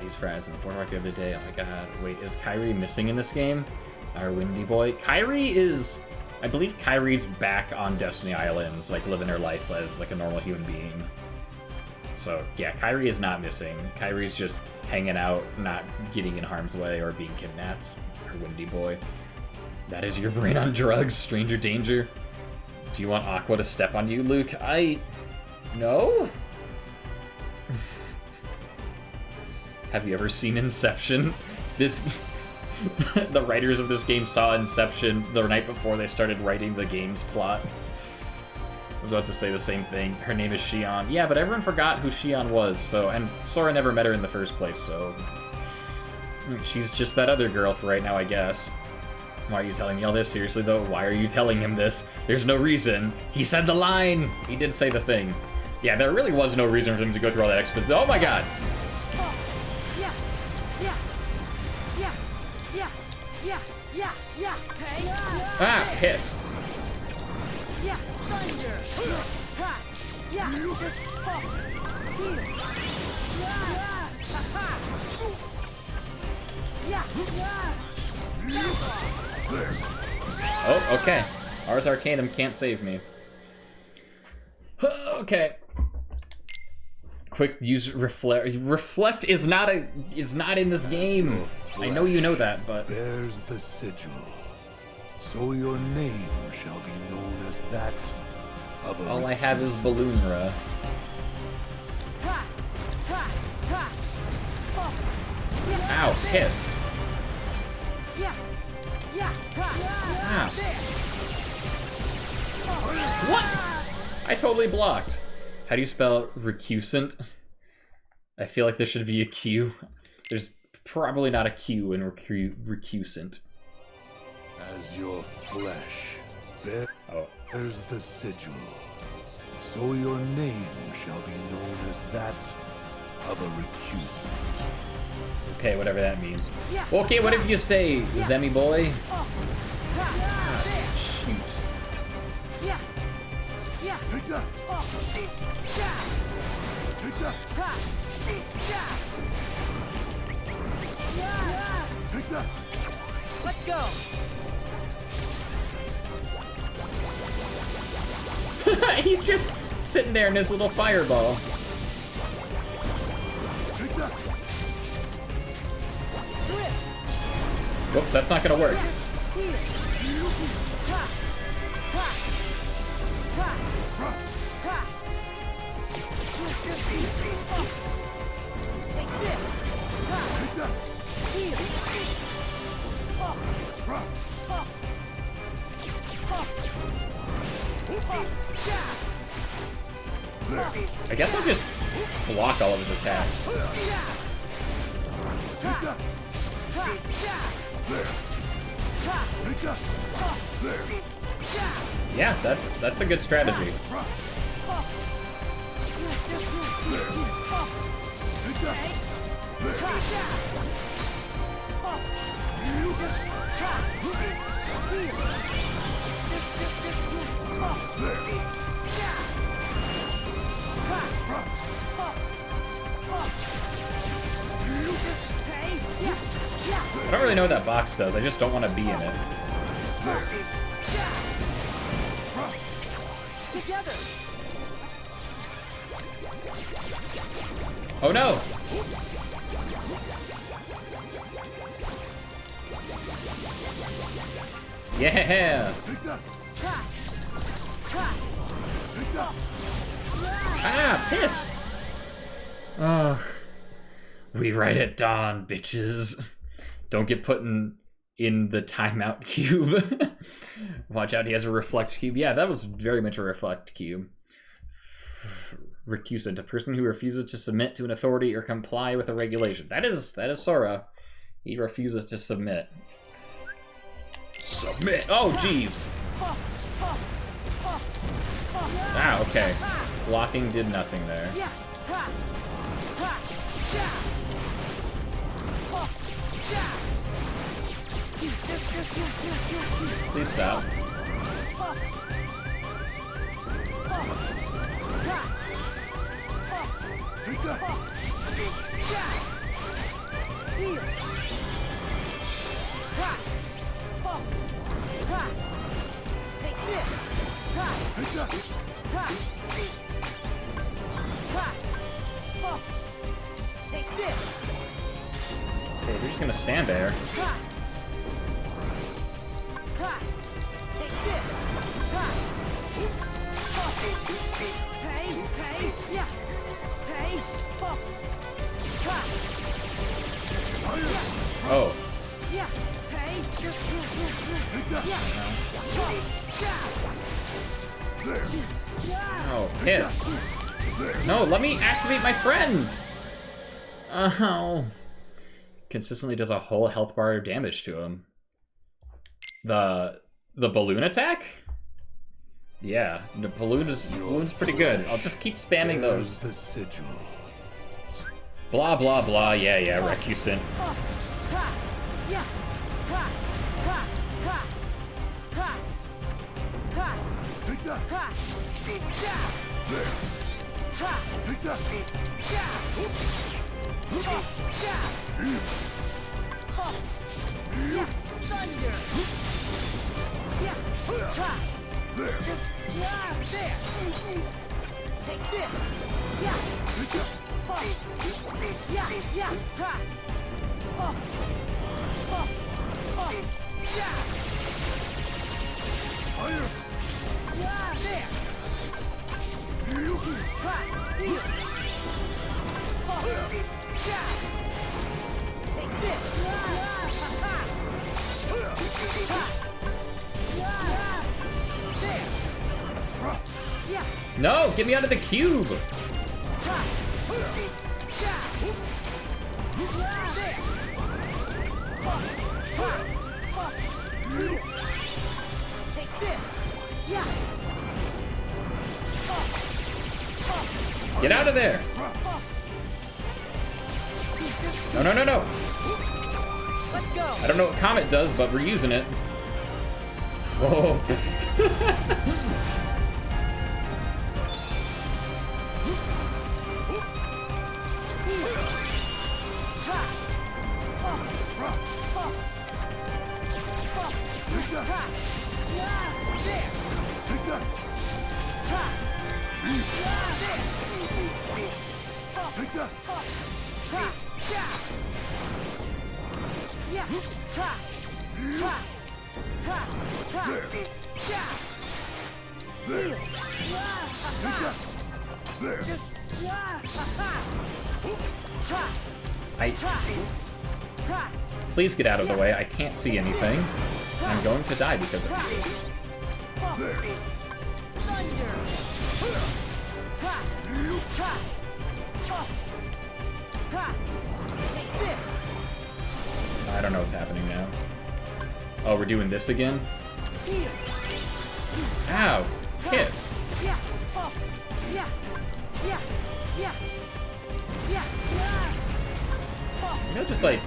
he's fries in the boardwalk the other day. Oh my god. Wait, is Kyrie missing in this game? Our windy boy? Kyrie is... I believe Kyrie's back on Destiny Islands, like living her life as like a normal human being. So yeah, Kyrie is not missing. Kyrie's just hanging out, not getting in harm's way or being kidnapped. Our windy boy. That is your brain on drugs, stranger danger. Do you want Aqua to step on you, Luke? No? Have you ever seen Inception? The writers of this game saw Inception the night before they started writing the game's plot. I was about to say the same thing. Her name is Xion. Yeah, but everyone forgot who Xion was, so... And Sora never met her in the first place, so... She's just that other girl for right now, I guess. Why are you telling me all this? Seriously, though, why are you telling him this? There's no reason. He said the line! He did say the thing. Yeah, there really was no reason for him to go through all that exposition. Oh my god! Ah, hiss. Oh, okay. Ars Arcanum can't save me. Okay. Quick use reflect. Reflect is not in this game. I know you know that, but bears the sigil, so your name shall be known as that of a all I have is Balloonra. Ow, piss. Ow. What? I totally blocked. How do you spell recusant? I feel like there should be a Q. There's probably not a Q in recusant. As your flesh bears the sigil, so your name shall be known as that of a recusant. Okay, whatever that means. Okay, whatever you say, Zemi boy. Shoot. Let's go. He's just sitting there in his little fireball. Whoops, that's not gonna work. I guess I'll just block all of his attacks. Yeah, that's a good strategy. don't really know what that box does. I just don't want to be in it. Together. Oh no! Yeah! Ah, piss! Ugh. We ride at dawn, bitches. Don't get put in the timeout cube. Watch out, he has a reflect cube. Yeah, that was very much a reflect cube. Recusant, a person who refuses to submit to an authority or comply with a regulation. That is Sora. He refuses to submit. Submit! Oh, jeez! Ah, okay. Blocking did nothing there. Please stop. Take this. Take this. Okay, we're just gonna stand there. Take this. Hey, hey, yeah. Hey, Oh. yeah. Hey, Oh, piss. No, let me activate my friend! Oh. Consistently does a whole health bar of damage to him. The balloon attack? Yeah, the balloon's pretty good. I'll just keep spamming those. The sigil. Blah, blah, blah. Yeah, Recusant. There. Take this. Yeah. No, get me out of the cube! Take this. Yeah. Get out of there! No. Let's go. I don't know what Comet does, but we're using it. Whoa. Please get out of the way. I can't see anything. I'm going to die because of you. I don't know what's happening now. Oh, we're doing this again? Ow! Kiss! You know, just like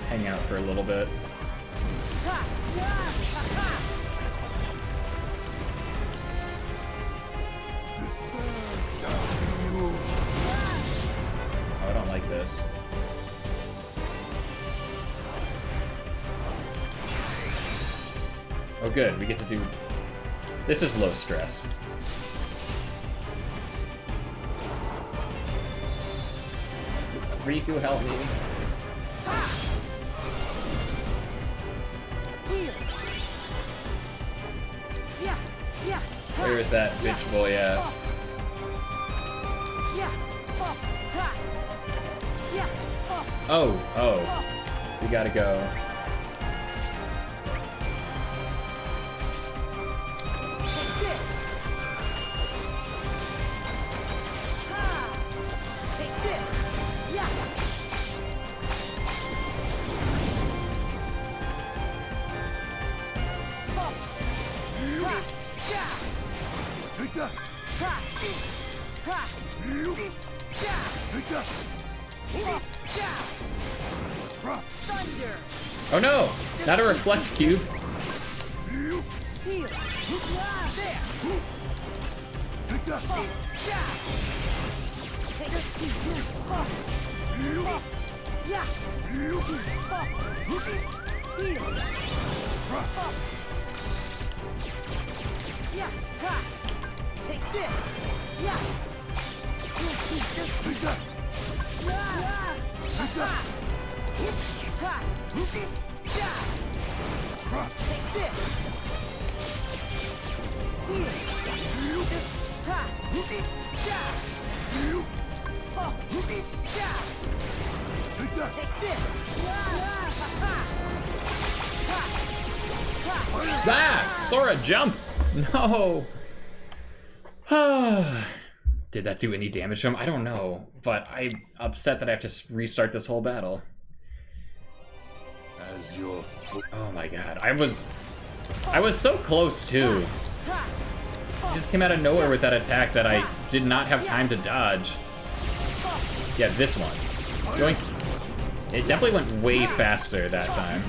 hang out for a little bit. Oh, I don't like this. Oh good, we get to do... This is low stress. Riku, help me. Where is that bitch boy at? Oh. We gotta go. Oh no! Not a reflect cube. Take this! Ah! Sora, jump! No! Did that do any damage to him? I don't know, but I'm upset that I have to restart this whole battle. As your Oh my god, I was so close too. He just came out of nowhere with that attack that I did not have time to dodge. Yeah, this one. Yoink. It definitely went way faster that time.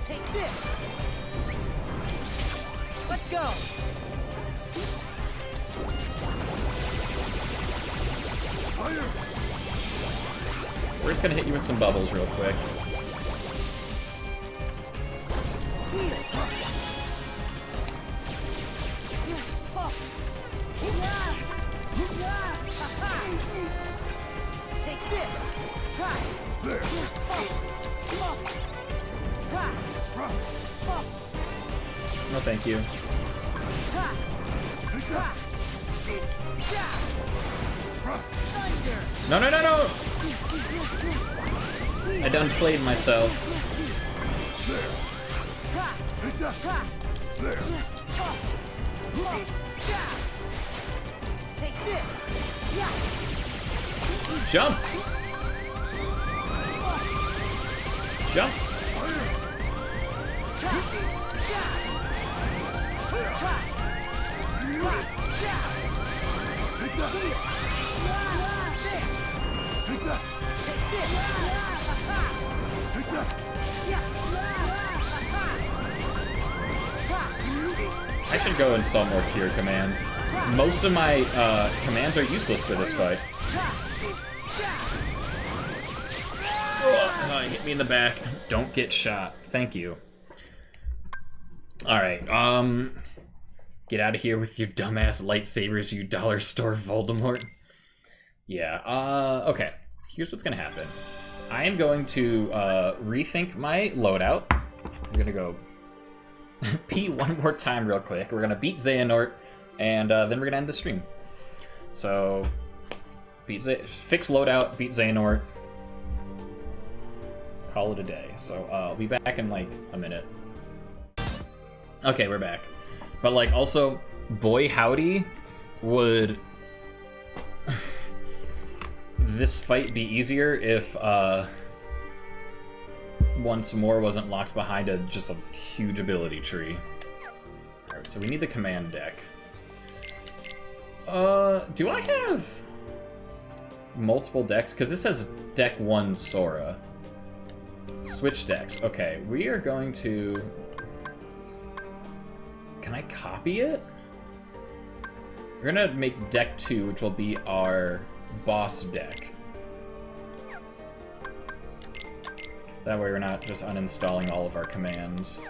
Take this! Let's go! We're just gonna hit you with some bubbles real quick. Take this! No, thank you. No, no, no, no! I done played myself. Jump! Jump! I should go install more cure commands. Most of my commands are useless for this fight. Oh, hit me in the back. Don't get shot. Thank you. Alright, get out of here with your dumbass lightsabers, you dollar store Voldemort. Yeah, okay. Here's what's gonna happen. I am going to rethink my loadout. We're gonna go pee one more time real quick. We're gonna beat Xehanort, and then we're gonna end the stream. So, fix loadout, beat Xehanort, call it a day. So I'll be back in like a minute. Okay, we're back. But like also, boy howdy, would this fight be easier if once more wasn't locked behind just a huge ability tree. Alright, so we need the command deck. Do I have multiple decks? Because this says deck 1 Sora. Switch decks. Okay, we are going to... Can I copy it? We're gonna make deck 2, which will be our boss deck. That way we're not just uninstalling all of our commands.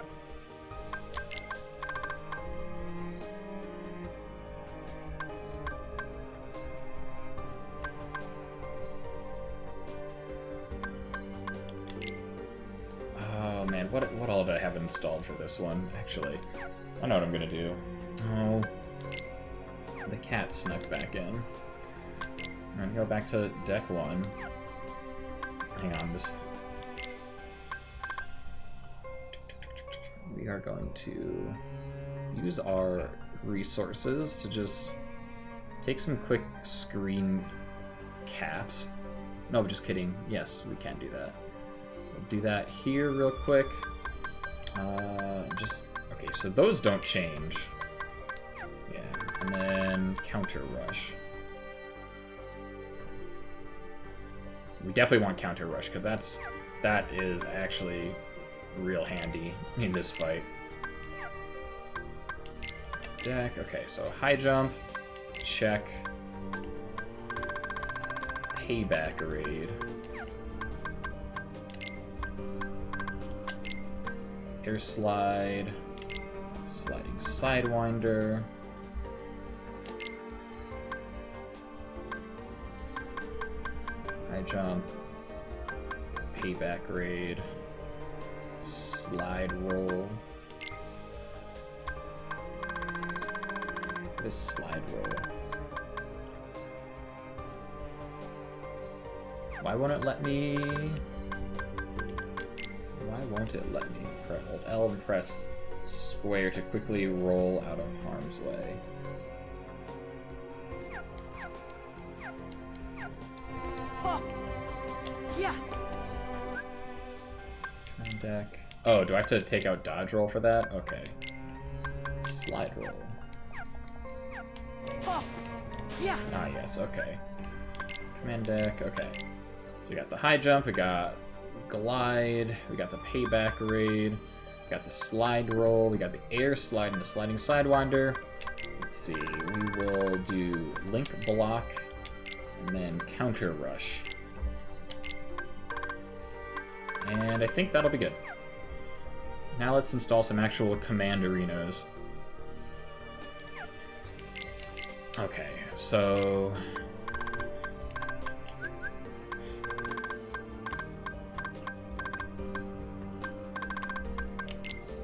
Oh man, what all did I have installed for this one, actually? I know what I'm gonna do. Oh, the cat snuck back in. I'm gonna go back to deck 1. Hang on, this... We are going to use our resources to just take some quick screen caps. No, just kidding. Yes, we can do that. We'll do that here real quick. Okay, so those don't change. Yeah, and then counter rush. We definitely want counter rush because that is actually real handy in this fight. Deck. Okay, so high jump, check. Payback raid. Air slide. Sliding sidewinder. High jump. Payback raid. Slide roll. What is slide roll? Why won't it let me? Why won't it let me? Hold L and press square to quickly roll out of harm's way. Deck. Oh, do I have to take out dodge roll for that? Okay. Slide roll. Ah, yes, okay. Command deck, okay. So we got the high jump, we got glide, we got the payback raid, we got the slide roll, we got the air slide and the sliding sidewinder. Let's see, we will do link block and then counter rush. And I think that'll be good. Now let's install some actual command arenas. Okay, so...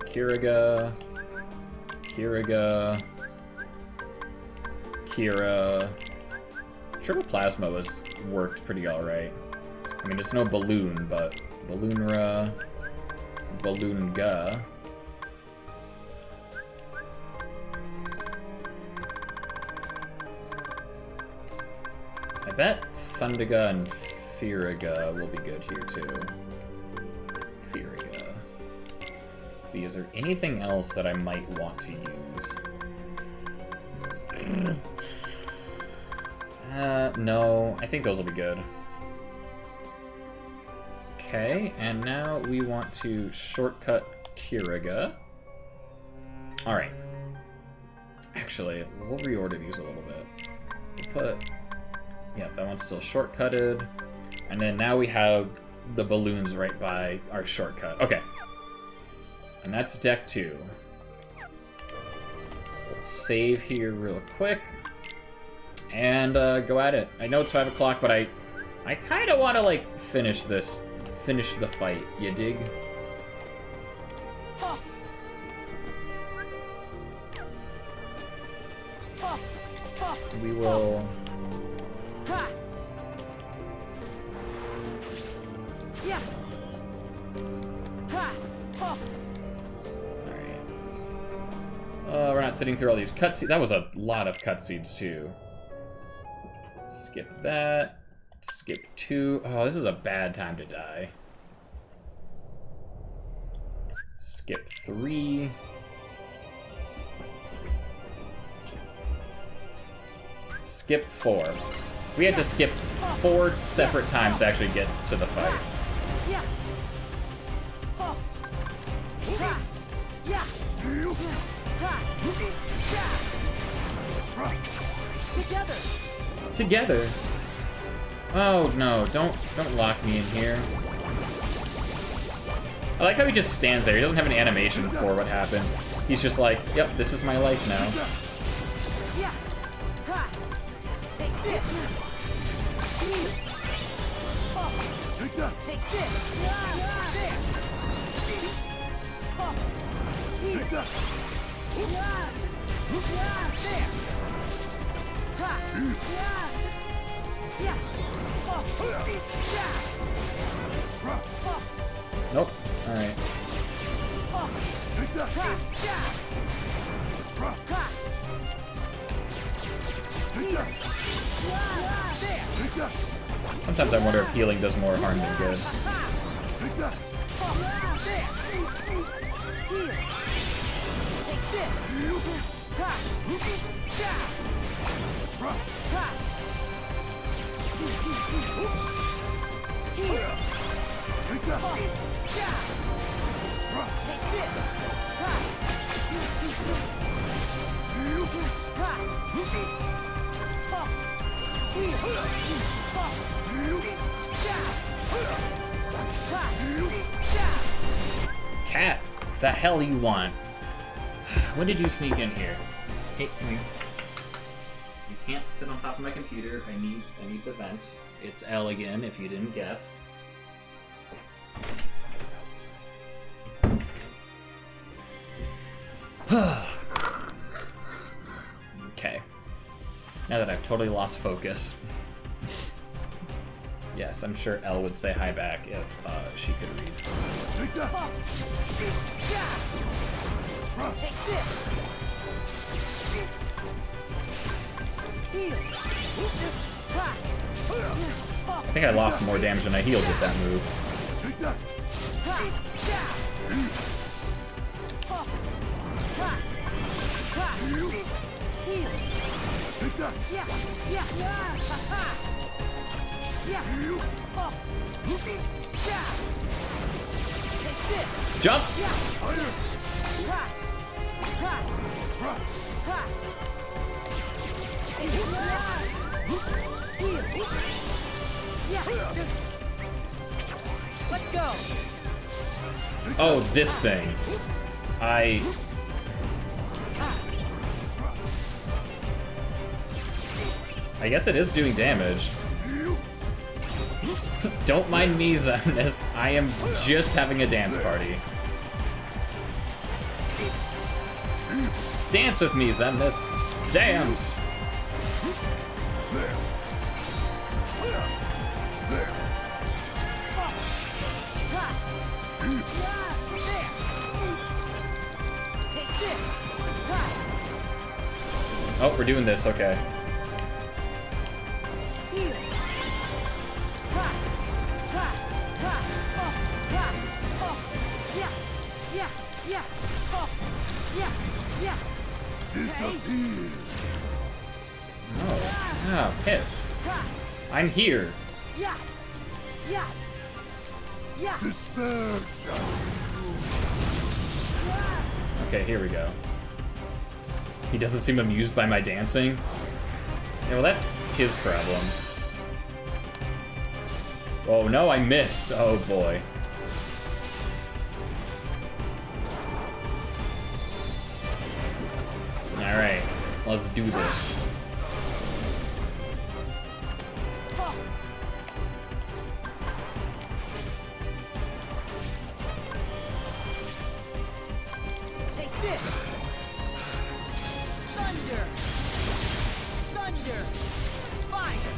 Kiriga, Kira. Triple Plasma worked pretty alright. I mean, it's no balloon, but Balloonra, Balloonga. I bet Thundaga and Firaga will be good here too. Firaga. See, is there anything else that I might want to use? No, I think those will be good. Okay, and now we want to shortcut Kiriga. Alright. Actually, we'll reorder these a little bit. We'll put... yeah, that one's still shortcutted. And then now we have the balloons right by our shortcut. Okay. And that's deck 2. Let's save here real quick. And go at it. I know it's 5 o'clock, but I kind of want to, like, finish this. Finish the fight, you dig? We will... Alright. We're not sitting through all these cutscenes. That was a lot of cutscenes, too. Skip that. Skip 2. Oh, this is a bad time to die. Skip 3. Skip 4. We had to skip 4 separate times to actually get to the fight. Together. Together. Oh no, don't lock me in here. I like how he just stands there. He doesn't have an animation for what happens. He's just like, yep, this is my life now. Yeah. Ha. Take this. Take that. Take this. There. Take that. There. Ha. Yeah. Nope. Alright. Take that. Take that. Take that. Sometimes I wonder if healing does more harm than good. Take that. Take that. Cat, the hell you want? When did you sneak in here? Hey, come here. You can't sit on top of my computer. I need the vents. It's L again, if you didn't guess. Okay. Now that I've totally lost focus. Yes, I'm sure Elle would say hi back if she could read. Take that. Take this. Heal. I think I lost more damage than I healed with that move. Take that. Take that. Jump! Let's go. Oh, this thing. I guess it is doing damage. Don't mind me, Zemnis. I am just having a dance party. Dance with me, Zemnis. Dance! Oh, we're doing this, okay. Oh, piss. I'm here. Okay, here we go. He doesn't seem amused by my dancing. Yeah, well, that's his problem. Oh no, I missed. Oh boy. Alright, let's do this. Take this. Thunder. Thunder. Fire.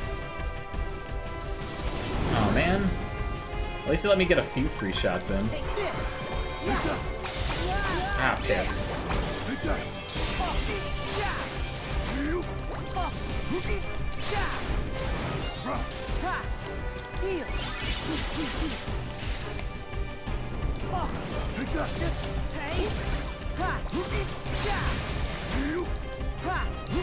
Oh man. At least it let me get a few free shots in. Take this. Ah, piss. Heal. Hey. Ha. Ha.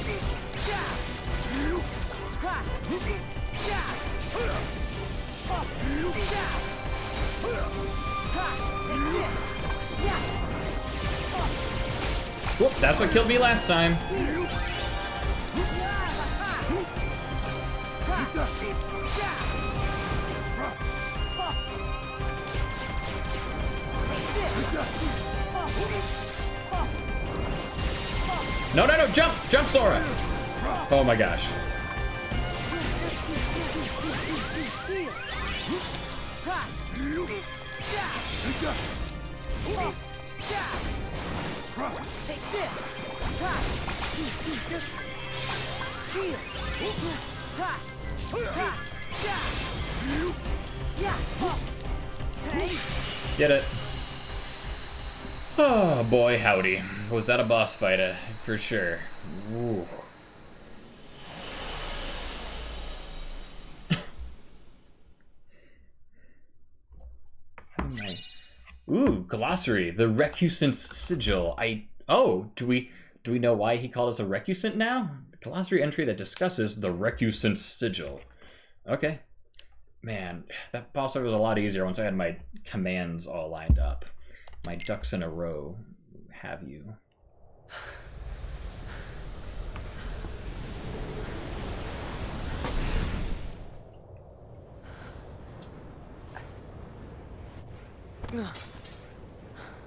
Whoop, that's what killed me last time. No, no, no, jump! Jump, Sora! Oh my gosh. Take this! Get it. Oh boy, howdy. Was that a boss fight? For sure. Ooh. Ooh, glossary. The recusant's sigil. Do we know why he called us a recusant now? Glossary entry that discusses the recusant's sigil. Okay. Man, that boss fight was a lot easier once I had my commands all lined up. My ducks in a row, have you?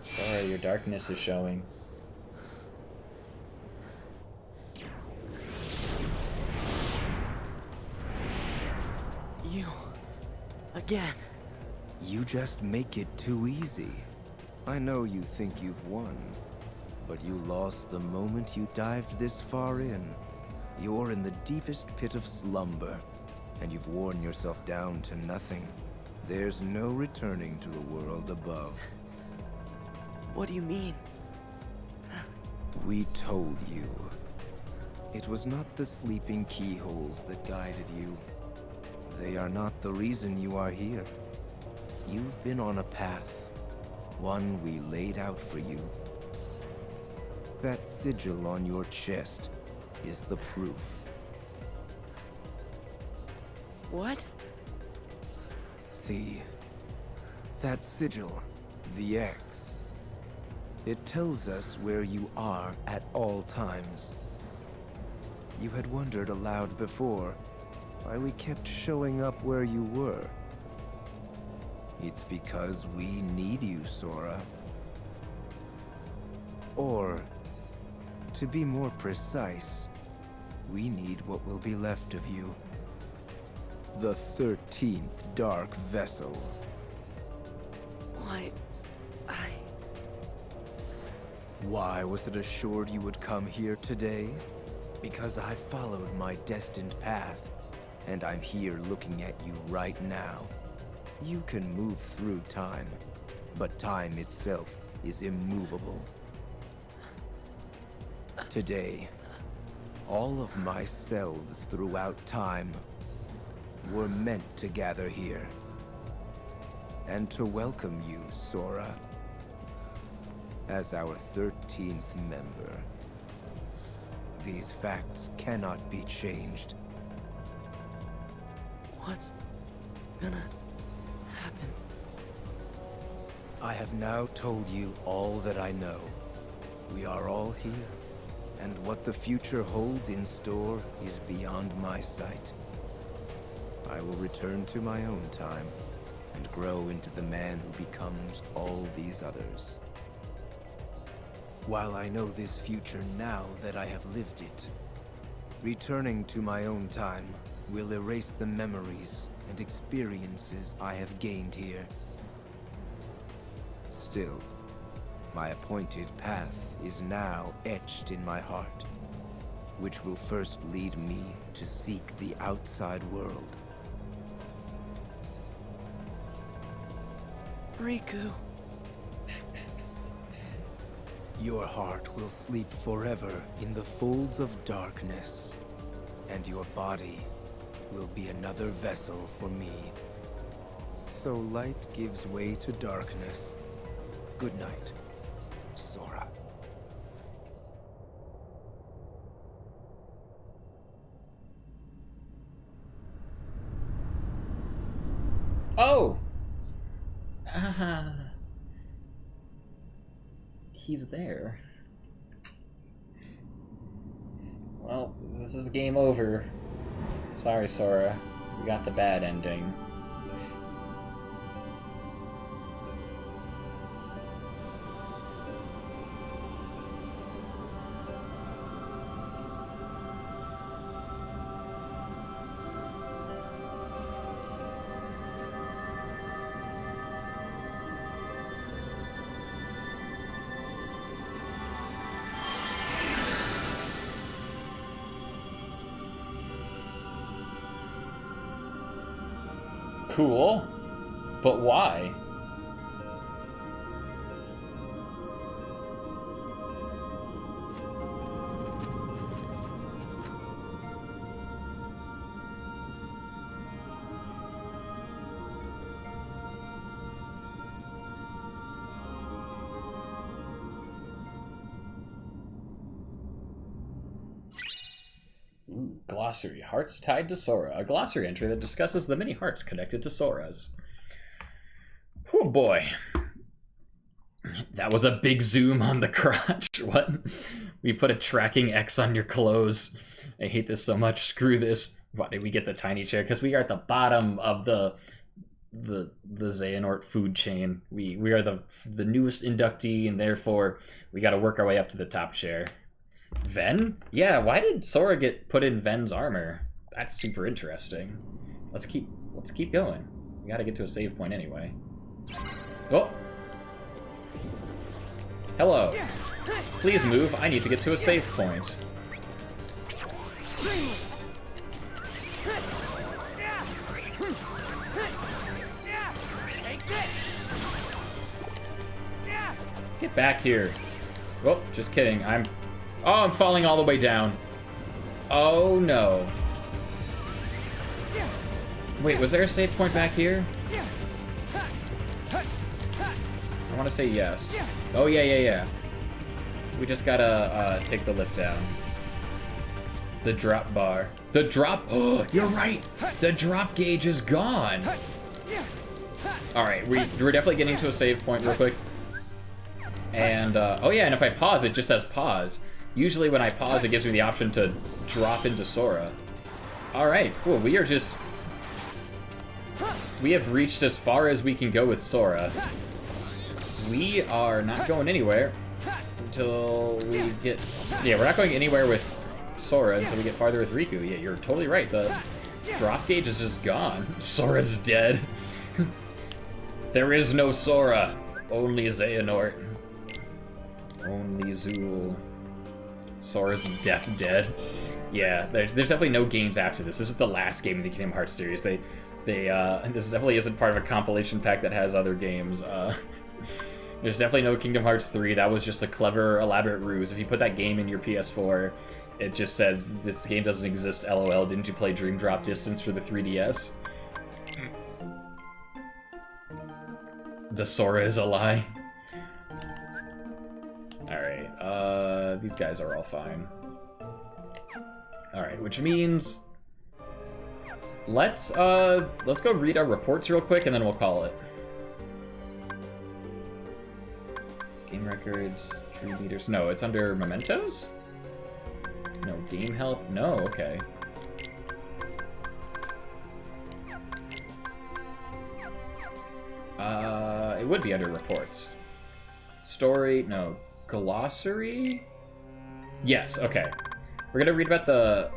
Sorry, your darkness is showing. You... again. You just make it too easy. I know you think you've won, but you lost the moment you dived this far in. You're in the deepest pit of slumber, and you've worn yourself down to nothing. There's no returning to the world above. What do you mean? We told you. It was not the sleeping keyholes that guided you. They are not the reason you are here. You've been on a path, one we laid out for you. That sigil on your chest is the proof. What? See, that sigil, the X, it tells us where you are at all times. You had wondered aloud before why we kept showing up where you were. It's because we need you, Sora. Or, to be more precise, we need what will be left of you. The 13th Dark Vessel. Why... Why was it assured you would come here today? Because I followed my destined path, and I'm here looking at you right now. You can move through time, but time itself is immovable. Today, all of my selves throughout time were meant to gather here, and to welcome you, Sora, as our 13th member. These facts cannot be changed. What's gonna happen? I have now told you all that I know. We are all here, and what the future holds in store is beyond my sight. I will return to my own time, and grow into the man who becomes all these others. While I know this future now that I have lived it, returning to my own time will erase the memories and experiences I have gained here. Still, my appointed path is now etched in my heart, which will first lead me to seek the outside world. Riku. Your heart will sleep forever in the folds of darkness, and your body will be another vessel for me. So light gives way to darkness. Good night, Sora. Oh! He's there. Well, this is game over. Sorry, Sora. We got the bad ending. Cool. But why? Ooh, glossary. Hearts tied to Sora. A glossary entry that discusses the many hearts connected to Sora's. Oh boy. That was a big zoom on the crotch. What? We put a tracking X on your clothes. I hate this so much. Screw this. Why did we get the tiny chair? Because we are at the bottom of the Xehanort food chain. We are the newest inductee, and therefore we got to work our way up to the top chair. Ven? Yeah, why did Sora get put in Ven's armor? That's super interesting. Let's keep going. We gotta get to a save point anyway. Oh! Hello. Please move, I need to get to a save point. Get back here. Oh, just kidding, I'm falling all the way down. Oh no. Wait, was there a save point back here? I want to say yes. Oh yeah. We just gotta take the lift down. The drop bar. The drop. Oh, you're right. The drop gauge is gone. All right, we're definitely getting to a save point real quick. And oh yeah, and if I pause, it just says pause. Usually when I pause, it gives me the option to drop into Sora. Alright, cool. We have reached as far as we can go with Sora. We are not going anywhere until we get... Yeah, we're not going anywhere with Sora until we get farther with Riku. Yeah, you're totally right. The drop gauge is just gone. Sora's dead. There is no Sora. Only Xehanort. Only Zool. Sora's dead. Yeah, there's definitely no games after this. This is the last game in the Kingdom Hearts series. This definitely isn't part of a compilation pack that has other games. There's definitely no Kingdom Hearts 3. That was just a clever, elaborate ruse. If you put that game in your PS4, it just says, this game doesn't exist, LOL. Didn't you play Dream Drop Distance for the 3DS? The Sora is a lie. Alright, these guys are all fine. Alright, which means... Let's go read our reports real quick, and then we'll call it. Game records, true leaders... No, it's under mementos? No, game help? No, okay. It would be under reports. Story... No. Glossary? Yes, okay. We're gonna read about the...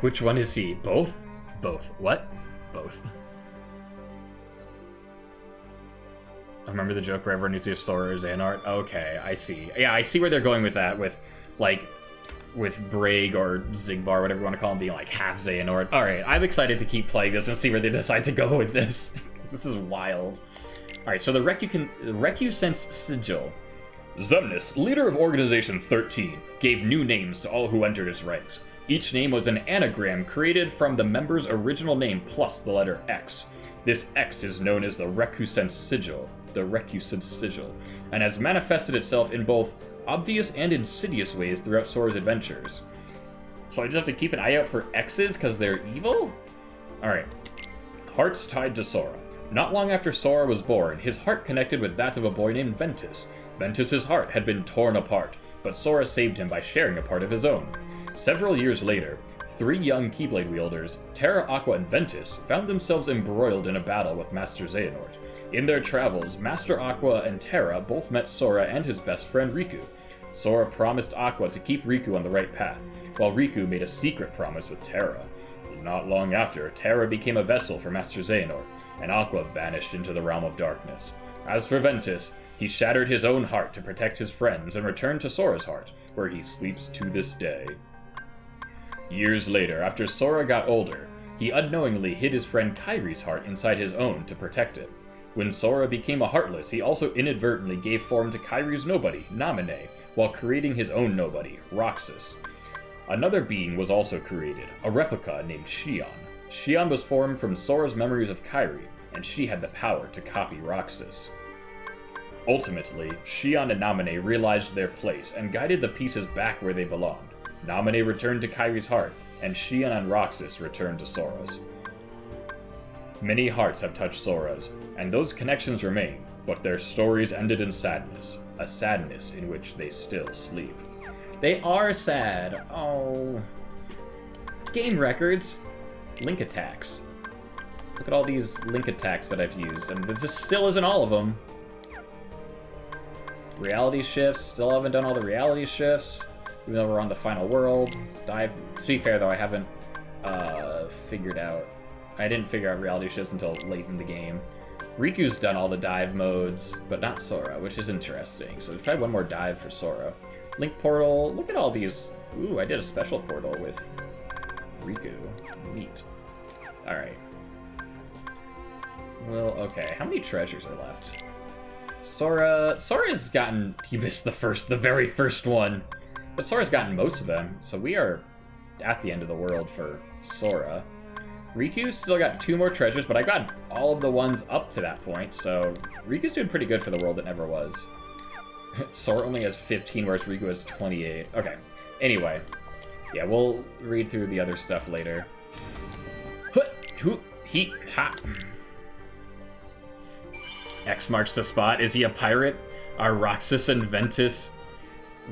Which one is he? Both? Both. What? Both. I remember the joke where everyone needs to use Sora or Xehanort? Okay, I see. Yeah, I see where they're going with that, with Braig or Zigbar, whatever you want to call him, being like half Xehanort. Alright, I'm excited to keep playing this and see where they decide to go with this. This is wild. Alright, so the Recusense Sigil. Xemnas, leader of Organization 13, gave new names to all who entered his ranks. Each name was an anagram created from the member's original name plus the letter X. This X is known as the Recusense Sigil, and has manifested itself in both obvious and insidious ways throughout Sora's adventures. So I just have to keep an eye out for X's because they're evil? Alright. Hearts tied to Sora. Not long after Sora was born, his heart connected with that of a boy named Ventus. Ventus's heart had been torn apart, but Sora saved him by sharing a part of his own. Several years later, 3 young Keyblade wielders, Terra, Aqua, and Ventus, found themselves embroiled in a battle with Master Xehanort. In their travels, Master Aqua and Terra both met Sora and his best friend Riku. Sora promised Aqua to keep Riku on the right path, while Riku made a secret promise with Terra. Not long after, Terra became a vessel for Master Xehanort, and Aqua vanished into the realm of darkness. As for Ventus, he shattered his own heart to protect his friends and returned to Sora's heart, where he sleeps to this day. Years later, after Sora got older, He unknowingly hid his friend Kairi's heart inside his own to protect it. When Sora became a Heartless, he also inadvertently gave form to Kairi's nobody, Naminé, while creating his own nobody, Roxas. Another being was also created, a replica named Xion. Xion was formed from Sora's memories of Kairi, and she had the power to copy Roxas. Ultimately, Xion and Naminé realized their place and guided the pieces back where they belonged. Naminé returned to Kairi's heart, and Xion and Roxas returned to Sora's. Many hearts have touched Sora's, and those connections remain, but their stories ended in sadness, a sadness in which they still sleep. They are sad. Oh. Game records. Link attacks. Look at all these link attacks that I've used, and this still isn't all of them. Reality shifts. Still haven't done all the reality shifts, even though we're on the final world. Dive. To be fair, though, I haven't figured out. I didn't figure out reality shifts until late in the game. Riku's done all the dive modes, but not Sora, which is interesting. So there's probably one more dive for Sora. Link portal. Look at all these. Ooh, I did a special portal with Riku. Neat. Alright. Well, okay. How many treasures are left? Sora's gotten... He missed the very first one. But Sora's gotten most of them, so we are at the end of the world for Sora. Riku's still got 2 more treasures, but I got all of the ones up to that point, so Riku's doing pretty good for the world that never was. Sora only has 15, whereas Riku has 28. Okay. Anyway. Yeah, we'll read through the other stuff later. X marks the spot. Is he a pirate? Are Roxas and Ventus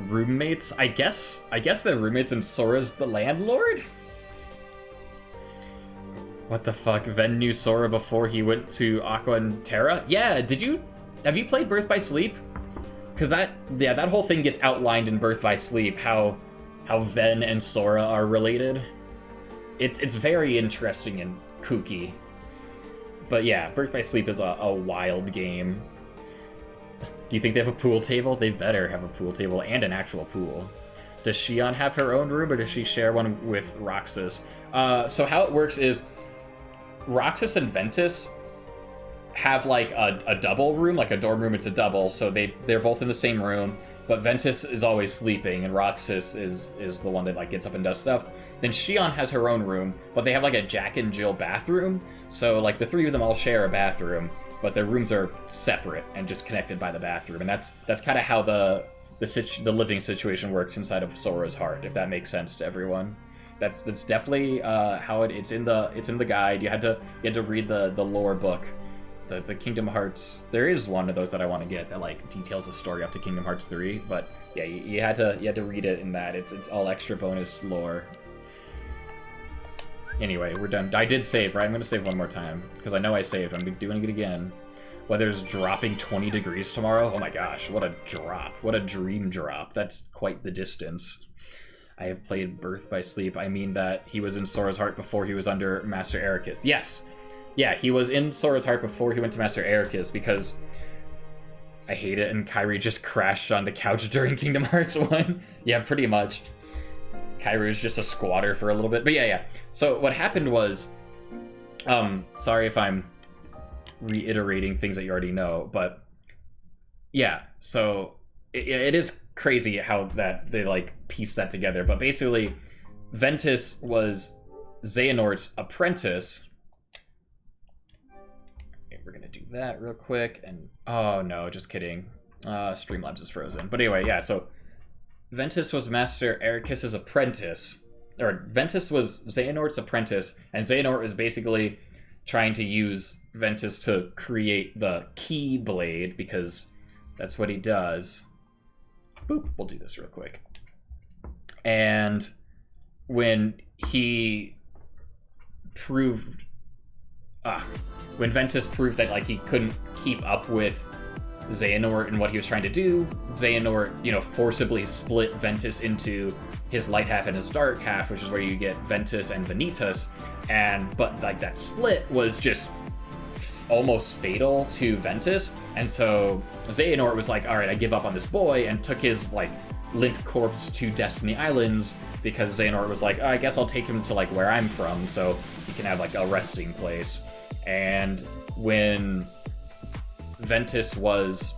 roommates? I guess they're roommates and Sora's the landlord? What the fuck? Ven knew Sora before he went to Aqua and Terra? Yeah, have you played Birth by Sleep? Because that whole thing gets outlined in Birth by Sleep, how Ven and Sora are related. It's very interesting and kooky. But yeah, Birth by Sleep is a wild game. Do you think they have a pool table? They better have a pool table and an actual pool. Does Xion have her own room, or does she share one with Roxas? So how it works is Roxas and Ventus have like a double room, like a dorm room. It's a double, so they're both in the same room. But Ventus is always sleeping, and Roxas is the one that like gets up and does stuff. Then Xion has her own room, but they have like a Jack and Jill bathroom. So like the 3 of them all share a bathroom, but their rooms are separate and just connected by the bathroom. And that's kind of how the living situation works inside of Sora's heart, if that makes sense to everyone. That's definitely how it's in the guide. You had to read the lore book, the Kingdom Hearts. There is one of those that I want to get that like details the story up to Kingdom Hearts 3. But yeah, you had to read it in that. It's all extra bonus lore. Anyway, we're done. I did save, right? I'm gonna save one more time because I know I saved. I'm doing it again. Weather's dropping 20 degrees tomorrow. Oh my gosh, what a drop! What a dream drop. That's quite the distance. I have played Birth by Sleep. I mean that he was in Sora's heart before he was under Master Ericus. Yes! Yeah, he was in Sora's heart before he went to Master Ericus because I hate it and Kairi just crashed on the couch during Kingdom Hearts 1. Yeah, pretty much. Kairi was just a squatter for a little bit. But yeah. So what happened was... sorry if I'm reiterating things that you already know, but... Yeah, so it is crazy how that they like piece that together, but basically Ventus was Xehanort's apprentice. Okay, we're gonna do that real quick, and oh no, just kidding. Streamlabs is frozen. But anyway, yeah, so Ventus was Master Ericus's apprentice, or Ventus was Xehanort's apprentice, and Xehanort was basically trying to use Ventus to create the Keyblade because that's what he does. Boop, we'll do this real quick. And when he proved... when Ventus proved that, like, he couldn't keep up with Xehanort and what he was trying to do, Xehanort, forcibly split Ventus into his light half and his dark half, which is where you get Ventus and Vanitas. But, like, that split was just almost fatal to Ventus, and so Xehanort was like, alright, I give up on this boy, and took his, like, limp corpse to Destiny Islands, because Xehanort was like, I guess I'll take him to, like, where I'm from, so he can have like a resting place. And when Ventus was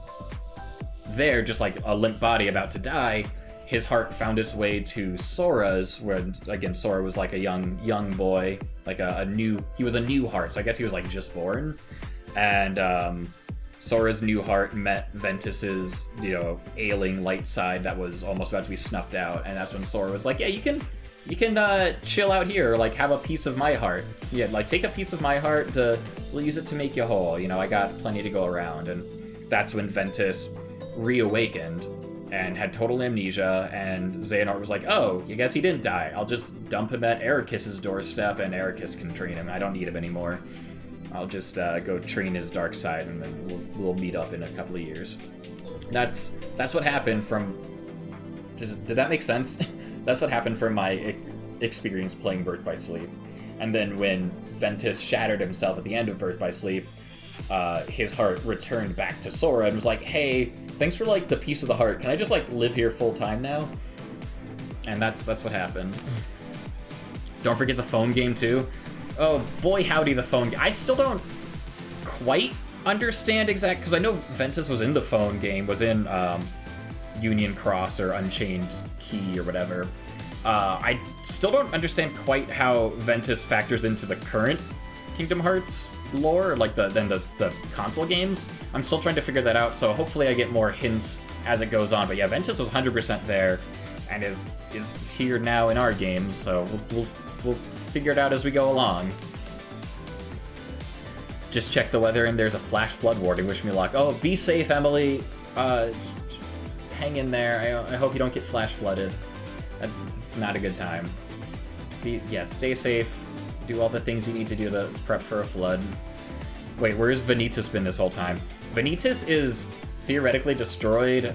there, just like a limp body about to die, his heart found its way to Sora's, where again Sora was like a young boy, like he was a new heart, so I guess he was like just born. And Sora's new heart met Ventus's, ailing light side that was almost about to be snuffed out, and that's when Sora was like, yeah, you can chill out here, like have a piece of my heart. Yeah, like take a piece of my heart, we'll use it to make you whole. I got plenty to go around. And that's when Ventus reawakened and had total amnesia, and Xehanort was like, oh, I guess he didn't die. I'll just dump him at Ericus's doorstep, and Ericus can train him. I don't need him anymore. I'll just go train his dark side, and then we'll meet up in a couple of years. That's what happened from... Did that make sense? That's what happened from my experience playing Birth by Sleep. And then when Ventus shattered himself at the end of Birth by Sleep, his heart returned back to Sora and was like, hey, thanks for like the piece of the heart. Can I just like live here full time now? And that's what happened. Don't forget the phone game too. Oh boy, howdy, the phone game. I still don't quite understand exact, because I know Ventus was in the phone game, was in Union Cross or Unchained Key or whatever. I still don't understand quite how Ventus factors into the current Kingdom Hearts lore, like the console games. I'm still trying to figure that out, so hopefully I get more hints as it goes on. But yeah, Ventus was 100% there and is here now in our games, so we'll figure it out as we go along. Just check the weather and there's a flash flood warning. Wish me luck. Oh, be safe, Emily. Hang in there. I hope you don't get flash flooded. It's not a good time. Stay safe. Do all the things you need to do to prep for a flood. Wait, where's Vanitas been this whole time? Vanitas is theoretically destroyed,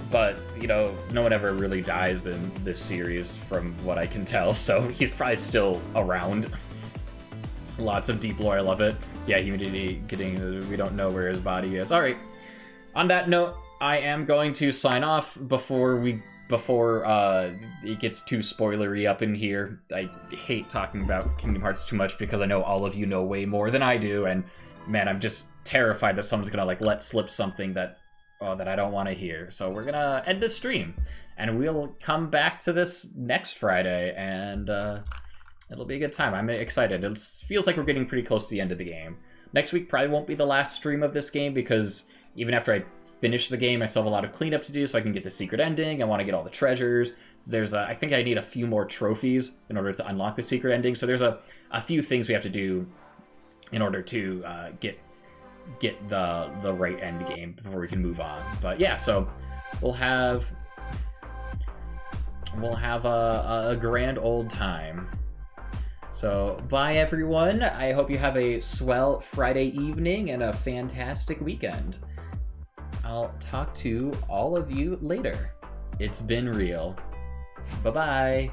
but, no one ever really dies in this series from what I can tell, so he's probably still around. Lots of deep lore, I love it. Yeah, humidity we don't know where his body is. Alright, on that note, I am going to sign off before it gets too spoilery up in here. I hate talking about Kingdom Hearts too much because I know all of you know way more than I do, and man, I'm just terrified that someone's gonna let slip something that I don't want to hear. So we're gonna end the stream, and we'll come back to this next Friday, and it'll be a good time. I'm excited. It feels like we're getting pretty close to the end of the game. Next week probably won't be the last stream of this game, because even after I finish the game, I still have a lot of cleanup to do so I can get the secret ending. I want to get all the treasures. I think I need a few more trophies in order to unlock the secret ending. So there's a few things we have to do in order to get the right end game before we can move on. But yeah, so we'll have a grand old time. So bye everyone. I hope you have a swell Friday evening and a fantastic weekend. I'll talk to all of you later. It's been real. Bye-bye.